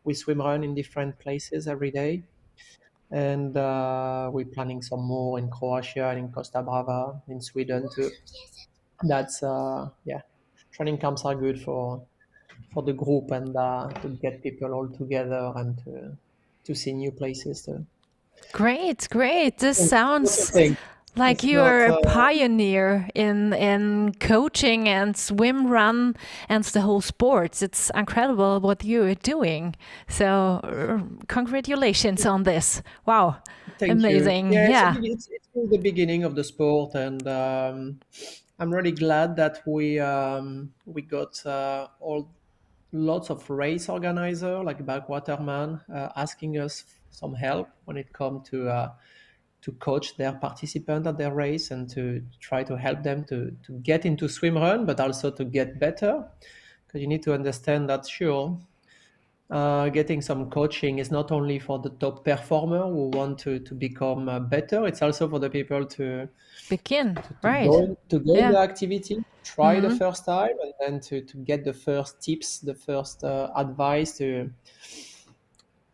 we swim run in different places every day. And we're planning some more in Croatia and in Costa Brava, in Sweden too. That's training camps are good for the group and to get people all together and to see new places too. Great. This What do you sounds think? like It's you're not. a pioneer in coaching and swim run and the whole sports. It's incredible what you're doing. So congratulations on this. Wow. Thank Amazing. you. Yeah, Yeah. it's still the beginning of the sport, and I'm really glad that we got all lots of race organizer like Backwaterman asking us some help when it comes to coach their participant at their race and to try to help them to get into swim run, but also to get better. Because you need to understand that, sure, getting some coaching is not only for the top performer who want to become better, it's also for the people to begin, to go in the activity, try the Mhm. first time, and then to get the first tips, the first advice to.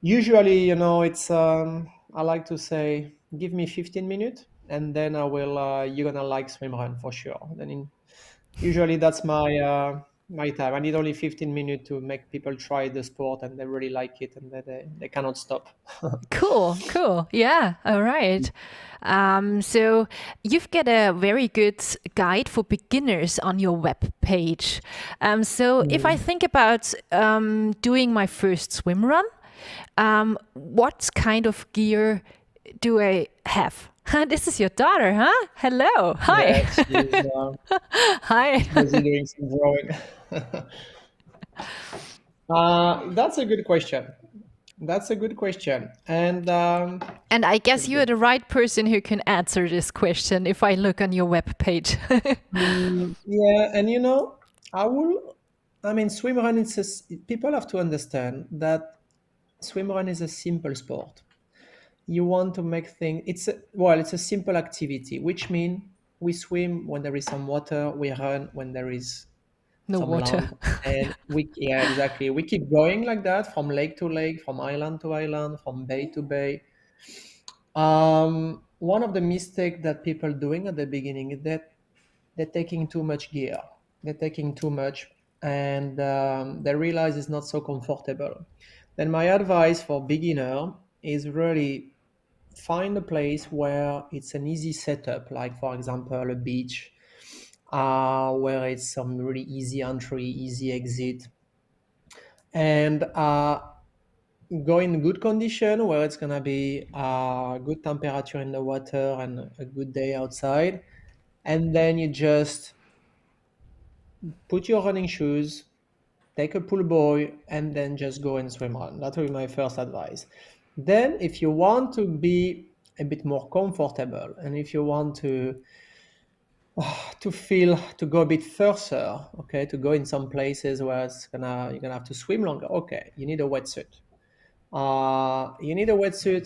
Usually, it's I like to say, give me 15 minutes, and then I will. You're gonna like swim run for sure. Usually that's my time. I need only 15 minutes to make people try the sport, and they really like it, and they cannot stop. Cool. Yeah. All right. So you've got a very good guide for beginners on your web page. So if I think about doing my first swim run, what kind of gear do I have? This is your daughter, huh? Hello. Hi. Yes, she's, Hi. busy doing some drawing. That's a good question. And I guess you're the right person who can answer this question if I look on your web page. yeah, and swim run. People have to understand that swim run is a simple sport. You want to make things. It's a simple activity, which means we swim when there is some water, we run when there is No some water. land, and exactly. We keep going like that from lake to lake, from island to island, from bay to bay. One of the mistakes that people doing at the beginning is that they're taking too much gear. They're taking too much, and they realize it's not so comfortable. Then my advice for beginner is really find a place where it's an easy setup, like for example a beach, where it's some really easy entry, easy exit, and go in good condition where it's gonna be good temperature in the water and a good day outside, and then you just put your running shoes, take a pull buoy, and then just go and swim run. That would be my first advice. Then if you want to be a bit more comfortable, and if you want to go a bit further, okay, to go in some places where you're gonna have to swim longer, okay, you need a wetsuit.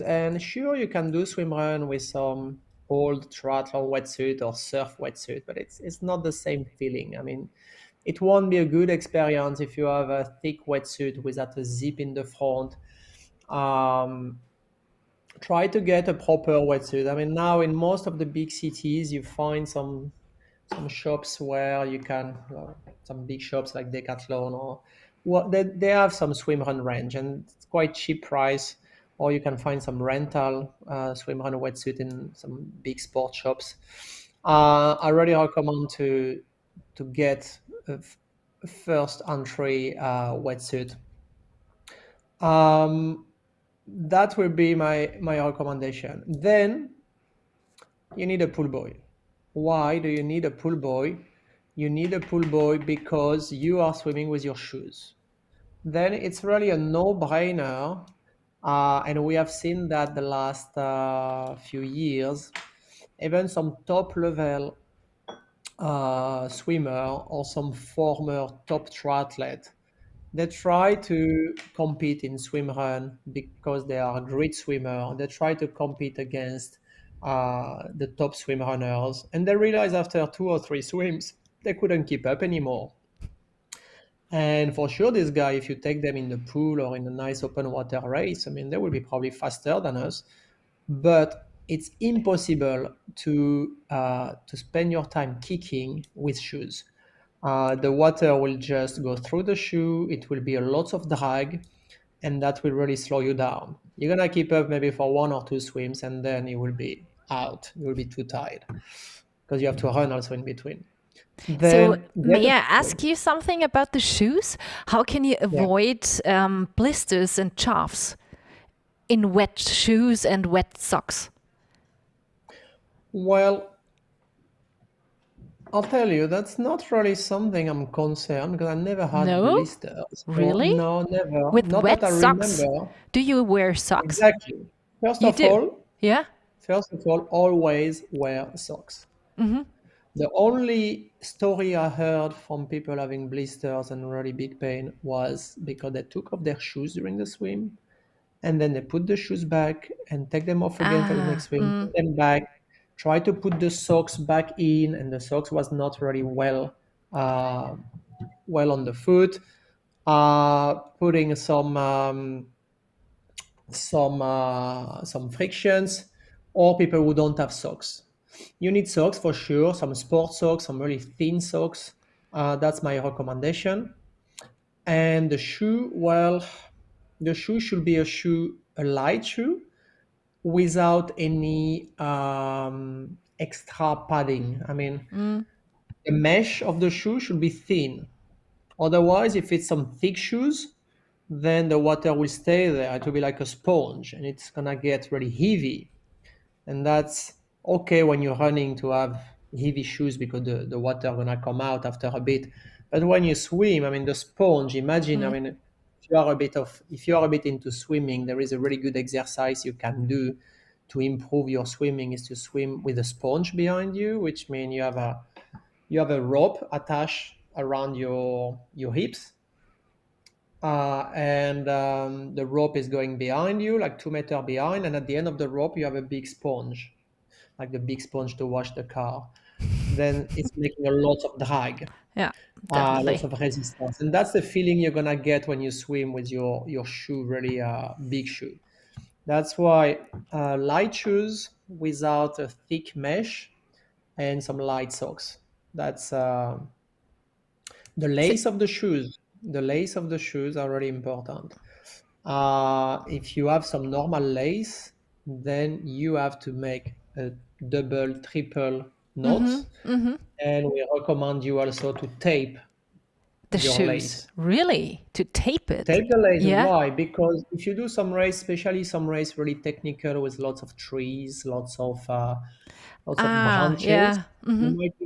And sure, you can do swim run with some old triathlon wetsuit or surf wetsuit, but it's not the same feeling. I mean, it won't be a good experience if you have a thick wetsuit without a zip in the front. Try to get a proper wetsuit. I mean, now in most of the big cities, you find some shops where you can, some big shops like Decathlon or they have some swim run range, and it's quite cheap price. Or you can find some rental swim run wetsuit in some big sport shops. I really recommend to get a first entry wetsuit. That will be my recommendation. Then you need a pull buoy. Why do you need a pull buoy? You need a pull buoy because you are swimming with your shoes. Then it's really a no-brainer, and we have seen that the last few years. Even some top-level swimmer or some former top triathlete, they try to compete in swim run because they are a great swimmer. They try to compete against the top swim runners, and they realize after 2 or 3 swims they couldn't keep up anymore. And for sure, this guy, if you take them in the pool or in a nice open water race, I mean, they will be probably faster than us. But it's impossible to spend your time kicking with shoes. The water will just go through the shoe. It will be a lot of drag, and that will really slow you down. You're gonna keep up maybe for 1 or 2 swims, and then you will be out. You will be too tired because you have to run also in between. So Then may I ask you something about the shoes? How can you Yeah. avoid blisters and chafes in wet shoes and wet socks? Well, I'll tell you, that's not really something I'm concerned because I never had No? blisters. So, Really? no, never. With Not wet that I socks? remember. Do you wear socks? Exactly. First You of do? all, Yeah? always wear socks. Mm-hmm. The only story I heard from people having blisters and really big pain was because they took off their shoes during the swim and then they put the shoes back and take them off again for the next swim, put them back, try to put the socks back in, and the socks was not really well on the foot. Putting some frictions, or people who don't have socks. You need socks for sure, some sports socks, some really thin socks. That's my recommendation. And the shoe, well, the shoe should be a light shoe without any extra padding. I mean, the mesh of the shoe should be thin. Otherwise, if it's some thick shoes, then the water will stay there. It will be like a sponge and it's gonna get really heavy. And that's okay when you're running to have heavy shoes because the water gonna come out after a bit. But when you swim, I mean the sponge, imagine, I mean, if you are a bit into swimming, there is a really good exercise you can do to improve your swimming is to swim with a sponge behind you, which means you have a rope attached around your hips. And the rope is going behind you, like 2 meters behind, and at the end of the rope you have a big sponge, like the big sponge to wash the car. Then it's making a lot of drag, Yeah, definitely. lots of resistance, and that's the feeling you're gonna get when you swim with your shoe, really big shoe. That's why light shoes without a thick mesh and some light socks. That's the lace of the shoes. The lace of the shoes are really important. If you have some normal lace, then you have to make a double, triple knots. And we recommend you also to tape The your shoes. lace. Really? To tape it? Tape the lace. Yeah. Why? Because if you do some race, especially some race really technical with lots of trees, lots of branches, yeah. you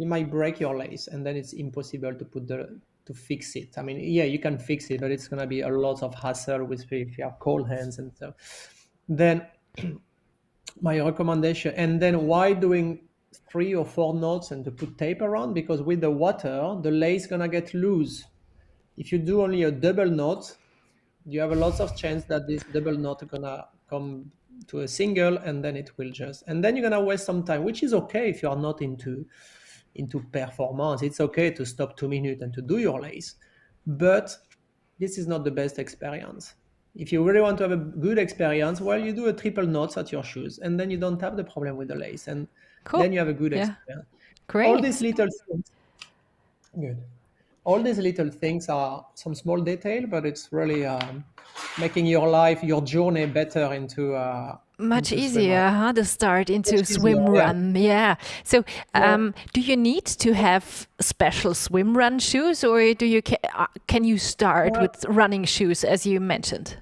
might break your lace, and then it's impossible to fix it. I mean, yeah, you can fix it, but it's gonna be a lot of hassle with if you have cold hands and stuff. Then my recommendation, and then why doing 3 or 4 knots and to put tape around? Because with the water, the lace gonna get loose. If you do only a double knot, you have a lot of chance that this double knot gonna come to a single, and then it will and then you're gonna waste some time, which is okay if you are not into performance. It's okay to stop 2 minutes and to do your lace, but this is not the best experience. If you really want to have a good experience, well, you do a triple knots at your shoes, and then you don't have the problem with the lace, and then you have a good experience. Great. All these little things, good. All these little things are some small detail, but it's really making your life, your journey better into much into easier, SwimRun. the start into Much easier, swim yeah. run. Yeah. So, do you need to have special swim run shoes, or do you can you start Well- with running shoes as you mentioned?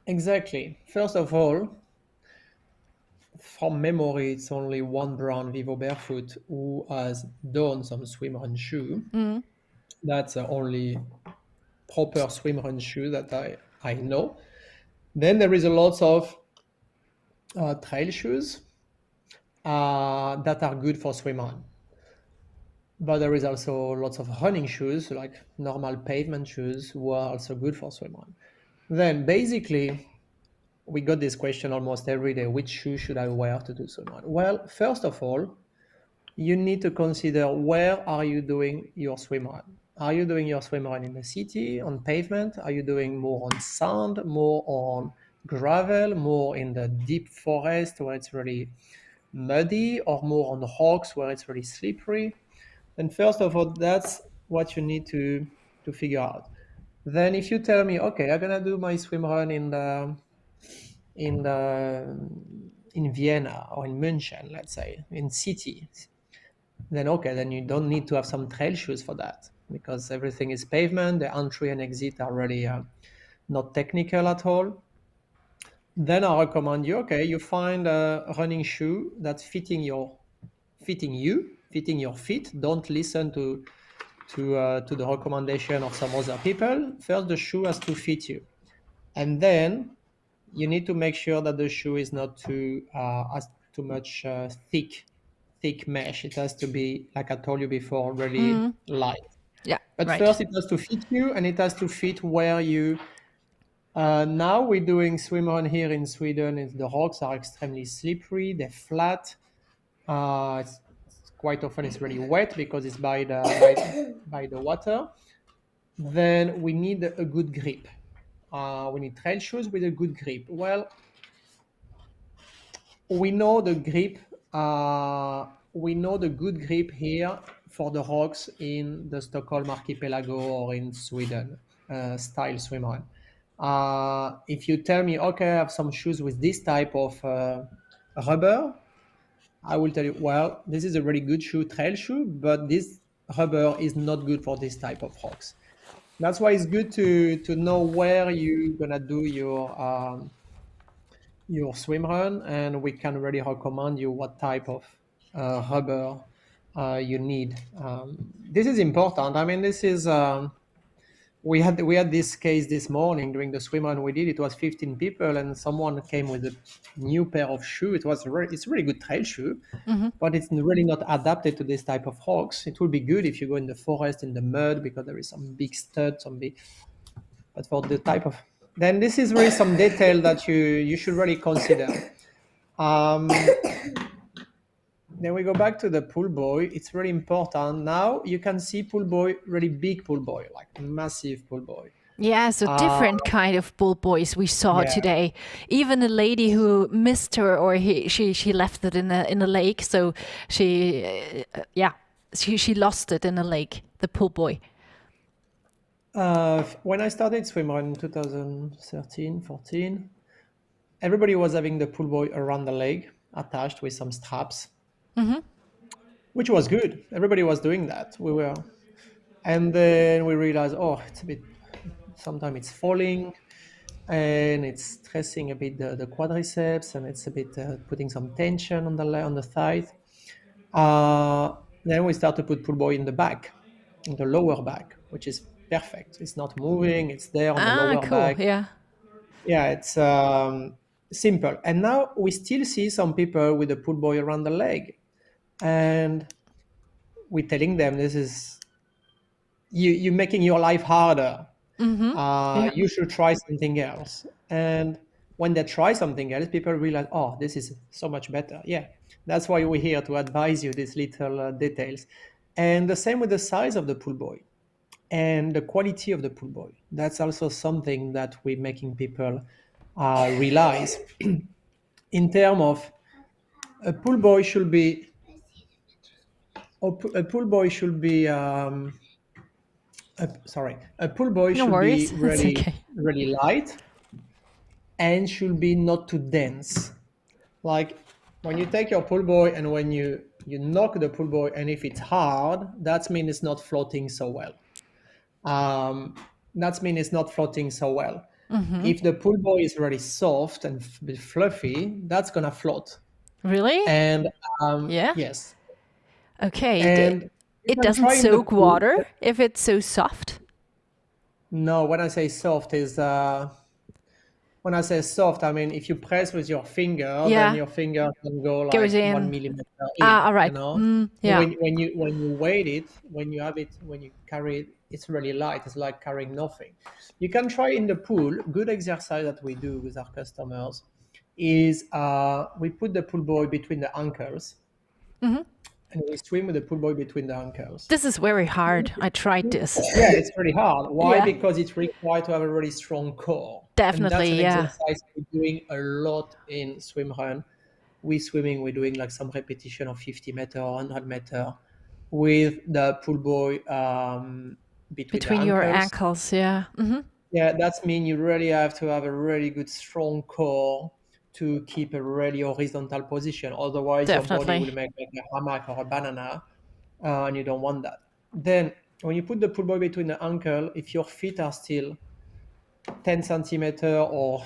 Exactly. First of all, from memory, it's only one brand, Vivo Barefoot, who has done some swim run shoe. That's the only proper swim run shoe that I know. Then there is a lot of trail shoes that are good for swim run. But there is also lots of running shoes, like normal pavement shoes, who are also good for swim run. Then basically, we got this question almost every day: which shoe should I wear to do swim run? Well, first of all, you need to consider where are you doing your swim run. Are you doing your swim run in the city, on pavement? Are you doing more on sand, more on gravel, more in the deep forest where it's really muddy, or more on the rocks where it's really slippery? And first of all, that's what you need to figure out. Then if you tell me, okay, I'm gonna do my swim run in Vienna or in München, let's say, in city, then okay, then you don't need to have some trail shoes for that, because everything is pavement. The entry and exit are really not technical at all. Then I recommend you, okay, you find a running shoe that's fitting your feet. Don't listen to the recommendation of some other people. First, the shoe has to fit you, and then you need to make sure that the shoe is not too much thick mesh. It has to be, like I told you before, really light. Yeah. But right. first, it has to fit you, and it has to fit where you. Now we're doing swim run here in Sweden. The rocks are extremely slippery. They're flat. Quite often it's really wet because it's by the water. Then we need a good grip. We need trail shoes with a good grip. Well, we know the grip. We know the good grip here for the rocks in the Stockholm archipelago or in Sweden style swim run. If you tell me, okay, I have some shoes with this type of rubber, I will tell you, well, this is a really good shoe, trail shoe, but this rubber is not good for this type of rocks. That's why it's good to know where you're gonna do your swim run, and we can really recommend you what type of rubber you need. This is important. I mean, this is we had this case this morning during the swim run we did. It was 15 people, and someone came with a new pair of shoe. It's a really good trail shoe, but it's really not adapted to this type of rocks. It will be good if you go in the forest, in the mud, because there is some big studs, but for the type of, then this is really some detail that you should really consider. Then we go back to the pool boy. It's really important. Now you can see pool boy, really big pool boy, like massive pool boy. Yeah, so different kind of bull boys we saw today. Even a lady who missed her, or she left it in a lake. So she lost it in a lake. The pool boy. When I started swimrun in 2013, 14, everybody was having the pool boy around the leg, attached with some straps. Which was good. Everybody was doing that. And then we realized, it's a bit, sometimes it's falling and it's stressing a bit the quadriceps, and it's a bit putting some tension on the thighs. Then we start to put pool boy in the back, in the lower back, which is perfect. It's not moving. It's there on the lower back. Yeah, it's simple. And now we still see some people with the pool boy around the leg. And we're telling them, this is you're making your life harder. You should try something else. And when they try something else, people realize, this is so much better. Yeah, that's why we're here, to advise you these little details. And the same with the size of the pool boy and the quality of the pool boy. That's also something that we're making people realize. In terms of a pool boy should be a pool boy should be really light, and should be not too dense. Like when you take your pool boy and when you knock the pool boy, and if it's hard, that means it's not floating so well. If the pool boy is really soft and fluffy, that's gonna float. Really? And yes. Okay, and it doesn't soak water if it's so soft? No, when I say soft, I mean if you press with your finger, then your finger can go like 1 millimeter in. All right. You know? When you weight it, when you carry it, it's really light. It's like carrying nothing. You can try in the pool. Good exercise that we do with our customers is we put the pool boy between the ankles. and we swim with the pull buoy between the ankles. This is very hard. I tried this. Yeah, it's really hard. Why? Yeah. Because it's required to have a really strong core. Definitely, and that's an yeah. exercise we're doing a lot in SwimRun. We're doing like some repetition of 50 meter, 100 meter with the pull buoy between the your ankles, yeah. Mm-hmm. Yeah, that means you really have to have a really good strong core to keep a really horizontal position. Otherwise, your body will make like a hammock or a banana, and you don't want that. Then, when you put the pull buoy between the ankle, if your feet are still 10 centimeter or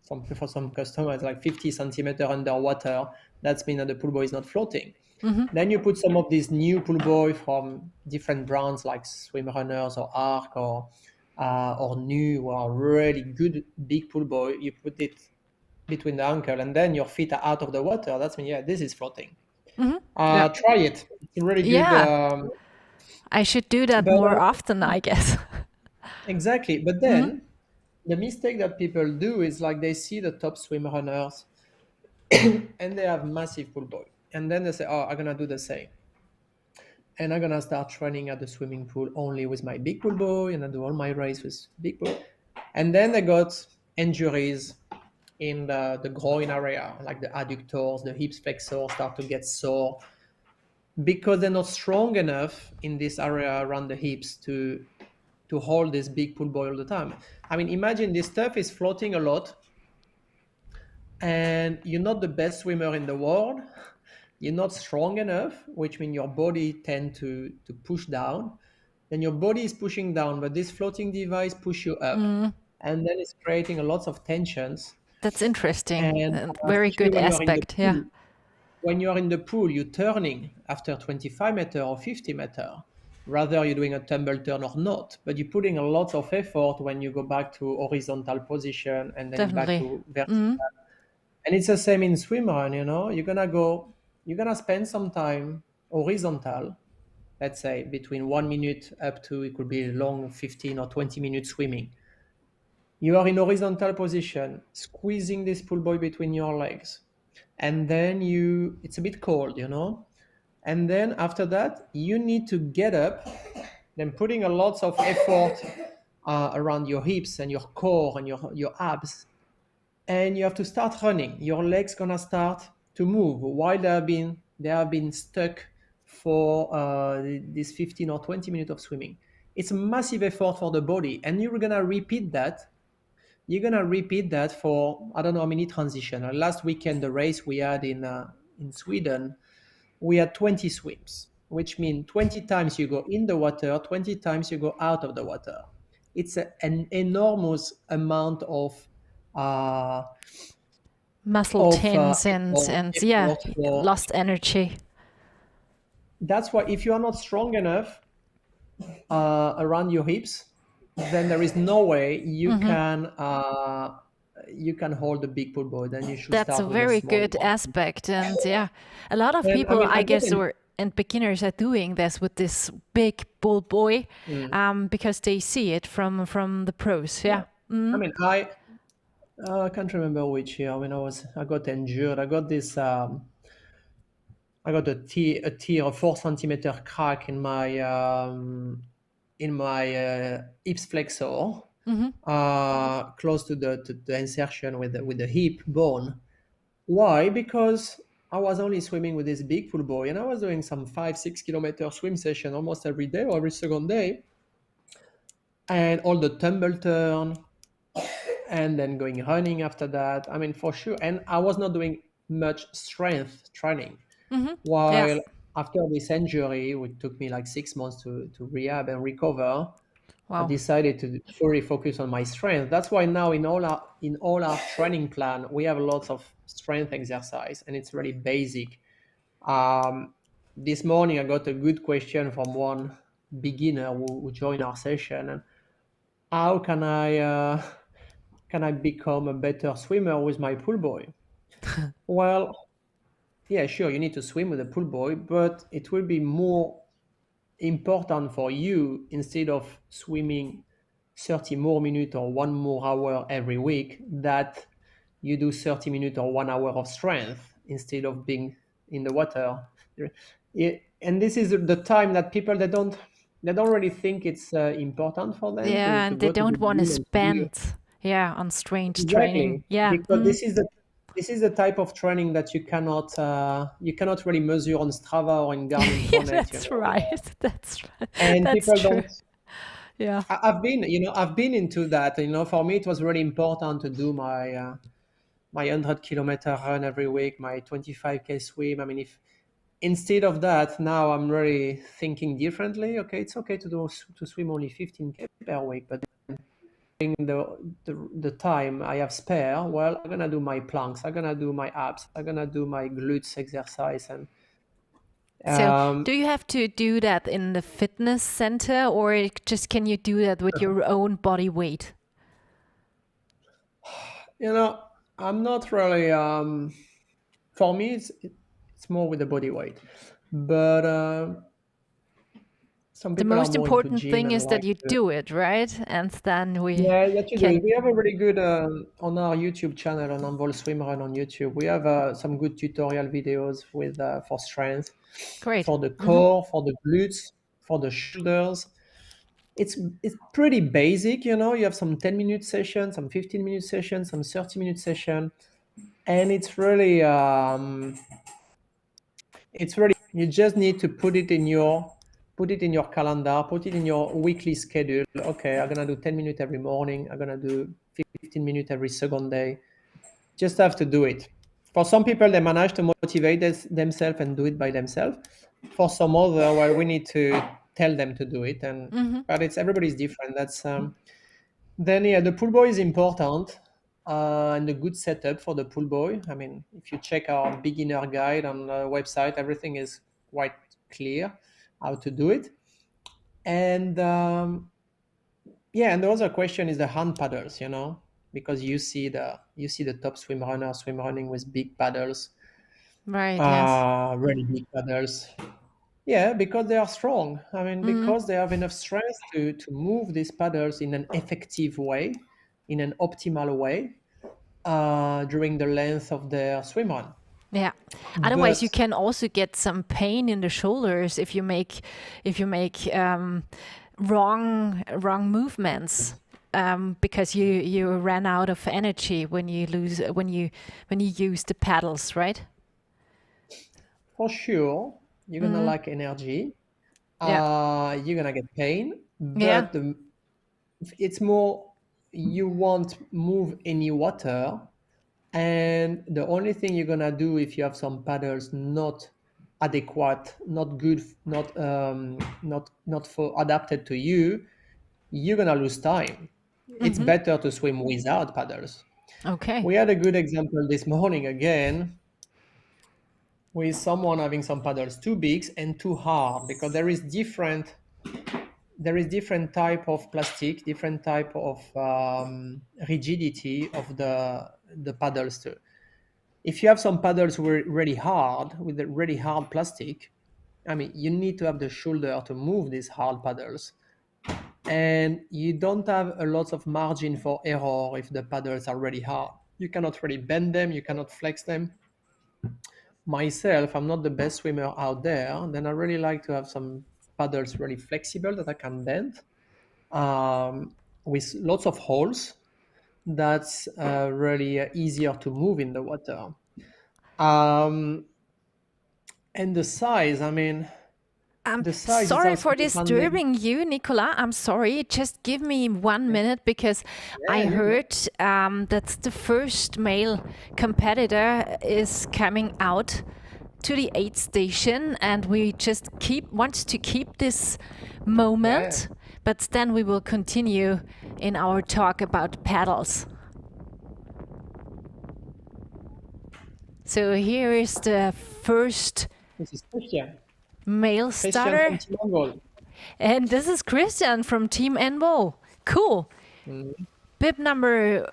for some customers like 50 centimeter underwater, that means that the pull buoy is not floating. Mm-hmm. Then you put some of these new pull buoy from different brands like Swim Runners or Arc or New or really good big pull buoy. You put it between the ankle and then your feet are out of the water. That's mean, yeah, this is floating. Mm-hmm. Try it. It's really good. Yeah. I should do that more often, I guess. Exactly. But then the mistake that people do is like they see the top swim runners and they have massive pull buoy. And then they say, oh, I'm going to do the same. And I'm going to start training at the swimming pool only with my big pull buoy and I do all my race with big pull. And then they got injuries in the groin area, like the adductors, the hips flexors start to get sore because they're not strong enough in this area around the hips to hold this big pull buoy all the time. I mean, imagine this stuff is floating a lot and you're not the best swimmer in the world. You're not strong enough, which means your body tends to push down. Then your body is pushing down, but this floating device push you up. And then it's creating a lot of tensions. That's interesting. And very good aspect, yeah. When you're in the pool, you're turning after 25 meter or 50 meter. Rather you're doing a tumble turn or not, but you're putting a lot of effort when you go back to horizontal position and then back to vertical. And it's the same in SwimRun, you know, you're gonna spend some time horizontal, let's say between 1 minute up to, it could be long 15 or 20 minutes swimming. You are in horizontal position, squeezing this pull buoy between your legs. And then it's a bit cold, you know? And then after that, you need to get up, then putting a lot of effort around your hips and your core and your abs. And you have to start running. Your legs gonna start to move while they have been stuck for this 15 or 20 minutes of swimming. It's a massive effort for the body. And you're gonna repeat that. You're gonna repeat that for, I don't know how many transitions. Last weekend, the race we had in Sweden, we had 20 swims, which means 20 times you go in the water, 20 times you go out of the water. It's an enormous amount of muscle tense and lost energy. That's why if you are not strong enough around your hips, then there is no way you can hold the big pull buoy. Then you should. That's a very good aspect, and yeah, a lot of people, I guess, and beginners are doing this with this big pull buoy, because they see it from the pros. Yeah. I mean, I can't remember which year when I got injured. I got this. I got a 4 centimeter crack in my hips flexor. Close to the insertion with the hip bone. Why? Because I was only swimming with this big pull buoy and I was doing some 5-6 kilometer swim session almost every day or every second day, and all the tumble turn and then going running after that. I mean, for sure. And I was not doing much strength training. While after this injury, it took me like 6 months to rehab and recover. I decided to fully focus on my strength. That's why now in all our training plan, we have lots of strength exercise, and it's really basic. This morning, I got a good question from one beginner who joined our session. And how can I become a better swimmer with my pull buoy? Well, yeah, sure, you need to swim with a pull buoy, but it will be more important for you, instead of swimming 30 more minutes or 1 more hour every week, that you do 30 minutes or 1 hour of strength instead of being in the water. and this is the time that people they don't really think it's important for them Yeah, to and they go to the don't want to gym and to do it. spend, on strange Exactly, training. Yeah. because this is the type of training that you cannot really measure on Strava or in Garmin Yeah, Connect. that's right. That's right. And That's people true. don't. Yeah. I've been into that. For me, it was really important to do my 100-kilometer run every week, my 25K swim. I mean, if instead of that, now I'm really thinking differently. Okay, it's okay to swim only 15K per week, but in the time I have spare, well, I'm gonna do my planks, I'm gonna do my abs, I'm gonna do my glutes exercise, and So, do you have to do that in the fitness center, or just can you do that with your own body weight? I'm not really. For me, it's more with the body weight, but some The people most are more into important gym thing and is that like you to. do it, right? And then we Yeah, that you do. can. We have a really good on our YouTube channel on Envol Swim Run on YouTube. We have some good tutorial videos with for strength, Great. for the core, for the glutes, for the shoulders. It's pretty basic, You have some 10-minute sessions, some 15-minute sessions, some 30-minute session, and it's really you just need to put it in your calendar, put it in your weekly schedule. Okay, I'm gonna do 10 minutes every morning. I'm gonna do 15 minutes every second day. Just have to do it. For some people, they manage to motivate themselves and do it by themselves. For some other, well, we need to tell them to do it, but everybody's different. That's then the pool boy is important, and a good setup for the pool boy. I mean, if you check our beginner guide on the website, everything is quite clear how to do it. And and the other question is the hand paddles, because you see the top swim runners swim running with big paddles, Right. Yes. really big paddles. Yeah, because they are strong. I mean, because they have enough strength to move these paddles in an effective way, in an optimal way, during the length of their swim run. Yeah. Otherwise, you can also get some pain in the shoulders if you make wrong movements, because you ran out of energy when you use the paddles, right? For sure, you're gonna lack energy. You're gonna get pain, but it's more you won't move any water, and the only thing you're gonna do if you have some paddles not adequate, not good, not for adapted to you, you're gonna lose time. It's better to swim without paddles. Okay. We had a good example this morning again with someone having some paddles too big and too hard, because there is different type of plastic, different type of rigidity of the paddles too. If you have some paddles really hard with a really hard plastic, I mean, you need to have the shoulder to move these hard paddles, and you don't have a lot of margin for error if the paddles are really hard. You cannot really bend them, you cannot flex them. Myself, I'm not the best swimmer out there. Then I really like to have some paddles really flexible that I can bend, with lots of holes. That's really easier to move in the water. And the size, I mean, the size. Sorry for disturbing you, Nicolas. I'm sorry. Just give me 1 minute, because I heard that the first male competitor is coming out to the aid station, and we just want to keep this moment, but then we will continue in our talk about paddles. So here is the first male starter. And this is Christian from Team Envo. Cool. Bib number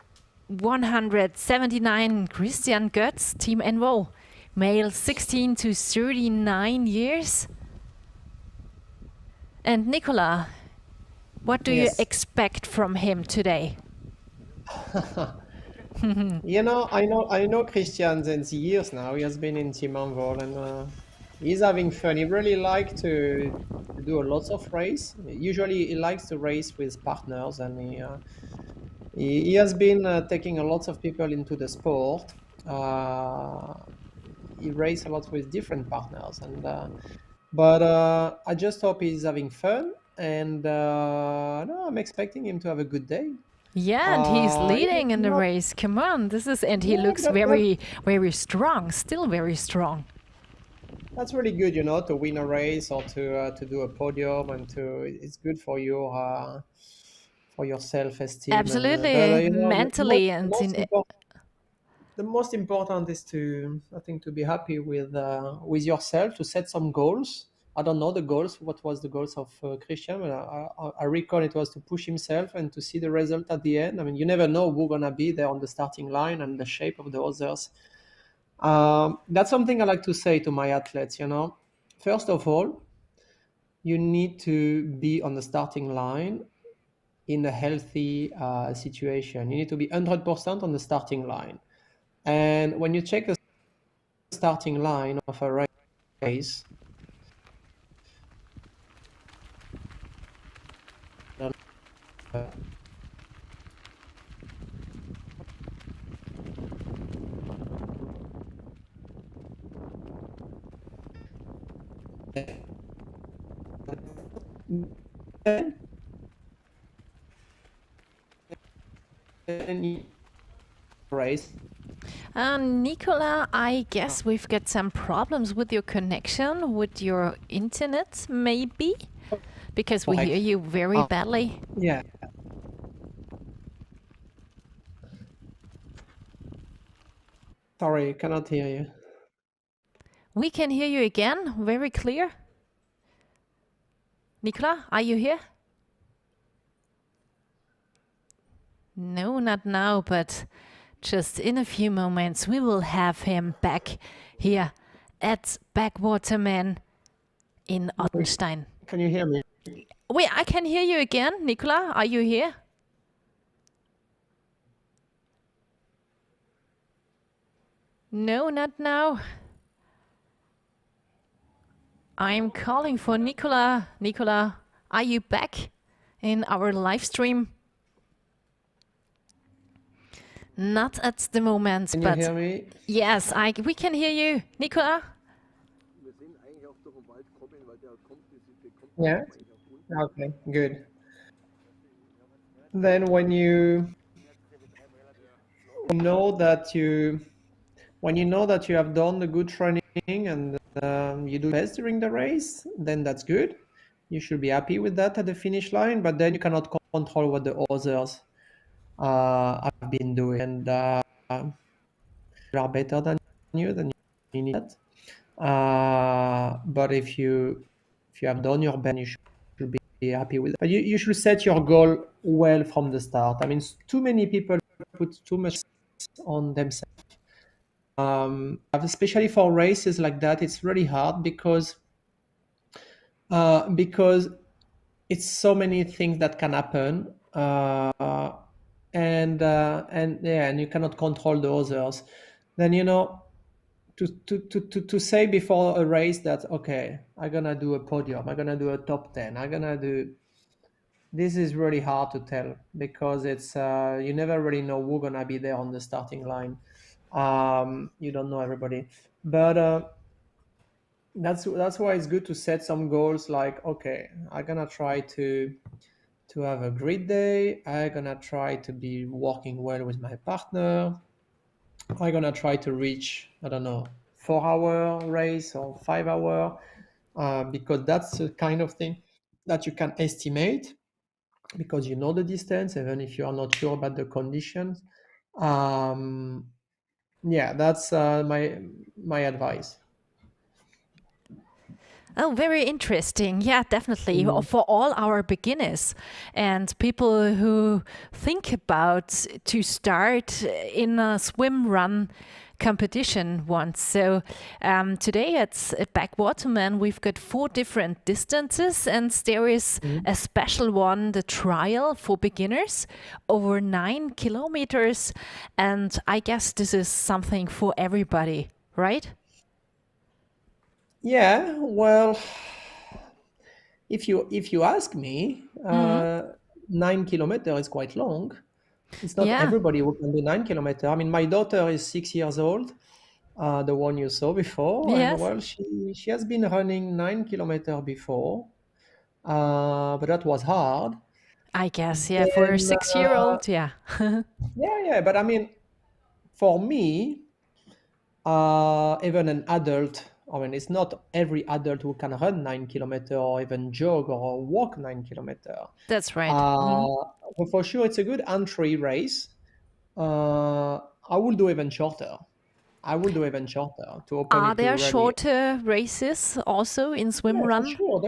179, Christian Götz, Team Envo. Male 16 to 39 years. And Nicolas, what do you expect from him today? I know Christian since years now. He has been in Team Envo, and He's having fun. He really likes to do lots of race. Usually, he likes to race with partners, and he has been taking a lot of people into the sport. He races a lot with different partners, and but I just hope he's having fun, and no, I'm expecting him to have a good day. Yeah, and he's leading in the race. Come on, he looks very, very strong. Still very strong. That's really good, to win a race or to do a podium, and it's good for your self-esteem. Absolutely, And, mentally the most important is to be happy with yourself, to set some goals. I don't know the goals. What was the goals of Christian? But I recall it was to push himself and to see the result at the end. I mean, you never know who's gonna be there on the starting line and the shape of the others. That's something I like to say to my athletes. First of all, you need to be on the starting line in a healthy situation. You need to be 100% on the starting line. And when you check the starting line of a race, race. Nicola, I guess we've got some problems with your connection, with your internet, maybe, because we hear you very badly. Yeah. Sorry, cannot hear you. We can hear you again, very clear. Nicola, are you here? No, not now, but just in a few moments we will have him back here at Backwaterman in Ottenstein. Can you hear me? Wait, I can hear you again. Nicola, are you here? No, not now. I'm calling for Nicola. Nicola, are you back in our live stream? Not at the moment, can but you hear me? Yes, we can hear you, Nicola. Yeah. Okay, good. Then when you know that you have done the good training and you do best during the race, then that's good. You should be happy with that at the finish line, but then you cannot control what the others have been doing, and they are better than you, then you need that. But if you have done your best, you should be happy with it. But you should set your goal well from the start. I mean, too many people put too much on themselves. Especially for races like that, it's really hard because it's so many things that can happen, and you cannot control the others. Then to say before a race that okay, I'm gonna do a podium, I'm gonna do a top 10, this is really hard to tell because it's you never really know who's gonna be there on the starting line. You don't know everybody, but that's why it's good to set some goals like, okay, I'm gonna try to have a great day, I'm gonna try to be working well with my partner, I'm gonna try to reach, I don't know, 4-hour race or 5-hour, because that's the kind of thing that you can estimate because you know the distance, even if you are not sure about the conditions. Yeah, that's my advice. Oh, very interesting. Yeah, definitely. For all our beginners and people who think about to start in a swim run competition once. So today at Backwaterman, we've got 4 different distances, and there is a special one, the trial for beginners, over 9 kilometers. And I guess this is something for everybody, right? Yeah, well, if you ask me, 9 kilometers is quite long. It's not Yeah. everybody who can do 9 kilometers. I mean, my daughter is 6 years old, the one you saw before, and Yes. well, she has been running 9 kilometers before, but that was hard. I guess, yeah, for a Then, 6-year-old, yeah. yeah, but I mean, for me, even an adult, I mean, it's not every adult who can run 9 kilometers or even jog or walk 9 kilometers. That's right. But for sure, it's a good entry race. I will do even shorter. To open Are it to there really. shorter races also in swim Yeah, for run? sure,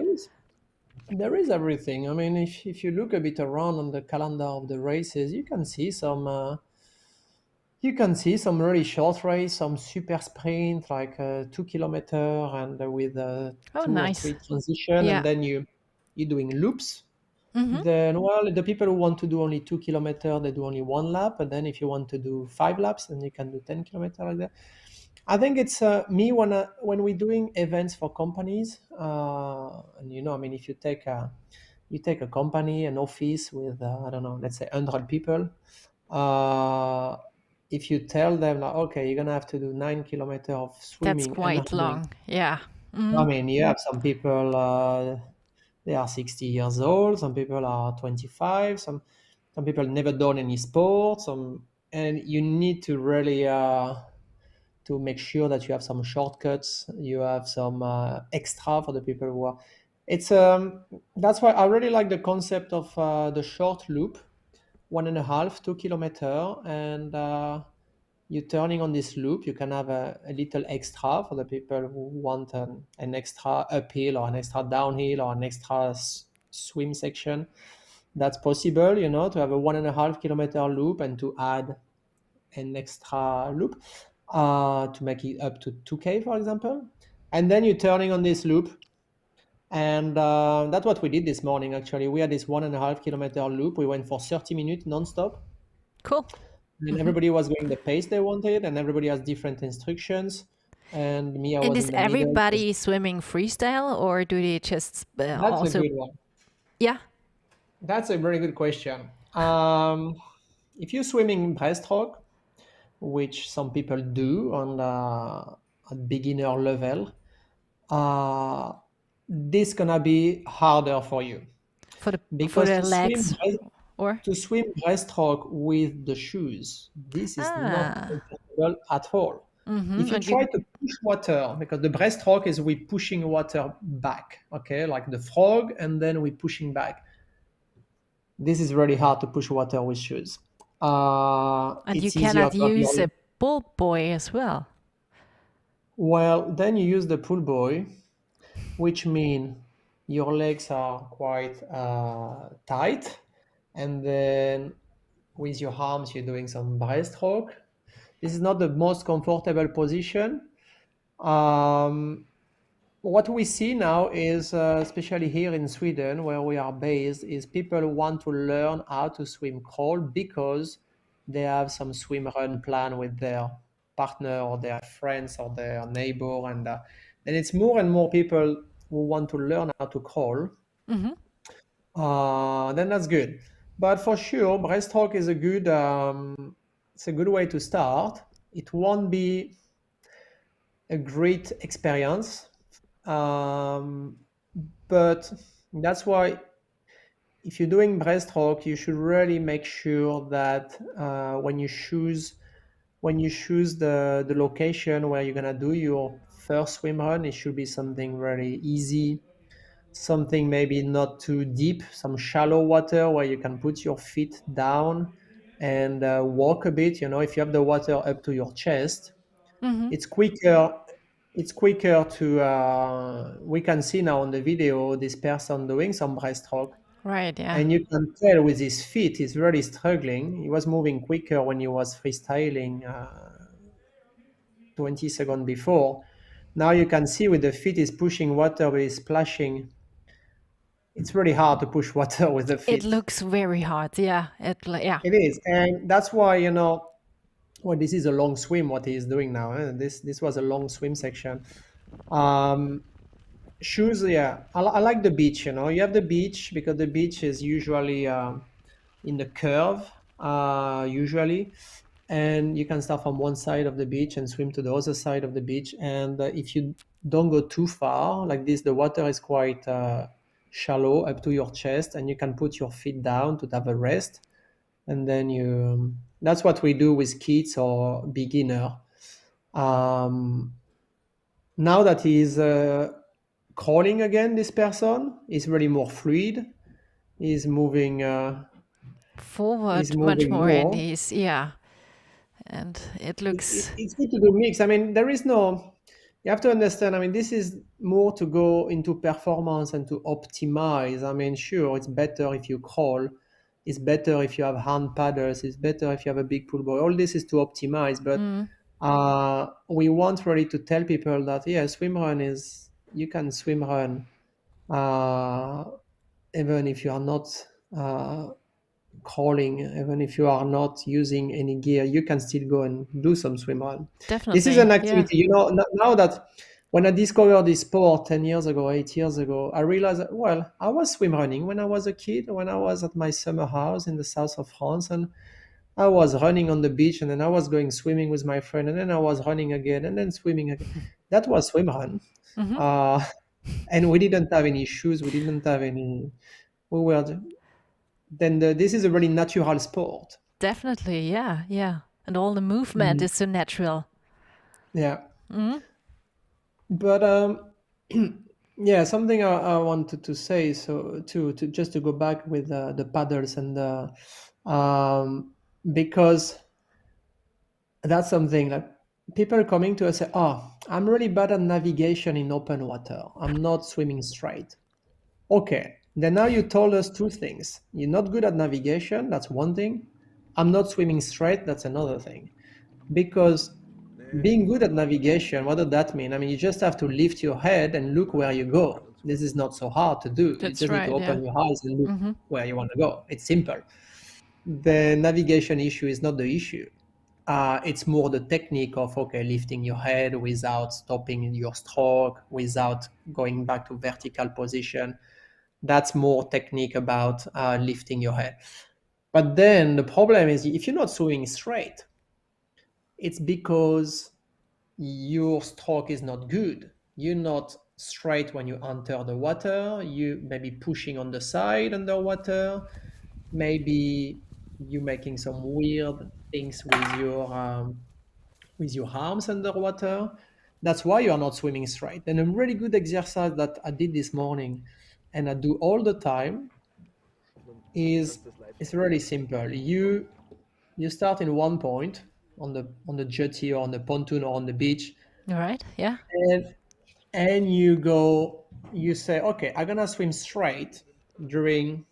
there is everything. I mean, if you look a bit around on the calendar of the races, you can see some. You can see some really short race, some super sprint like 2 kilometer and with Oh, 2 or 3 nice. transition, Yeah. and then you're doing loops. Mhm. Then, well, the people who want to do only 2 kilometer, they do only one lap. And then if you want to do 5 laps, then you can do 10 kilometer like that. I think it's me when we're doing events for companies, and I mean, if you take a company, an office with I don't know, let's say 100 people. If you tell them like, okay, you're gonna have to do 9 kilometers of That's swimming and quite running. long. Yeah. I mean, you have some people they are 60 years old, some people are 25, some people never done any sports, and you need to really to make sure that you have some shortcuts, you have some extra for the people who are. It's that's why I really like the concept of the short loop, 1.5, 2 kilometer, and you're turning on this loop. You can have a little extra for the people who want an extra uphill or an extra downhill or an extra swim section. That's possible, to have a 1.5 kilometer loop and to add an extra loop to make it up to 2K, for example. And then you're turning on this loop. And that's what we did this morning, actually. We had this 1.5 kilometer loop. We went for 30 minutes nonstop. Cool. And everybody was going the pace they wanted, and everybody has different instructions. And me, I was is in the middle. everybody swimming freestyle, or do they just That's also? a good one. Yeah. That's a very good question. If you're swimming breaststroke, which some people do on a beginner level, this gonna be harder for you for the legs, or to swim breaststroke with the shoes. This is not comfortable at all. If you try to push water, because the breaststroke is we pushing water back, okay, like the frog, and then we pushing back. This is really hard to push water with shoes. And you cannot use a pull buoy as well. Well, then you use the pull buoy, which means your legs are quite tight, and then with your arms you're doing some breaststroke. This is not the most comfortable position. What we see now is, especially here in Sweden, where we are based, is people want to learn how to swim crawl because they have some swim run plan with their partner or their friends or their neighbor, and then it's more and more people who want to learn how to crawl. Then that's good. But for sure, breaststroke is it's a good way to start. It won't be a great experience. But that's why if you're doing breaststroke, you should really make sure that when you choose the location where you're gonna do your first swim run, it should be something really easy, something maybe not too deep, some shallow water where you can put your feet down and walk a bit. If you have the water up to your chest, it's quicker. It's quicker to, we can see now on the video, this person doing some breaststroke. Right, yeah. And you can tell with his feet, he's really struggling. He was moving quicker when he was freestyling 20 seconds before. Now you can see with the feet, he's pushing water, but he's splashing. It's really hard to push water with the feet. It looks very hard, yeah. It is, and that's why, well, this is a long swim, what he is doing now. This was a long swim section. Shoes, yeah. I like the beach, you know. You have the beach because the beach is usually in the curve, usually. And you can start from one side of the beach and swim to the other side of the beach. And if you don't go too far, like this, the water is quite shallow up to your chest, and you can put your feet down to have a rest. And then that's what we do with kids or beginner. Now that he's crawling again, this person is really more fluid. He's moving forward much more, and he's and it looks. It's good to do mix. I mean, there is no. You have to understand. I mean, this is more to go into performance and to optimize. I mean, sure, it's better if you crawl. It's better if you have hand paddles. It's better if you have a big pull buoy. All this is to optimize, but we want really to tell people that swim run is you can swim run even if you are not crawling, even if you are not using any gear, you can still go and do some swim run. Definitely, this is an activity. You know, now that when I discovered this sport 10 years ago, 8 years ago, I realized that, well, I was swim running when I was a kid, when I was at my summer house in the south of France, and I was running on the beach, and then I was going swimming with my friend, and then I was running again, and then swimming again. That was swim run. And we didn't have any shoes. We didn't have any. We were. Then this is a really natural sport. Definitely, yeah. And all the movement is so natural. Yeah. But something I wanted to say, so to just to go back with the paddles and because that's something like people coming to us say, I'm really bad at navigation in open water. I'm not swimming straight. Okay. Then now you told us two things. You're not good at navigation, that's one thing. I'm not swimming straight, that's another thing. Because being good at navigation, what does that mean? I mean, you just have to lift your head and look where you go. This is not so hard to do. That's you just need to open your eyes and look where you want to go. It's simple. The navigation issue is not the issue. It's more the technique of, lifting your head without stopping your stroke, without going back to vertical position. That's more technique about lifting your head. But then the problem is if you're not swimming straight, it's because your stroke is not good. You're not straight when you enter the water. You may be pushing on the side underwater. Maybe you're making some weird things with your arms underwater. That's why you are not swimming straight. And a really good exercise that I did this morning and I do all the time is it's really simple. You start in one point on the jetty or on the pontoon or on the beach. All right, yeah. And you say, okay, I'm gonna swim straight during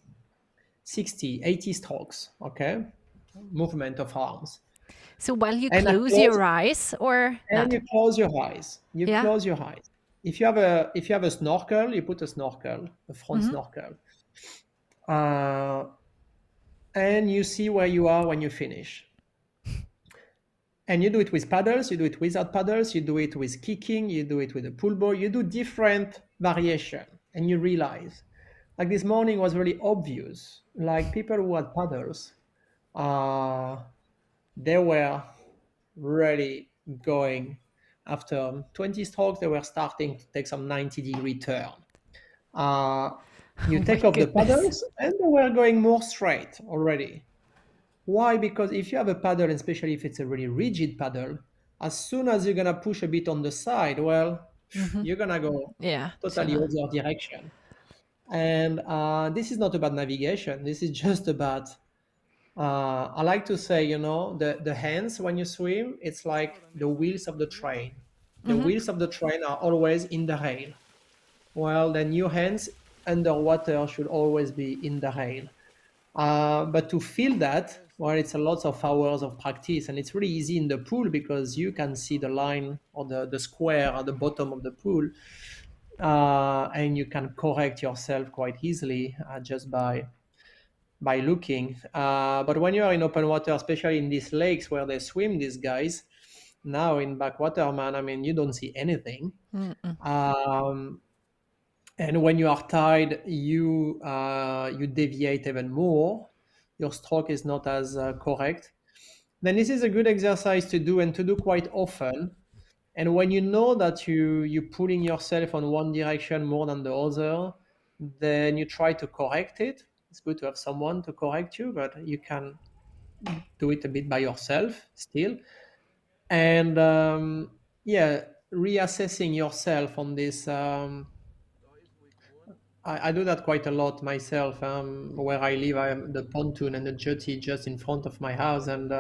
60, 80 strokes, okay? Movement of arms. So while you close your eyes or and you close your eyes. Close your eyes. If you have a snorkel, you put a front snorkel. And you see where you are when you finish. And you do it with paddles, you do it without paddles, you do it with kicking, you do it with a pull buoy, you do different variation, and you realize, like this morning was really obvious, like people who had paddles, they were really going after 20 strokes, they were starting to take some 90-degree turn. You take off the paddles and they were going more straight already. Why? Because if you have a paddle, and especially if it's a really rigid paddle, as soon as you're gonna push a bit on the side, you're gonna go totally other direction. And this is not about navigation. This is just about, I like to say, the hands when you swim, it's like the wheels of the train. The wheels of the train are always in the rail. Well, then your hands underwater should always be in the rail. But to feel that, it's a lot of hours of practice, and it's really easy in the pool because you can see the line or the square at the bottom of the pool, and you can correct yourself quite easily just by looking. But when you are in open water, especially in these lakes where they swim, these guys, Now in Backwaterman, I mean, you don't see anything. And when you are tired, you deviate even more. Your stroke is not as correct. Then this is a good exercise to do, and to do quite often. And when you know that you're pulling yourself on one direction more than the other, then you try to correct it. It's good to have someone to correct you, but you can do it a bit by yourself still. And reassessing yourself on this. I do that quite a lot myself. Where I live, I have the pontoon and the jetty just in front of my house, and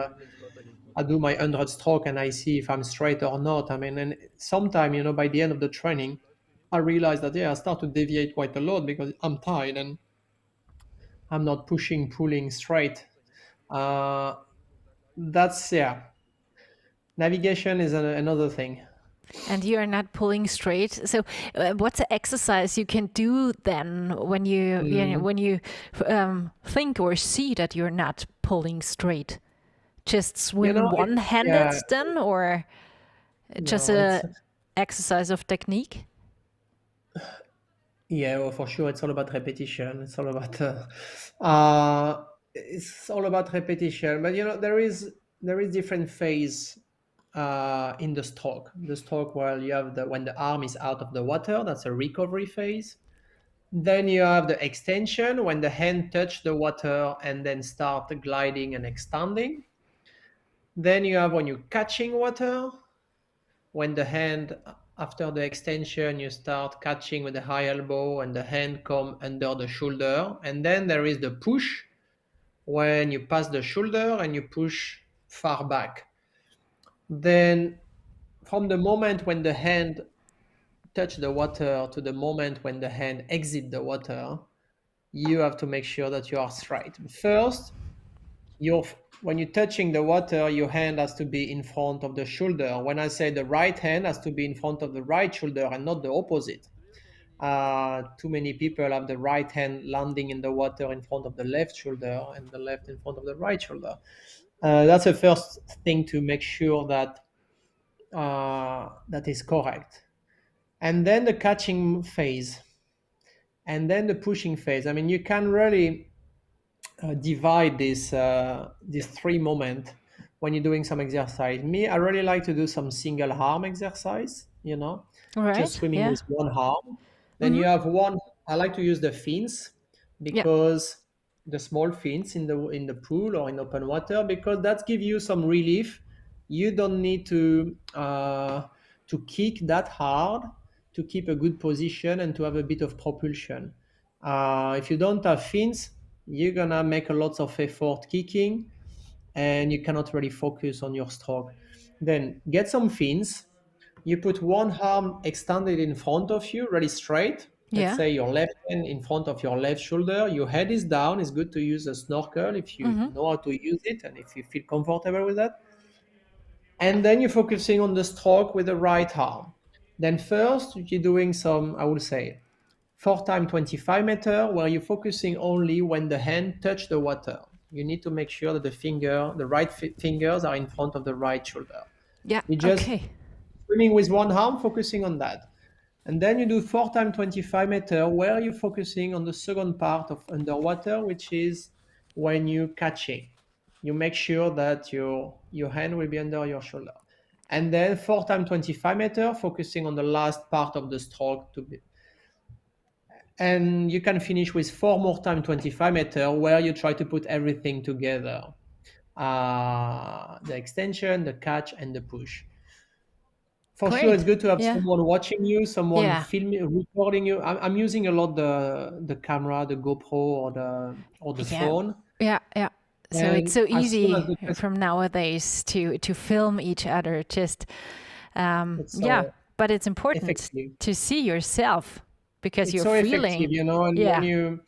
I do my 100 stroke and I see if I'm straight or not. I mean, and sometime, by the end of the training, I realize that, I start to deviate quite a lot because I'm tired and I'm not pulling straight. That's, navigation is another thing. And you are not pulling straight. So, what's the exercise you can do then when you think or see that you're not pulling straight? Just swim one-handed then, or just an exercise of technique? Yeah, well, for sure, it's all about repetition. It's all about repetition. But there is different phase in the stroke. The stroke, while you have when the arm is out of the water, that's a recovery phase. Then you have the extension, when the hand touch the water and then start gliding and extending. Then you have when you're catching water, when the hand, after the extension, you start catching with the high elbow and the hand come under the shoulder. And then there is the push, when you pass the shoulder and you push far back. Then from the moment when the hand touch the water to the moment when the hand exit the water, you have to make sure that you are straight. First, when you're touching the water, your hand has to be in front of the shoulder. When I say the right hand has to be in front of the right shoulder and not the opposite. Too many people have the right hand landing in the water in front of the left shoulder and the left in front of the right shoulder. That's the first thing to make sure that that is correct. And then the catching phase, and then the pushing phase. I mean, you can really divide this three moments when you're doing some exercise. Me, I really like to do some single arm exercise, just swimming with one arm. Then you have one, I like to use the fins, because the small fins in the pool or in open water, because that gives you some relief. You don't need to kick that hard to keep a good position and to have a bit of propulsion. If you don't have fins, you're gonna make a lot of effort kicking and you cannot really focus on your stroke. Then get some fins. You put one arm extended in front of you, really straight. Let's say your left hand in front of your left shoulder. Your head is down. It's good to use a snorkel if you know how to use it and if you feel comfortable with that. And then you're focusing on the stroke with the right arm. Then first, you're doing some, I would say, 4 times 25 meters, where you're focusing only when the hand touch the water. You need to make sure that the right fingers are in front of the right shoulder. Yeah, you just swimming with one arm, focusing on that. And then you do 4 times 25 meters, where you're focusing on the second part of underwater, which is when you're catching. You make sure that your hand will be under your shoulder. And then 4 times 25 meters, focusing on the last part of the stroke. And you can finish with 4 more times 25 meters, where you try to put everything together. The extension, the catch, and the push. For sure, it's good to have someone watching you, someone filming, recording you. I'm using a lot the camera, the GoPro or the phone. Yeah. So it's so easy from nowadays to film each other. Just but it's important to see yourself, because it's you're so feeling. Effective, and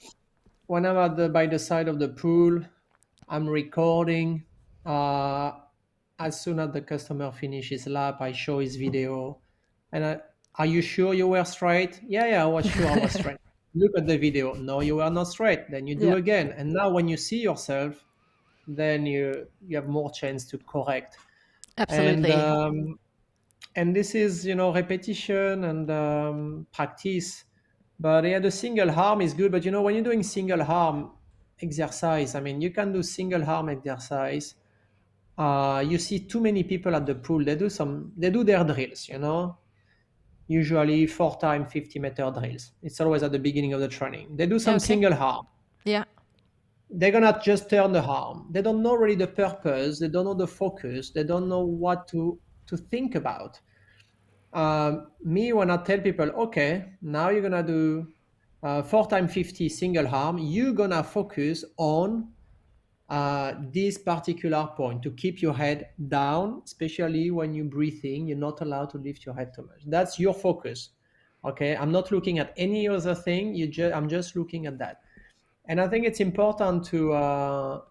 when I'm by the side of the pool, I'm recording. As soon as the customer finishes his lap, I show his video. And are you sure you were straight? Yeah, I was sure I was straight. Look at the video. No, you were not straight. Then you do again. And now when you see yourself, then you have more chance to correct Absolutely. And this is, repetition and practice. But yeah, the single arm is good. But when you're doing single arm exercise, I mean, you can do single arm exercise. You see too many people at the pool. They do their drills, usually 4 times 50-meter drills. It's always at the beginning of the training. They do some single arm. Yeah. They're gonna just turn the arm. They don't know really the purpose. They don't know the focus. They don't know what to think about. Me, when I tell people, okay, now you're gonna do 4 times 50 single arm, you're gonna focus on this particular point to keep your head down, especially when you're breathing. You're not allowed to lift your head too much. That's your focus. Okay, I'm not looking at any other thing. I'm just looking at that. And I think it's important to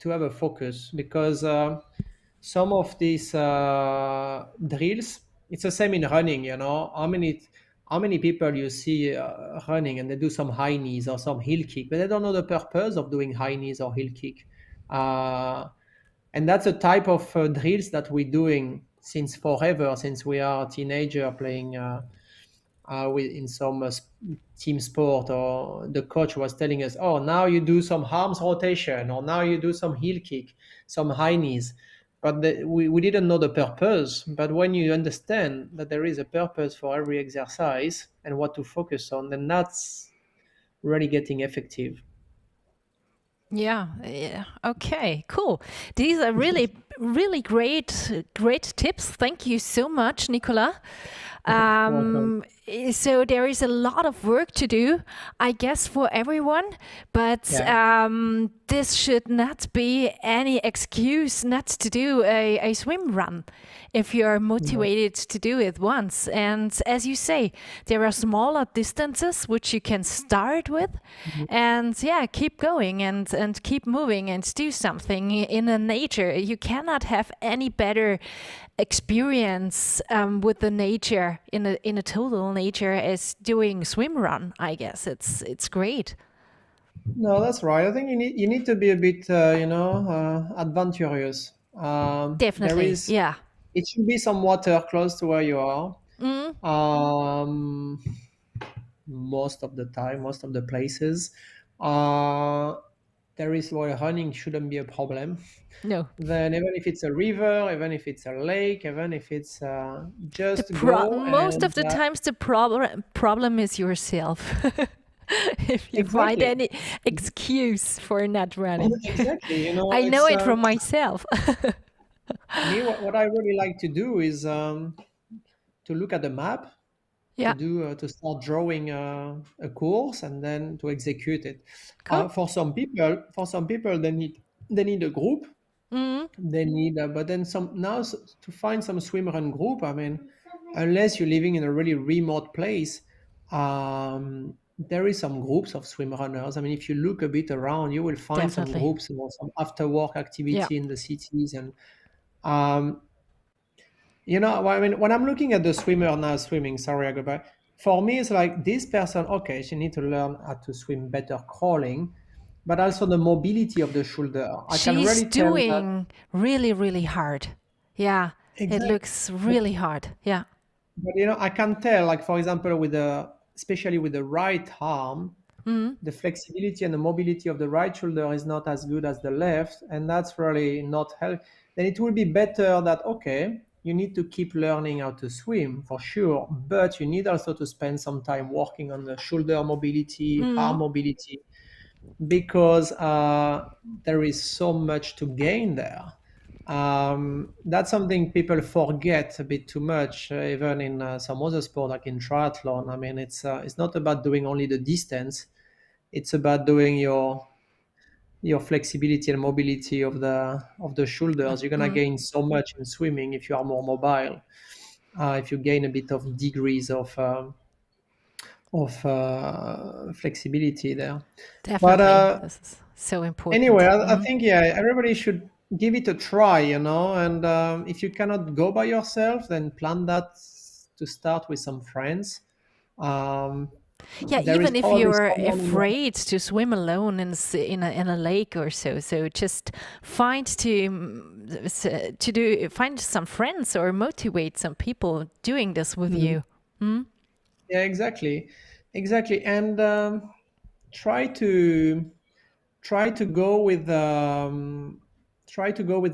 have a focus, because some of these drills, it's the same in running. How many people you see running and they do some high knees or some heel kick, but they don't know the purpose of doing high knees or heel kick. And that's a type of drills that we're doing since forever, since we are a teenager playing in some team sport, or the coach was telling us, oh, now you do some arms rotation, or now you do some heel kick, some high knees. But we didn't know the purpose. But when you understand that there is a purpose for every exercise and what to focus on, then that's really getting effective. Yeah. Okay, cool. These are really, really great tips. Thank you so much, Nicolas. So there is a lot of work to do, I guess, for everyone, but this should not be any excuse not to do a swim run if you're motivated to do it once. And as you say, there are smaller distances which you can start with, and keep going and keep moving and do something in the nature. You cannot have any better experience with the nature in a total nature as doing swim run. I guess it's great. No, that's right. I think you need to be a bit adventurous. Definitely, it should be some water close to where you are. Most of the time, most of the places, there is where running shouldn't be a problem. No. Then even if it's a river, even if it's a lake, even if it's just most of the times the problem is yourself. If you find any excuse for not running. Exactly. I know it from myself. Me, what I really like to do is to look at the map. To start drawing a course and then to execute it. For some people, they need a group. They need, but then to find some swim run group. I mean, unless you're living in a really remote place, there is some groups of swim runners. I mean, if you look a bit around, you will find some groups, some after work activity in the cities. And I mean, when I'm looking at the swimmer now swimming, sorry, I go back. For me, it's like this person, okay, she needs to learn how to swim better crawling, but also the mobility of the shoulder. She's doing really, really hard. Yeah, exactly. It looks really hard. Yeah. But, I can tell, like, for example, especially with the right arm, the flexibility and the mobility of the right shoulder is not as good as the left, and that's really not helpful. Then it will be better that, okay, you need to keep learning how to swim for sure, but you need also to spend some time working on the shoulder mobility, arm mobility, because there is so much to gain there. That's something people forget a bit too much, even in some other sport like in triathlon. I mean, it's not about doing only the distance; it's about doing your flexibility and mobility of the shoulders. You're gonna gain so much in swimming if you are more mobile. If you gain a bit of degrees of flexibility there. Definitely, but, this is so important. Anyway, I think everybody should give it a try, and if you cannot go by yourself, then plan that to start with some friends. Yeah, there is even if probably you're someone in the- afraid to swim alone in a lake or so, so just find find some friends or motivate some people doing this with you. Hmm? Yeah, exactly, and try to go with the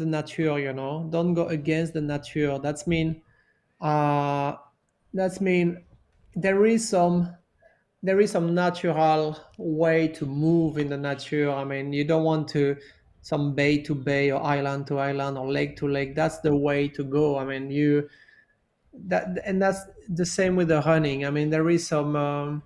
nature. Don't go against the nature. Uh, that's mean there is some natural way to move in the nature. I mean, you don't want to some bay to bay or island to island or lake to lake. That's the way to go. I mean, and that's the same with the running. I mean, there is some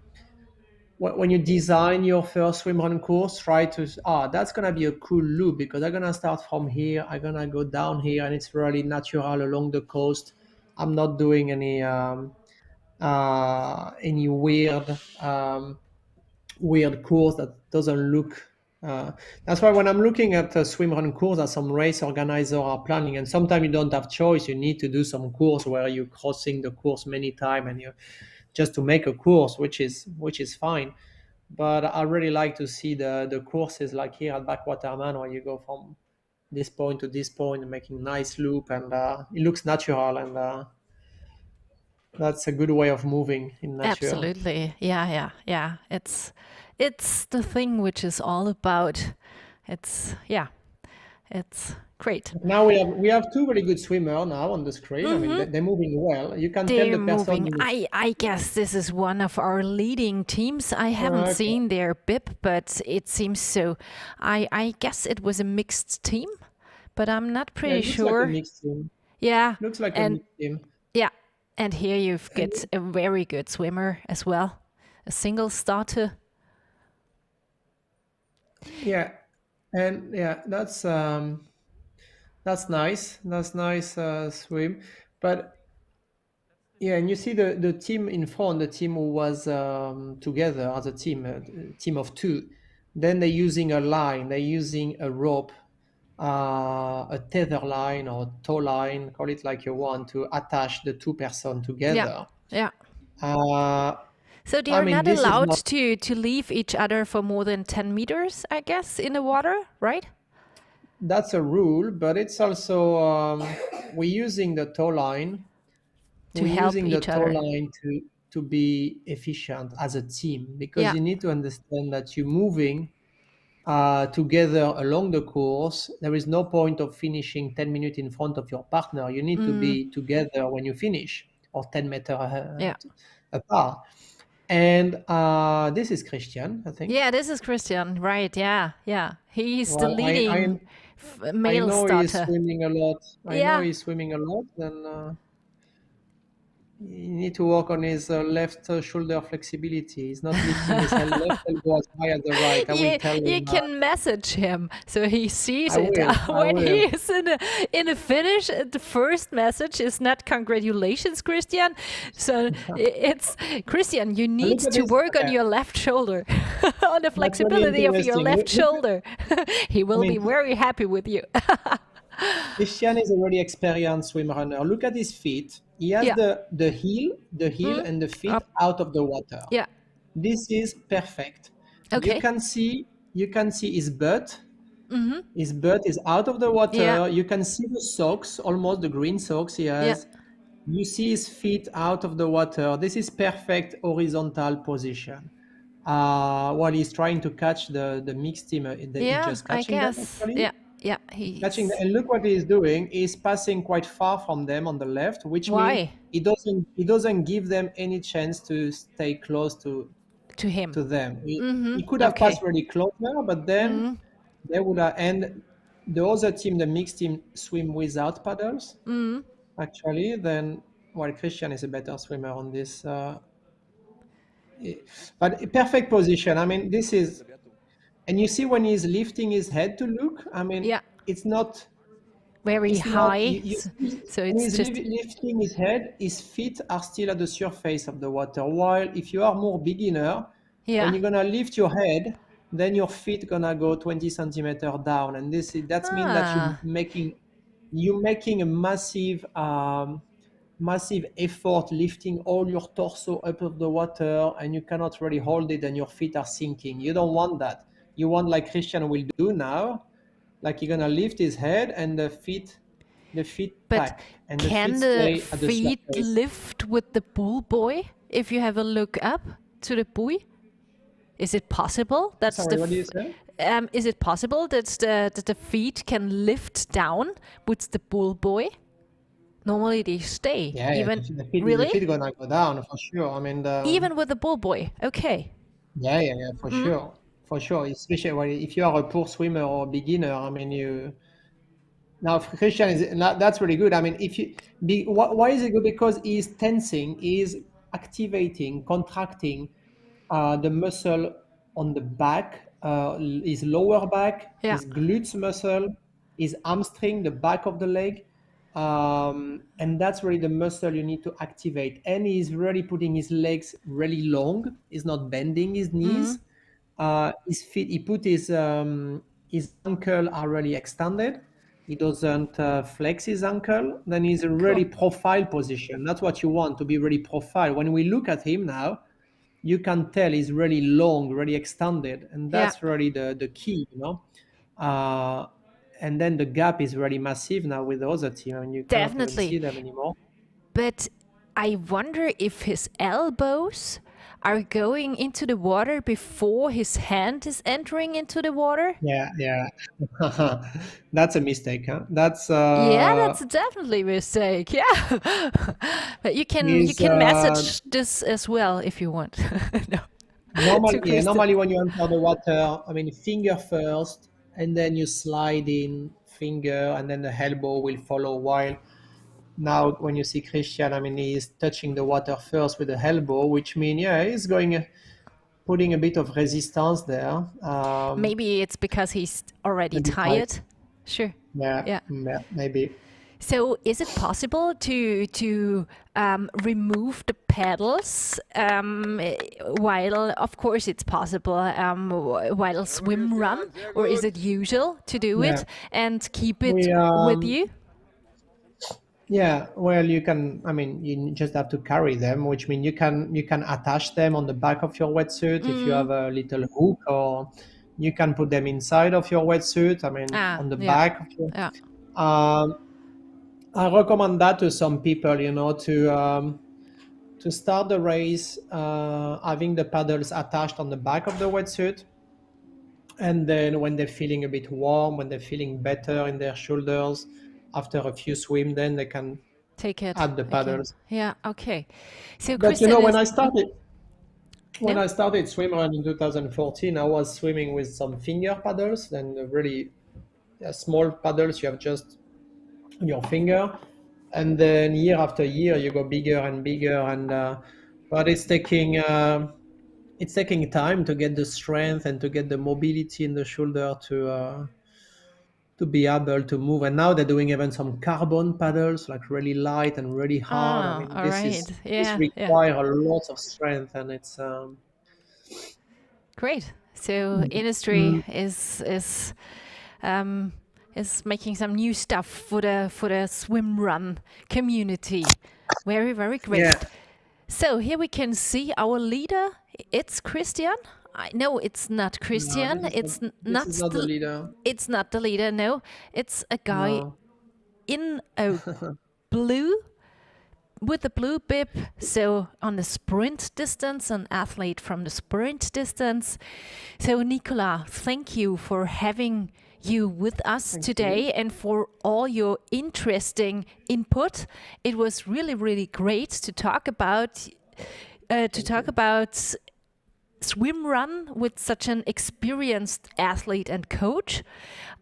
when you design your first swim run course, try to that's gonna be a cool loop because I'm gonna start from here, I'm gonna go down here, and it's really natural along the coast. I'm not doing any weird course that doesn't look. That's why when I'm looking at a swim run course that some race organizer are planning, and sometimes you don't have choice, you need to do some course where you're crossing the course many times and you just to make a course, which is fine. But I really like to see the courses like here at Backwaterman where you go from this point to this point, making nice loop, and it looks natural, and that's a good way of moving in nature. Absolutely. Yeah. It's the thing which is all about. It's great. Now we have two really good swimmers now on the screen. I mean, they're moving well. You can tell the person. Moving. I guess this is one of our leading teams. I haven't seen their bib, but it seems so. I guess it was a mixed team, but I'm not pretty sure. Like a mixed team. Yeah. Looks like a mixed team. Yeah. And here you've got a very good swimmer as well, a single starter. Yeah, and yeah, that's nice. That's nice swim, but yeah, and you see the team in front, the team who was together as a team of two. Then they're using a line, they're using a rope, a tether line or tow line, call it like you want, to attach the two person together. Yeah. So they I are mean, not this is allowed not- to leave each other for more than 10 meters, I guess, in the water, right? That's a rule, but it's also we're using the tow line To help using the each tow other. line to be efficient as a team, because you need to understand that you're moving together along the course. There is no point of finishing 10 minutes in front of your partner. You need to be together when you finish, or 10 meters apart. And this is Christian, I think. Yeah, this is Christian, right? Yeah. He's the Well, leading male I know starter. he's swimming a lot. I Yeah. know he's swimming a lot, and you need to work on his left shoulder flexibility. He's not lifting his left elbow as high as the right. I will tell him. You can message him so he sees I it. will, I When will. he is in a finish, the first message is not congratulations, Christian. So it's Christian, you need at to this- work on okay. your left shoulder, on the really flexibility of your interesting. left shoulder. He will be mean- very happy with you. Christian is a really experienced swim runner. Look at his feet. He has the heel and the feet out of the water. Yeah. This is perfect. Okay. You can see his butt. Mm-hmm. His butt is out of the water. Yeah. You can see the socks, almost the green socks he has. You see his feet out of the water. This is perfect horizontal position. While he's trying to catch the mixed team, he's just I catching them, guess. actually. Yeah. He's Catching them. And look what he's doing. He's passing quite far from them on the left, which means he doesn't give them any chance to stay close to him. To them. Mhm. He could have Okay. passed really close there, but then they would have. And the other team, the mixed team, swim without paddles. Actually, then Christian is a better swimmer on this. But a perfect position. I mean, this is. And you see when he's lifting his head to look, I mean, it's not very it's high. not- So when it's he's just lifting his head, his feet are still at the surface of the water. While if you are more beginner, when you're gonna lift your head, then your feet gonna go 20 centimeters down, and that means that you're making a massive massive effort lifting all your torso up of the water, and you cannot really hold it and your feet are sinking. You don't want that. You want, like Christian will do now, like you're gonna lift his head and the feet But back, and the can feet the stay at the feet surface. lift with the buoy? If you have a look up to the buoy, is it possible? Sorry, what do you say? Is it possible that the feet can lift down with the buoy? Normally they stay. Yeah, Even the really? feet gonna go down for sure. I mean, Even with the buoy. Okay. yeah, for sure, for sure. Especially if you are a poor swimmer or a beginner. I mean, now Christian that's really good. I mean, if you why is it good? Because he's tensing, he's activating, contracting the muscle on the back, his lower back, his glutes muscle, his hamstring, the back of the leg. And that's really the muscle you need to activate. And he's really putting his legs really long. He's not bending his knees. His feet, he put his ankle are really extended. He doesn't flex his ankle. Then he's a really profile position. That's what you want, to be really profile. When we look at him now, you can tell he's really long, really extended. And that's really the key, you know. And then the gap is really massive now with the other team, and you can't even see them anymore. But I wonder if his elbows are going into the water before his hand is entering into the water. Yeah. That's a mistake, huh? That's that's definitely a mistake. Yeah. But you can message this as well if you want. No. Normally when you enter the water, I mean, finger first, and then you slide in finger, and then the elbow will follow. While now, when you see Christian, I mean, he's touching the water first with the elbow, which means, he's putting a bit of resistance there. Maybe it's because he's already tired. Sure. Yeah, maybe. So is it possible to remove the pedals while, of course it's possible, while swim run, or is it usual to do it and keep it with you? Yeah, well, you can, I mean, you just have to carry them, which means you can attach them on the back of your wetsuit if you have a little hook, or you can put them inside of your wetsuit, I mean, on the back of your... I recommend that to some people, you know, to start the race having the paddles attached on the back of the wetsuit, and then when they're feeling a bit warm, when they're feeling better in their shoulders after a few swim, then they can add the paddles. Yeah, okay. So, but you know, when I started SwimRun in 2014, I was swimming with some finger paddles, and really small paddles you have just on your finger, and then year after year you go bigger and bigger, and but it's taking time to get the strength and to get the mobility in the shoulder to be able to move. And now they're doing even some carbon paddles, like really light and really hard. I mean, this requires a lot of strength, and it's great. So industry is making some new stuff for the swim run community. Very, very great. Yeah. So here we can see our leader. It's Christian. No, it's not Christian. No, it's not the leader. It's not the leader. No, it's a guy in a blue, with a blue bib. So on the sprint distance, an athlete from the sprint distance. So Nicolas, thank you for having you with us today and for all your interesting input. It was really, really great to talk about swim run with such an experienced athlete and coach.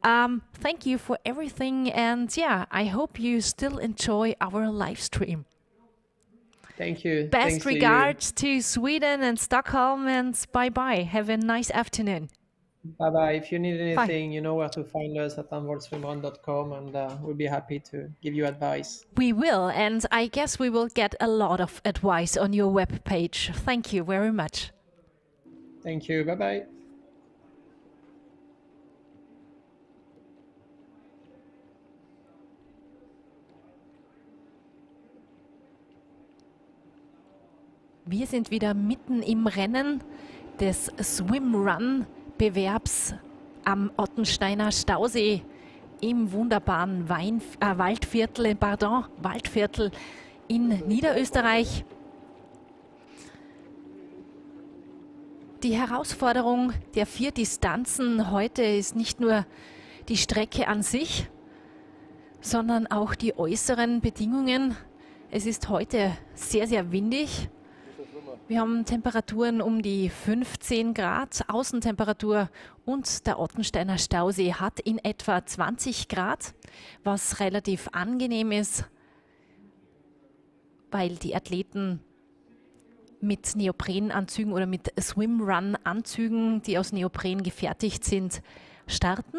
Thank you for everything, and I hope you still enjoy our live stream. Thank you. Best regards to Sweden and Stockholm, and bye-bye. Have a nice afternoon. Bye-bye. If you need anything, you know where to find us at unvoldswimrun.com, and we'll be happy to give you advice. We will, and I guess we will get a lot of advice on your webpage. Thank you very much. Thank you. Bye-bye. Wir sind wieder mitten im Rennen des SwimRun Bewerbs am Ottensteiner Stausee im wunderbaren Waldviertel in Niederösterreich. Die Herausforderung der 4 Distanzen heute ist nicht nur die Strecke an sich, sondern auch die äußeren Bedingungen. Es ist heute sehr, sehr windig. Wir haben Temperaturen um die 15 Grad Außentemperatur und der Ottensteiner Stausee hat in etwa 20 Grad, was relativ angenehm ist, weil die Athleten mit Neoprenanzügen oder mit SwimRun-Anzügen, die aus Neopren gefertigt sind, starten.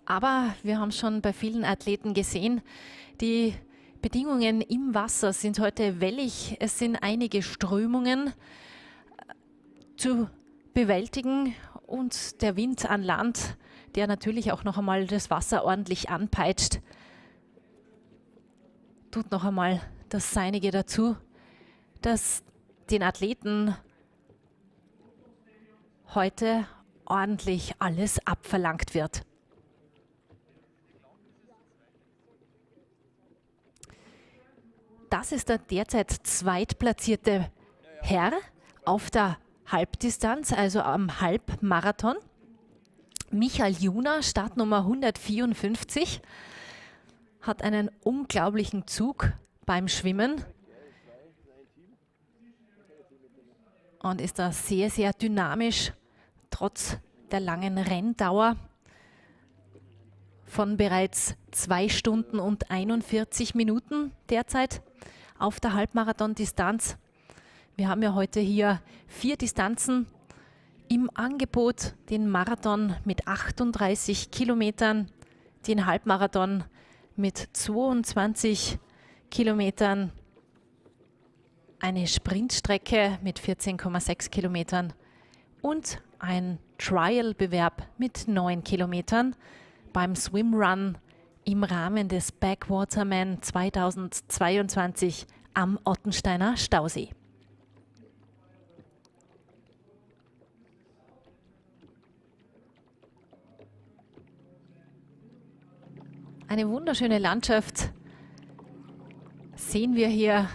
Aber wir haben schon bei vielen Athleten gesehen, die Bedingungen im Wasser sind heute wellig. Es sind einige Strömungen zu bewältigen und der Wind an Land, der natürlich auch noch einmal das Wasser ordentlich anpeitscht, tut noch einmal das Seinige dazu, dass den Athleten heute ordentlich alles abverlangt wird. Das ist der derzeit zweitplatzierte Herr auf der Halbdistanz, also am Halbmarathon. Michael Juna, Startnummer 154, hat einen unglaublichen Zug beim Schwimmen und ist da sehr, sehr dynamisch, trotz der langen Renndauer von bereits 2 Stunden und 41 Minuten derzeit auf der Halbmarathon-Distanz. Wir haben ja heute hier 4 Distanzen im Angebot, den Marathon mit 38 Kilometern, den Halbmarathon mit 22 Kilometern, eine Sprintstrecke mit 14,6 Kilometern und ein Trial-Bewerb mit 9 Kilometern beim SwimRun im Rahmen des Backwaterman 2022 am Ottensteiner Stausee. Eine wunderschöne Landschaft sehen wir hier,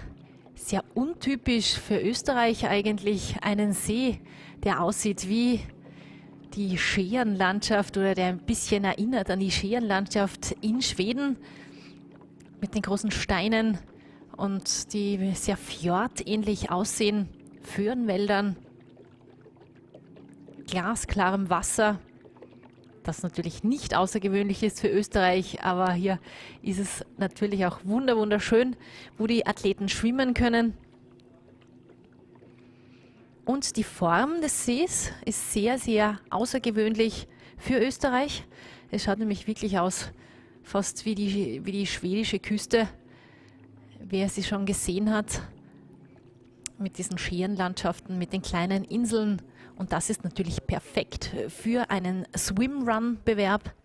sehr untypisch für Österreich eigentlich, einen See, der aussieht wie die Scherenlandschaft oder der ein bisschen erinnert an die Scherenlandschaft in Schweden mit den großen Steinen und die sehr fjordähnlich aussehen, Föhrenwäldern, glasklarem Wasser, das natürlich nicht außergewöhnlich ist für Österreich, aber hier ist es natürlich auch wunderschön, wo die Athleten schwimmen können. Und die Form des Sees ist sehr, sehr außergewöhnlich für Österreich. Es schaut nämlich wirklich aus, fast wie die schwedische Küste, wer sie schon gesehen hat, mit diesen Scherenlandschaften, mit den kleinen Inseln. Und das ist natürlich perfekt für einen SwimRun-Bewerb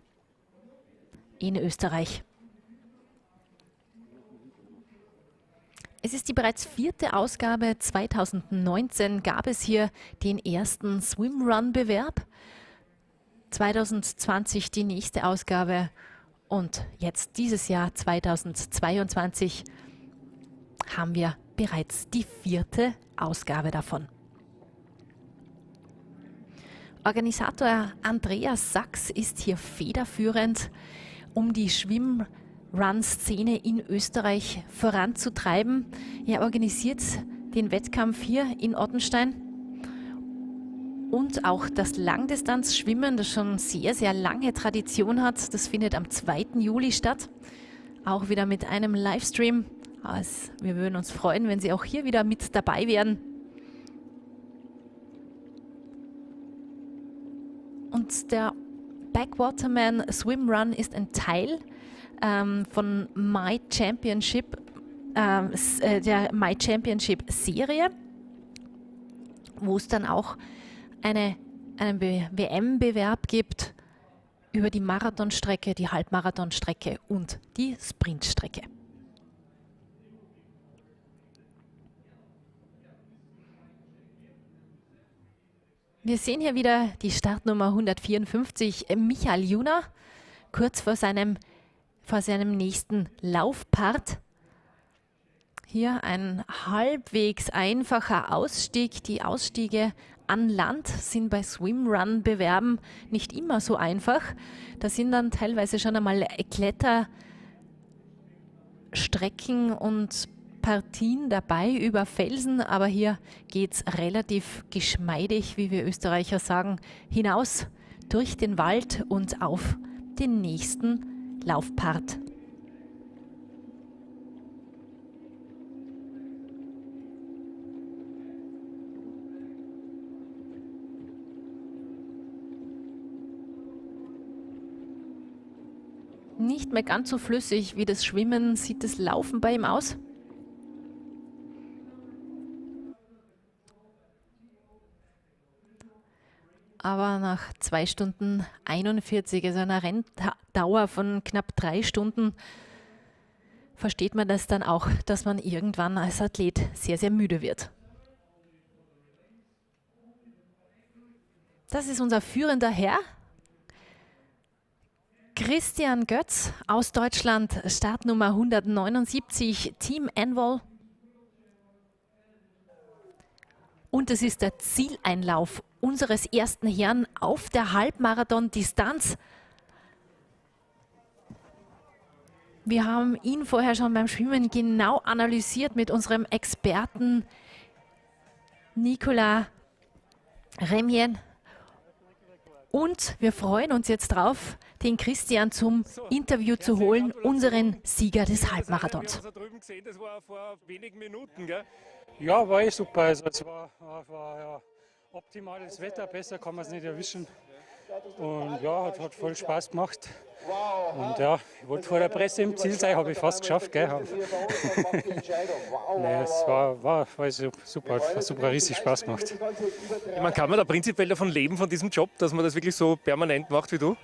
in Österreich. Es ist die bereits 4. Ausgabe. 2019 gab es hier den ersten SwimRun-Bewerb. 2020 die nächste Ausgabe und jetzt dieses Jahr 2022 haben wir bereits die 4. Ausgabe davon. Organisator Andreas Sachs ist hier federführend, um die Schwimm-Run-Szene in Österreich voranzutreiben. Er organisiert den Wettkampf hier in Ottenstein und auch das Langdistanzschwimmen, das schon sehr, sehr lange Tradition hat. Das findet am 2. Juli statt, auch wieder mit einem Livestream. Also, wir würden uns freuen, wenn Sie auch hier wieder mit dabei wären. Und der Backwaterman Swim Run ist ein Teil von My Championship, der My Championship Serie, wo es dann auch einen WM-Bewerb gibt über die Marathonstrecke, die Halbmarathonstrecke und die Sprintstrecke. Wir sehen hier wieder die Startnummer 154, Michael Juna, kurz vor seinem nächsten Laufpart. Hier ein halbwegs einfacher Ausstieg. Die Ausstiege an Land sind bei SwimRun Bewerben nicht immer so einfach. Da sind dann teilweise schon einmal Kletterstrecken und Partien dabei über Felsen, aber hier geht es relativ geschmeidig, wie wir Österreicher sagen, hinaus durch den Wald und auf den nächsten Laufpart. Nicht mehr ganz so flüssig wie das Schwimmen sieht das Laufen bei ihm aus. Aber nach 2 Stunden 41, also einer Renndauer von knapp 3 Stunden, versteht man das dann auch, dass man irgendwann als Athlet sehr, sehr müde wird. Das ist unser führender Herr, Christian Götz aus Deutschland, Startnummer 179, Team Envol. Und es ist der Zieleinlauf unseres ersten Herrn auf der Halbmarathon-Distanz. Wir haben ihn vorher schon beim Schwimmen genau analysiert mit unserem Experten Nicolas Remien. Und wir freuen uns jetzt drauf, den Christian zum Interview zu holen, unseren Sieger des Halbmarathons. Das war vor wenigen Minuten, gell? Ja, war super. Also es war ja, optimales Wetter, besser kann man es nicht erwischen. Und ja, hat voll Spaß gemacht. Und ja, ich wollte vor der Presse im Ziel sein, habe ich fast geschafft. Gell? Nee, es war super, hat super riesig Spaß gemacht. Man kann man da prinzipiell davon leben, von diesem Job, dass man das wirklich so permanent macht wie du?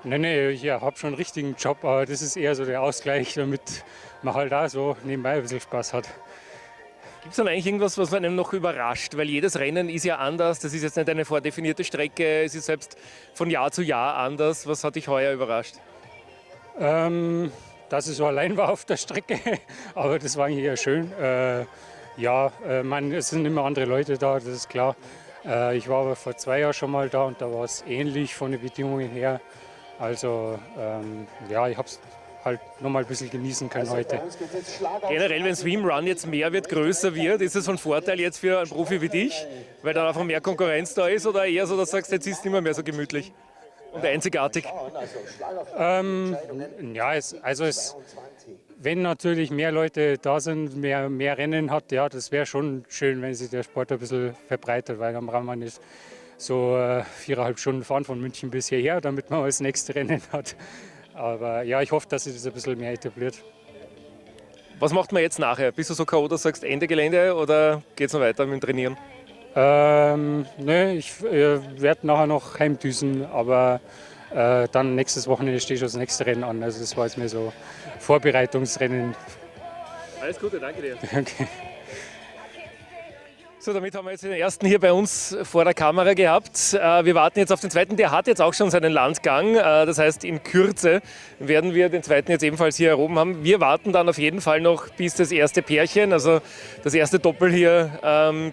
Nee, ich habe schon einen richtigen Job, aber das ist eher so der Ausgleich, damit man halt da so nebenbei ein bisschen Spaß hat. Gibt es dann eigentlich irgendwas, was einem noch überrascht? Weil jedes Rennen ist ja anders, das ist jetzt nicht eine vordefinierte Strecke, es ist selbst von Jahr zu Jahr anders. Was hat dich heuer überrascht? Dass ich so allein war auf der Strecke, aber das war eigentlich eher schön. Es sind immer andere Leute da, das ist klar. Ich war aber vor 2 Jahren schon mal da und da war es ähnlich von den Bedingungen her. Also ich habe es halt nochmal ein bisschen genießen können heute. Generell, wenn SwimRun jetzt mehr wird, größer wird, ist es von Vorteil jetzt für einen Profi wie dich, weil dann einfach mehr Konkurrenz da ist, oder eher so, dass du sagst, jetzt ist es immer mehr so gemütlich und einzigartig? Wenn natürlich mehr Leute da sind, mehr Rennen hat, ja, das wäre schon schön, wenn sich der Sport ein bisschen verbreitet, weil dann braucht man nicht so 4,5 Stunden fahren von München bis hierher, damit man das nächste Rennen hat. Aber ja, ich hoffe, dass sich das ein bisschen mehr etabliert. Was macht man jetzt nachher? Bist du so K.O., dass du sagst, Ende Gelände, oder geht es noch weiter mit dem Trainieren? Ich werde nachher noch heimdüsen, aber dann nächstes Wochenende steht schon das nächste Rennen an. Also das war jetzt mehr so Vorbereitungsrennen. Alles Gute, danke dir. Okay. So, damit haben wir jetzt den ersten hier bei uns vor der Kamera gehabt. Wir warten jetzt auf den zweiten, der hat jetzt auch schon seinen Landgang. Das heißt, in Kürze werden wir den zweiten jetzt ebenfalls hier oben haben. Wir warten dann auf jeden Fall noch, bis das erste Pärchen, also das erste Doppel hier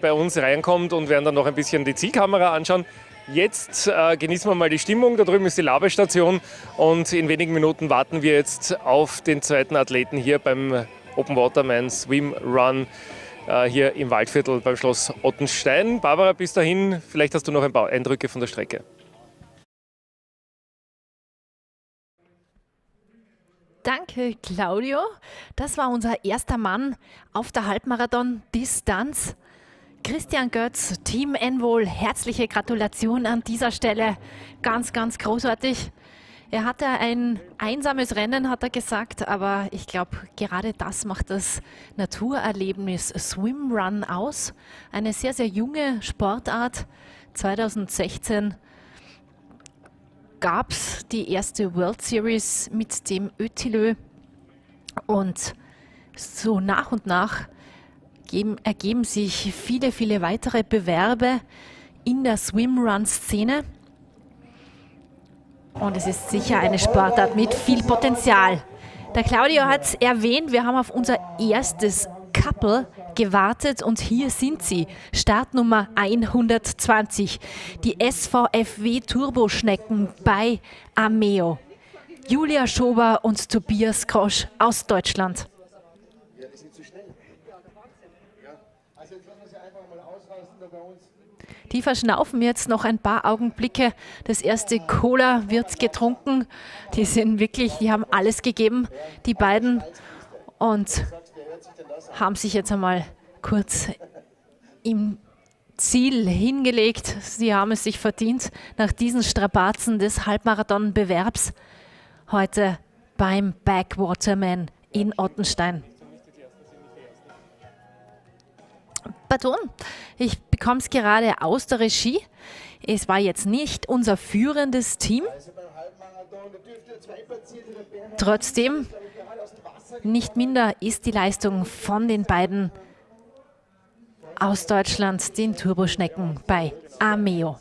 bei uns reinkommt, und werden dann noch ein bisschen die Zielkamera anschauen. Jetzt genießen wir mal die Stimmung. Da drüben ist die Labestation und in wenigen Minuten warten wir jetzt auf den zweiten Athleten hier beim Backwaterman Swim Run hier im Waldviertel beim Schloss Ottenstein. Barbara, bis dahin, vielleicht hast du noch ein paar Eindrücke von der Strecke. Danke, Claudio. Das war unser erster Mann auf der Halbmarathon-Distanz. Christian Götz, Team Envol, herzliche Gratulation an dieser Stelle. Ganz, ganz großartig. Er hatte ein einsames Rennen, hat er gesagt, aber ich glaube, gerade das macht das Naturerlebnis SwimRun aus. Eine sehr, sehr junge Sportart. 2016 gab es die erste World Series mit dem Ötilö, und so nach und nach ergeben sich viele, viele weitere Bewerbe in der Swimrun-Szene. Und es ist sicher eine Sportart mit viel Potenzial. Der Claudio hat es erwähnt, wir haben auf unser erstes Couple gewartet und hier sind sie. Startnummer 120, die SVFW Turboschnecken bei Ameo. Julia Schober und Tobias Grosch aus Deutschland. Die verschnaufen jetzt noch ein paar Augenblicke. Das erste Cola wird getrunken. Die sind wirklich, die haben alles gegeben, die beiden. Und haben sich jetzt einmal kurz im Ziel hingelegt. Sie haben es sich verdient nach diesen Strapazen des Halbmarathon-Bewerbs heute beim Backwaterman in Ottenstein. Pardon, ich bekomme es gerade aus der Regie. Es war jetzt nicht unser führendes Team. Trotzdem, nicht minder ist die Leistung von den beiden aus Deutschland, den Turboschnecken bei Ameo.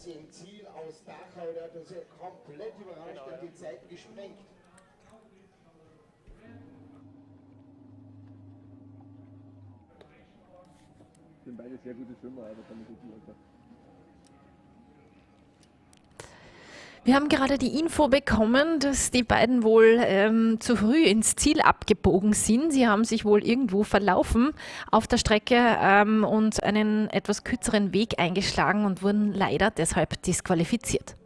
Sind beide sehr gute Schwimmer, aber damit ist Wir haben gerade die Info bekommen, dass die beiden wohl zu früh ins Ziel abgebogen sind. Sie haben sich wohl irgendwo verlaufen auf der Strecke und einen etwas kürzeren Weg eingeschlagen und wurden leider deshalb disqualifiziert.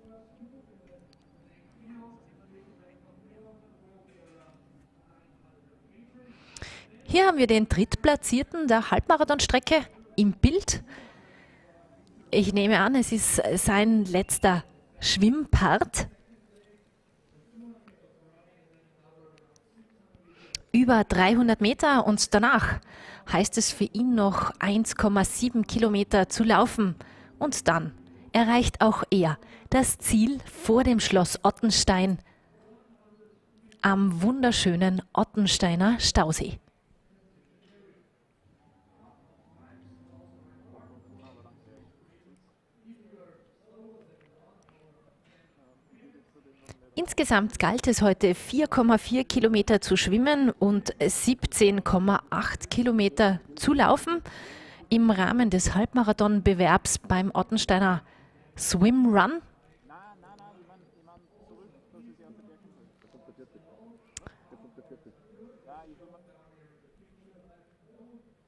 Hier haben wir den Drittplatzierten der Halbmarathonstrecke im Bild. Ich nehme an, es ist sein letzter Schwimmpart. Über 300 Meter und danach heißt es für ihn noch 1,7 Kilometer zu laufen. Und dann erreicht auch er das Ziel vor dem Schloss Ottenstein am wunderschönen Ottensteiner Stausee. Insgesamt galt es heute 4,4 Kilometer zu schwimmen und 17,8 Kilometer zu laufen im Rahmen des Halbmarathon-Bewerbs beim Ottensteiner Swim Run.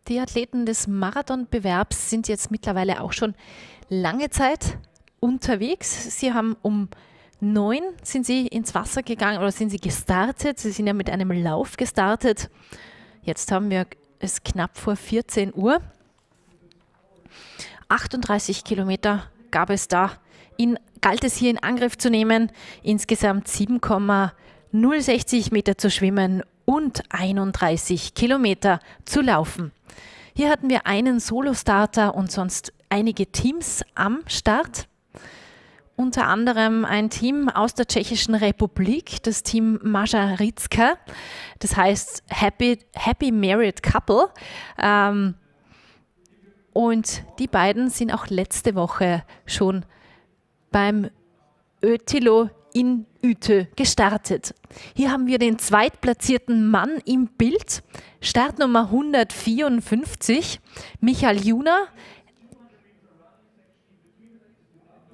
Die Athleten des Marathonbewerbs sind jetzt mittlerweile auch schon lange Zeit unterwegs. Sie haben um 9 sind sie ins Wasser gegangen oder sind sie gestartet. Sie sind ja mit einem Lauf gestartet. Jetzt haben wir es knapp vor 14 Uhr. 38 Kilometer gab es da. Galt es hier in Angriff zu nehmen. Insgesamt 7,060 Meter zu schwimmen und 31 Kilometer zu laufen. Hier hatten wir einen Solo-Starter und sonst einige Teams am Start. Unter anderem ein Team aus der Tschechischen Republik, das Team Mažaritzka, das heißt Happy Married Couple. Und die beiden sind auch letzte Woche schon beim Ötilo in Utö gestartet. Hier haben wir den zweitplatzierten Mann im Bild, Startnummer 154, Michal Juna,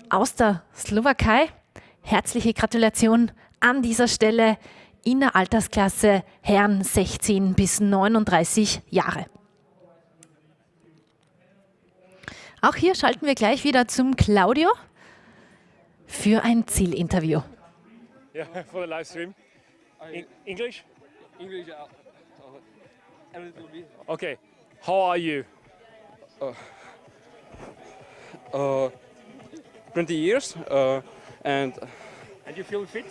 aus der Slowakei. Herzliche Gratulation an dieser Stelle in der Altersklasse Herren 16 bis 39 Jahre. Auch hier schalten wir gleich wieder zum Claudio für ein Zielinterview. Yeah, for the live stream. English? English, a little bit. Okay. How are you? 20 years, and you feel fit?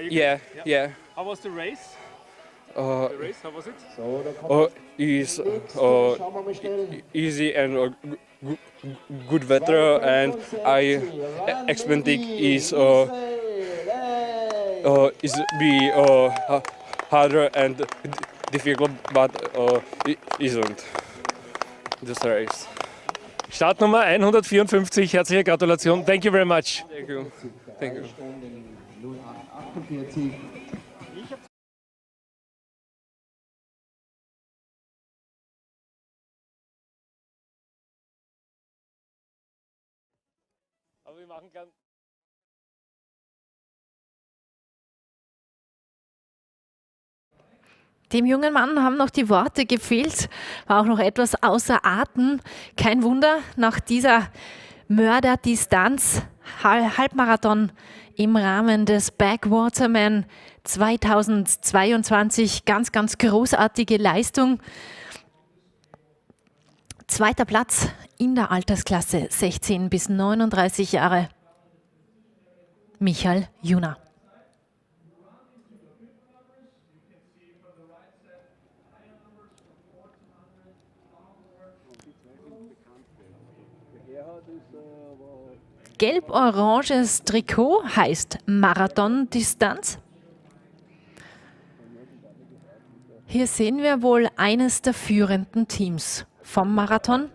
Yeah. How was the race? How was it? Is easy and good weather, and I expecting is be harder and difficult, but isn't. this race. Startnummer 154, herzliche Gratulation. Thank you very much. Thank you. Thank you. Aber wir machen gern. Dem jungen Mann haben noch die Worte gefehlt, war auch noch etwas außer Atem. Kein Wunder, nach dieser Mörderdistanz, Halbmarathon im Rahmen des Backwaterman 2022. Ganz, ganz großartige Leistung. Zweiter Platz in der Altersklasse 16 bis 39 Jahre. Michael Juna. Gelb-oranges Trikot heißt Marathondistanz. Hier sehen wir wohl eines der führenden Teams vom Marathon.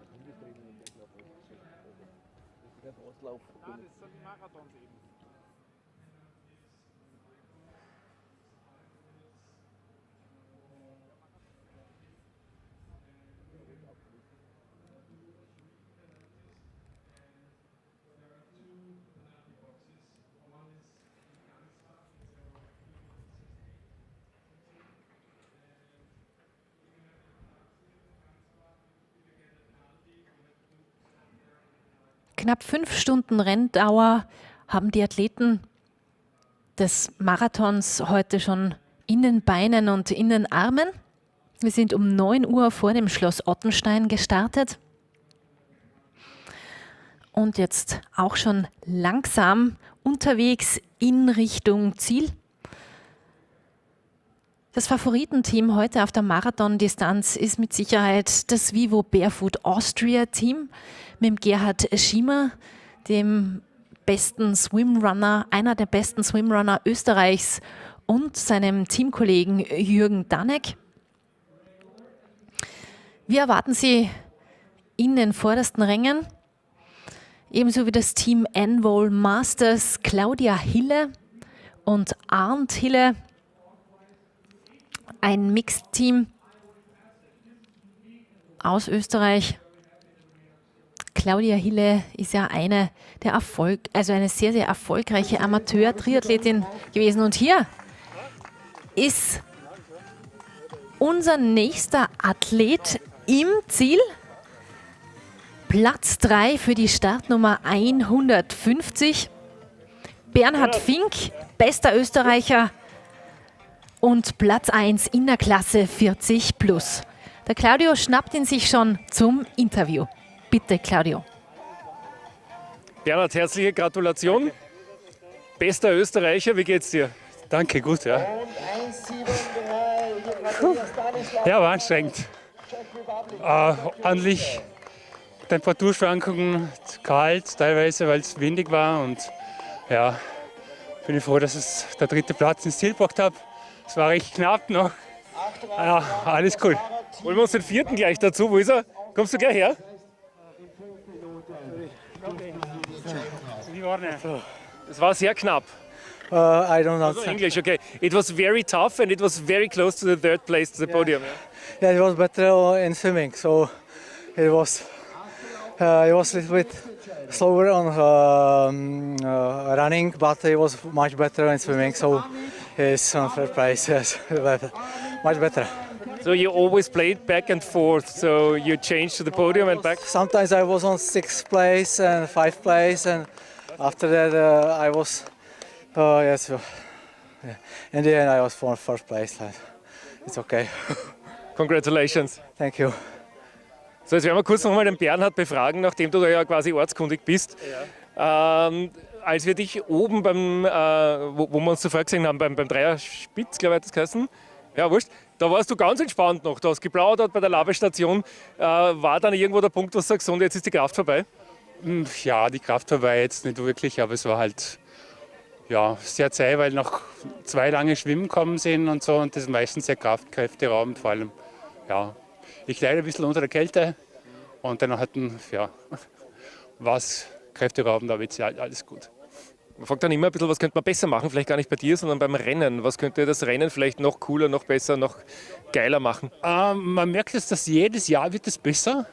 Knapp 5 Stunden Renndauer haben die Athleten des Marathons heute schon in den Beinen und in den Armen. Wir sind um 9 Uhr vor dem Schloss Ottenstein gestartet und jetzt auch schon langsam unterwegs in Richtung Ziel. Das Favoritenteam heute auf der Marathondistanz ist mit Sicherheit das Vivo Barefoot Austria Team mit dem Gerhard Schiemer, dem besten Swimrunner, einer der besten Swimrunner Österreichs und seinem Teamkollegen Jürgen Danek. Wir erwarten Sie in den vordersten Rängen, ebenso wie das Team Envol Masters Claudia Hille und Arndt Hille. Ein Mixed-Team aus Österreich. Claudia Hille ist ja eine sehr, sehr erfolgreiche Amateur-Triathletin gewesen. Und hier ist unser nächster Athlet im Ziel. Platz 3 für die Startnummer 150. Bernhard Fink, bester Österreicher. Und Platz 1 in der Klasse 40 plus. Der Claudio schnappt ihn sich schon zum Interview. Bitte, Claudio. Bernhard, herzliche Gratulation. Bester Österreicher, wie geht's dir? Danke, gut, ja. Ja, war anstrengend. Ordentlich Temperaturschwankungen, kalt teilweise, weil es windig war. Und ja, bin ich froh, dass ich der 3. Platz ins Ziel gebracht habe. Es war recht knapp noch. Ja, alles cool. Holen wir uns den 4. gleich dazu. Wo ist er? Kommst du gleich her? Es war sehr knapp. I don't know. Also English, okay. It was very tough and it was very close to the 3rd place, to the podium. Yeah, it was better in swimming, so it was a little bit slower on running, but it was much better in swimming, so it's on 3rd place, yes, much better. So you always played back and forth, so you changed to the podium and back? Sometimes I was on 6th place and 5th place, and after that I was, yes, yeah. In the end I was for 1st place, it's okay. Congratulations. Thank you. So, jetzt werden wir kurz nochmal den Bernhard befragen, nachdem du da ja quasi ortskundig bist. Ja. Als wir dich oben beim, wo wir uns zuvor gesehen haben, beim Dreierspitz, glaube ich, hat das geheißen, ja, wurscht, da warst du ganz entspannt noch, du hast geplaudert bei der Labestation. War dann irgendwo der Punkt, wo du sagst, und jetzt ist die Kraft vorbei? Ja, die Kraft vorbei jetzt nicht wirklich, aber es war halt ja, sehr zäh, weil noch 2 lange Schwimmen kommen sind und so, und das ist meistens sehr kräfteraubend vor allem. Ja, ich leide ein bisschen unter der Kälte Und dann ja, war es kräfteraubend, aber jetzt ja alles gut. Man fragt dann immer ein bisschen, was könnte man besser machen, vielleicht gar nicht bei dir, sondern beim Rennen. Was könnte das Rennen vielleicht noch cooler, noch besser, noch geiler machen? Man merkt jetzt, dass jedes Jahr wird es besser.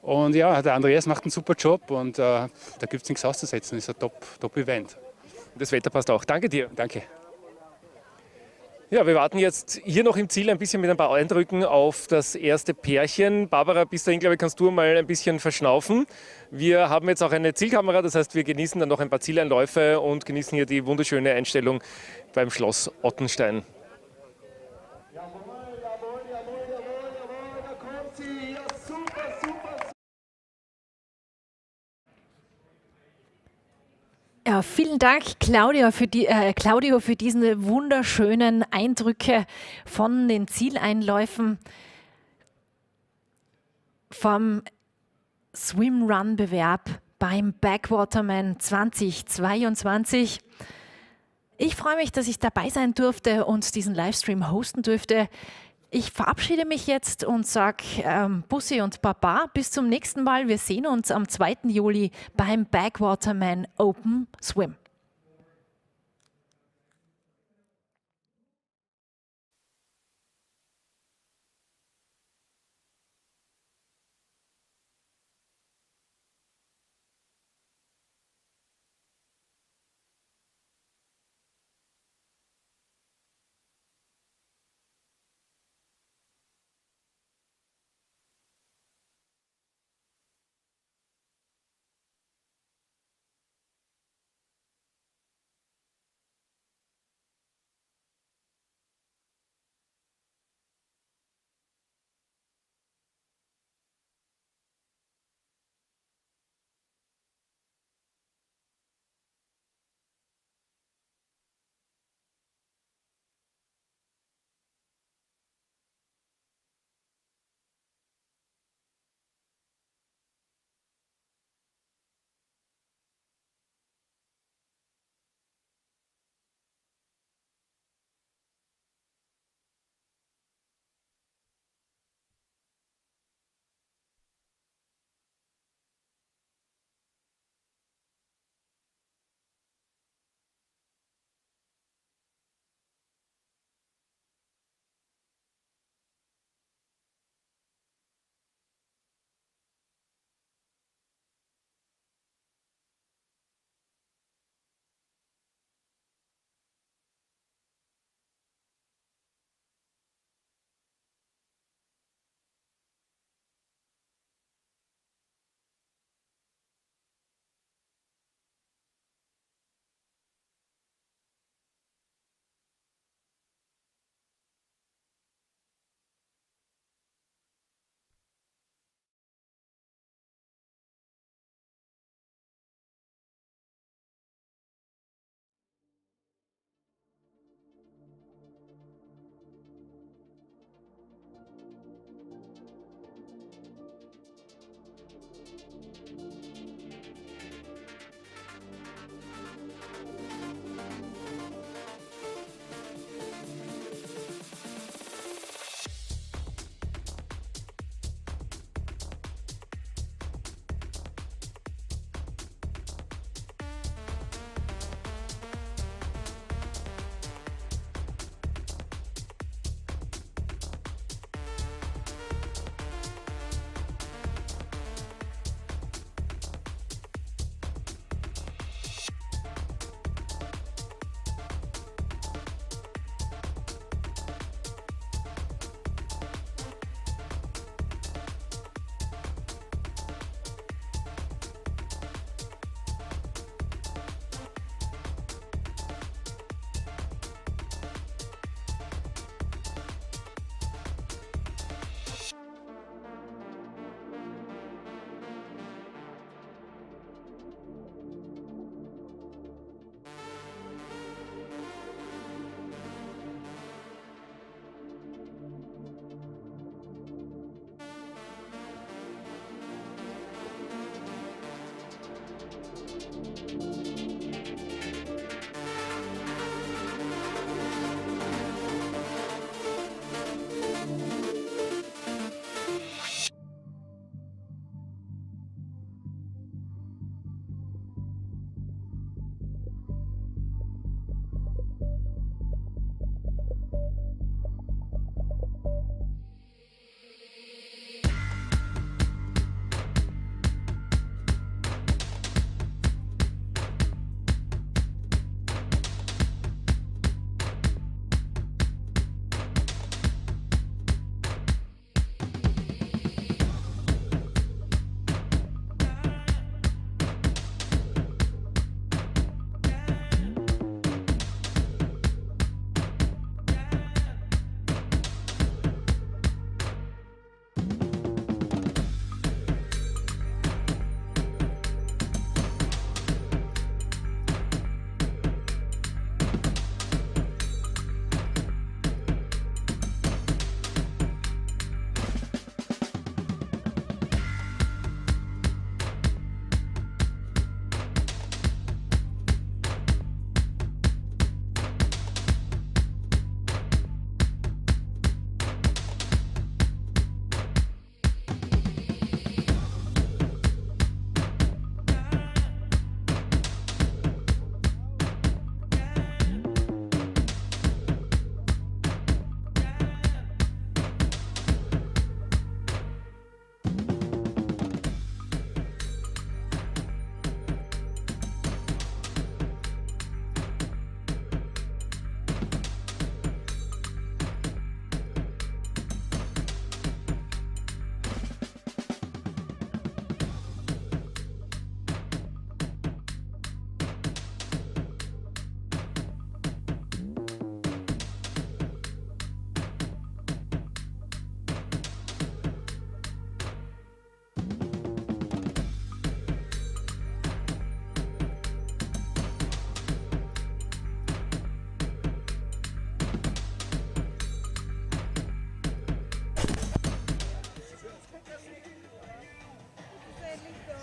Und ja, der Andreas macht einen super Job und da gibt es nichts auszusetzen. Das ist ein Top-Event. Das Wetter passt auch. Danke dir. Danke. Ja, wir warten jetzt hier noch im Ziel ein bisschen mit ein paar Eindrücken auf das erste Pärchen. Barbara, bis dahin, glaube ich, kannst du mal ein bisschen verschnaufen. Wir haben jetzt auch eine Zielkamera, das heißt, wir genießen dann noch ein paar Zieleinläufe und genießen hier die wunderschöne Einstellung beim Schloss Ottenstein. Ja, vielen Dank, Claudio, für diese wunderschönen Eindrücke von den Zieleinläufen vom SwimRun Bewerb beim Backwaterman 2022. Ich freue mich, dass ich dabei sein durfte und diesen Livestream hosten durfte. Ich verabschiede mich jetzt und sage Bussi und Baba. Bis zum nächsten Mal. Wir sehen uns am 2. Juli beim Backwaterman Open Swim.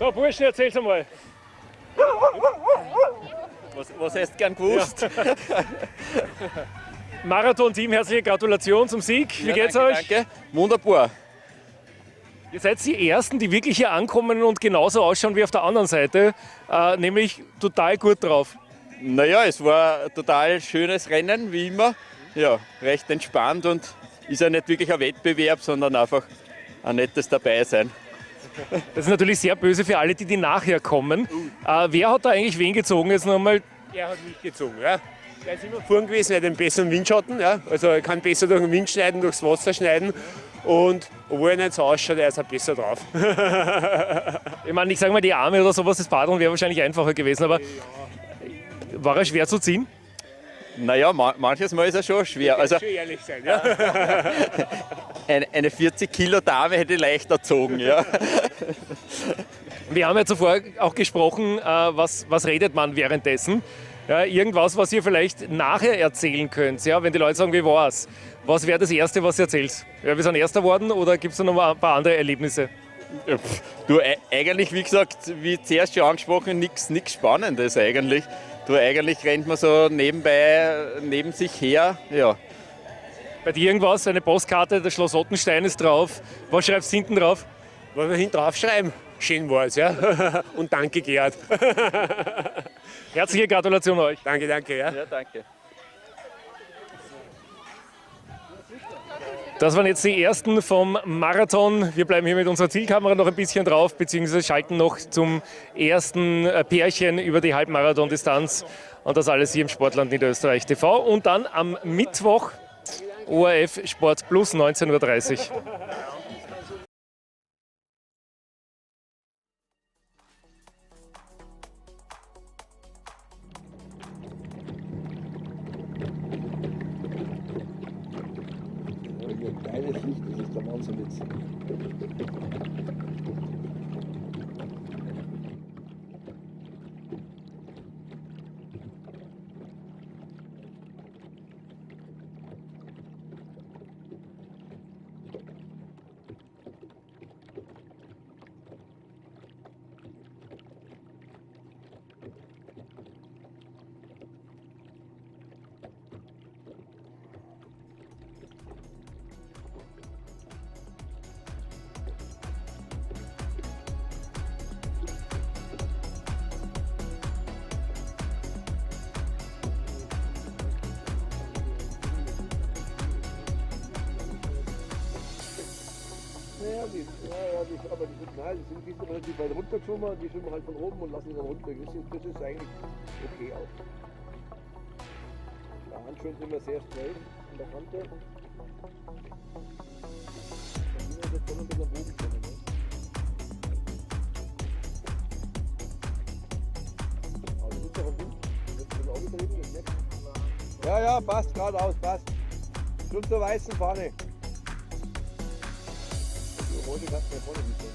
So, Burschen, erzähl's einmal. Was hast du gern gewusst? Ja. Marathon-Team, herzliche Gratulation zum Sieg. Wie geht's danke, euch? Danke. Wunderbar. Ihr seid die Ersten, die wirklich hier ankommen und genauso ausschauen wie auf der anderen Seite, nämlich total gut drauf. Naja, es war ein total schönes Rennen, wie immer. Ja, recht entspannt und ist ja nicht wirklich ein Wettbewerb, sondern einfach ein nettes Dabeisein. Das ist natürlich sehr böse für alle, die nachher kommen. Wer hat da eigentlich wen gezogen jetzt nochmal? Er hat mich gezogen, ja. Er ist immer vorn gewesen, er hat einen besseren Windschatten. Ja. Also er kann besser durch den Wind schneiden, durchs Wasser schneiden. Und obwohl er nicht so ausschaut, er ist auch besser drauf. Ich meine, ich sage mal, die Arme oder sowas, das Paddeln wäre wahrscheinlich einfacher gewesen, aber war er schwer zu ziehen? Naja, manches Mal ist er schon schwer. Also, schon ehrlich sein, ja. eine 40-Kilo-Dame hätte leichter gezogen, ja. Wir haben ja zuvor auch gesprochen, was redet man währenddessen. Ja, irgendwas, was ihr vielleicht nachher erzählen könnt, ja, wenn die Leute sagen, wie war's? Was wäre das Erste, was ihr erzählt? Ja, wir sind Erster geworden oder gibt es noch mal ein paar andere Erlebnisse? Du, eigentlich, wie gesagt, wie zuerst schon angesprochen, nichts Spannendes eigentlich. Du, eigentlich rennt man so neben sich her, ja. Bei dir irgendwas, eine Postkarte, das Schloss Ottenstein ist drauf. Was schreibst du hinten drauf? Was wir hinten drauf schreiben? Schön war's, ja. Und danke, Gerhard. Herzliche Gratulation euch. Danke, danke. Ja, ja danke. Das waren jetzt die ersten vom Marathon. Wir bleiben hier mit unserer Zielkamera noch ein bisschen drauf, beziehungsweise schalten noch zum ersten Pärchen über die Halbmarathondistanz. Und das alles hier im Sportland Niederösterreich TV. Und dann am Mittwoch ORF Sport Plus 19:30 Uhr. Geiles Licht, das ist der Wahnsinn jetzt. Aber die sind nein, die sind relativ weit runtergeschwommen, die schwimmen halt von oben und lassen dann runter. Das ist eigentlich okay auch. Der Handschuhe sind immer sehr straight an der Kante. Da sind wir jetzt schon ein bisschen am Boden können, ne? Aber das ist doch ein Wind. Das ist auch getrieben, das nicht. Ja, passt geradeaus, passt. Schon zur weißen Fahne. Heute kannst du ja vorne nicht sehen.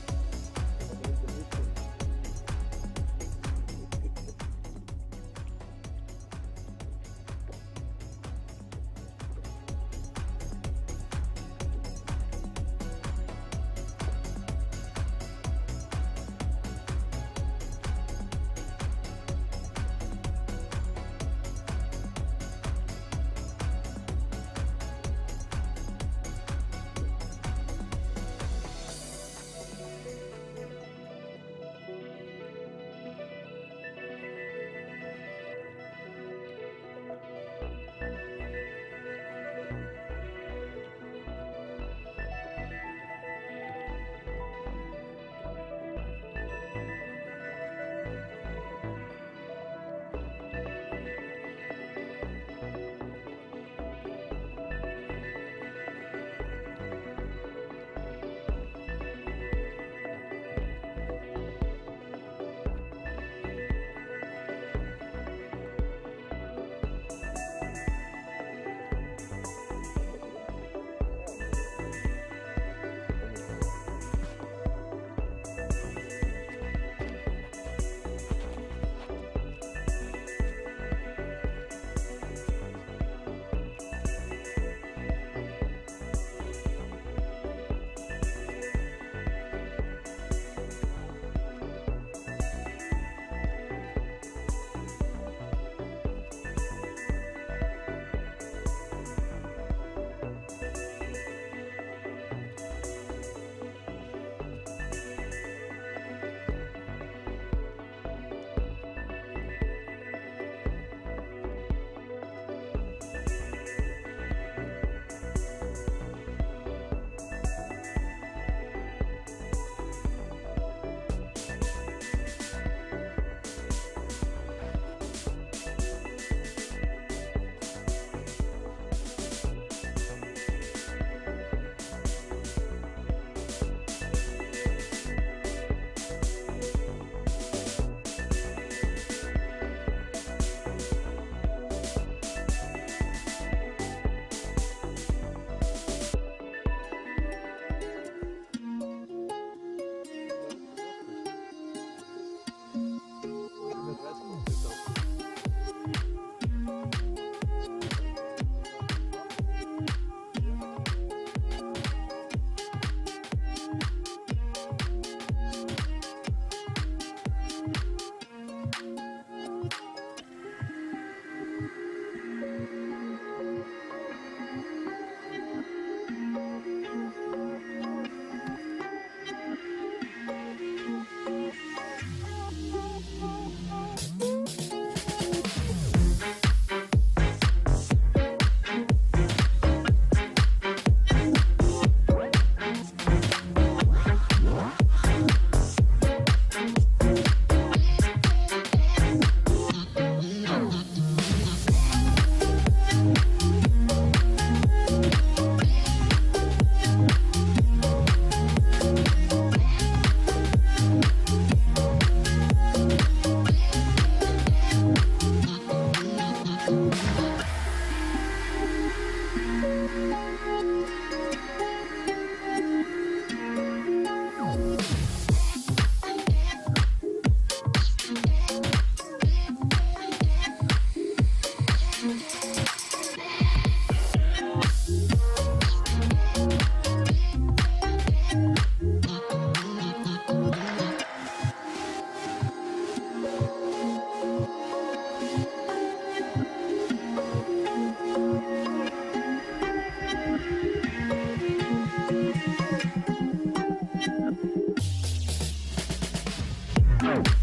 Bye.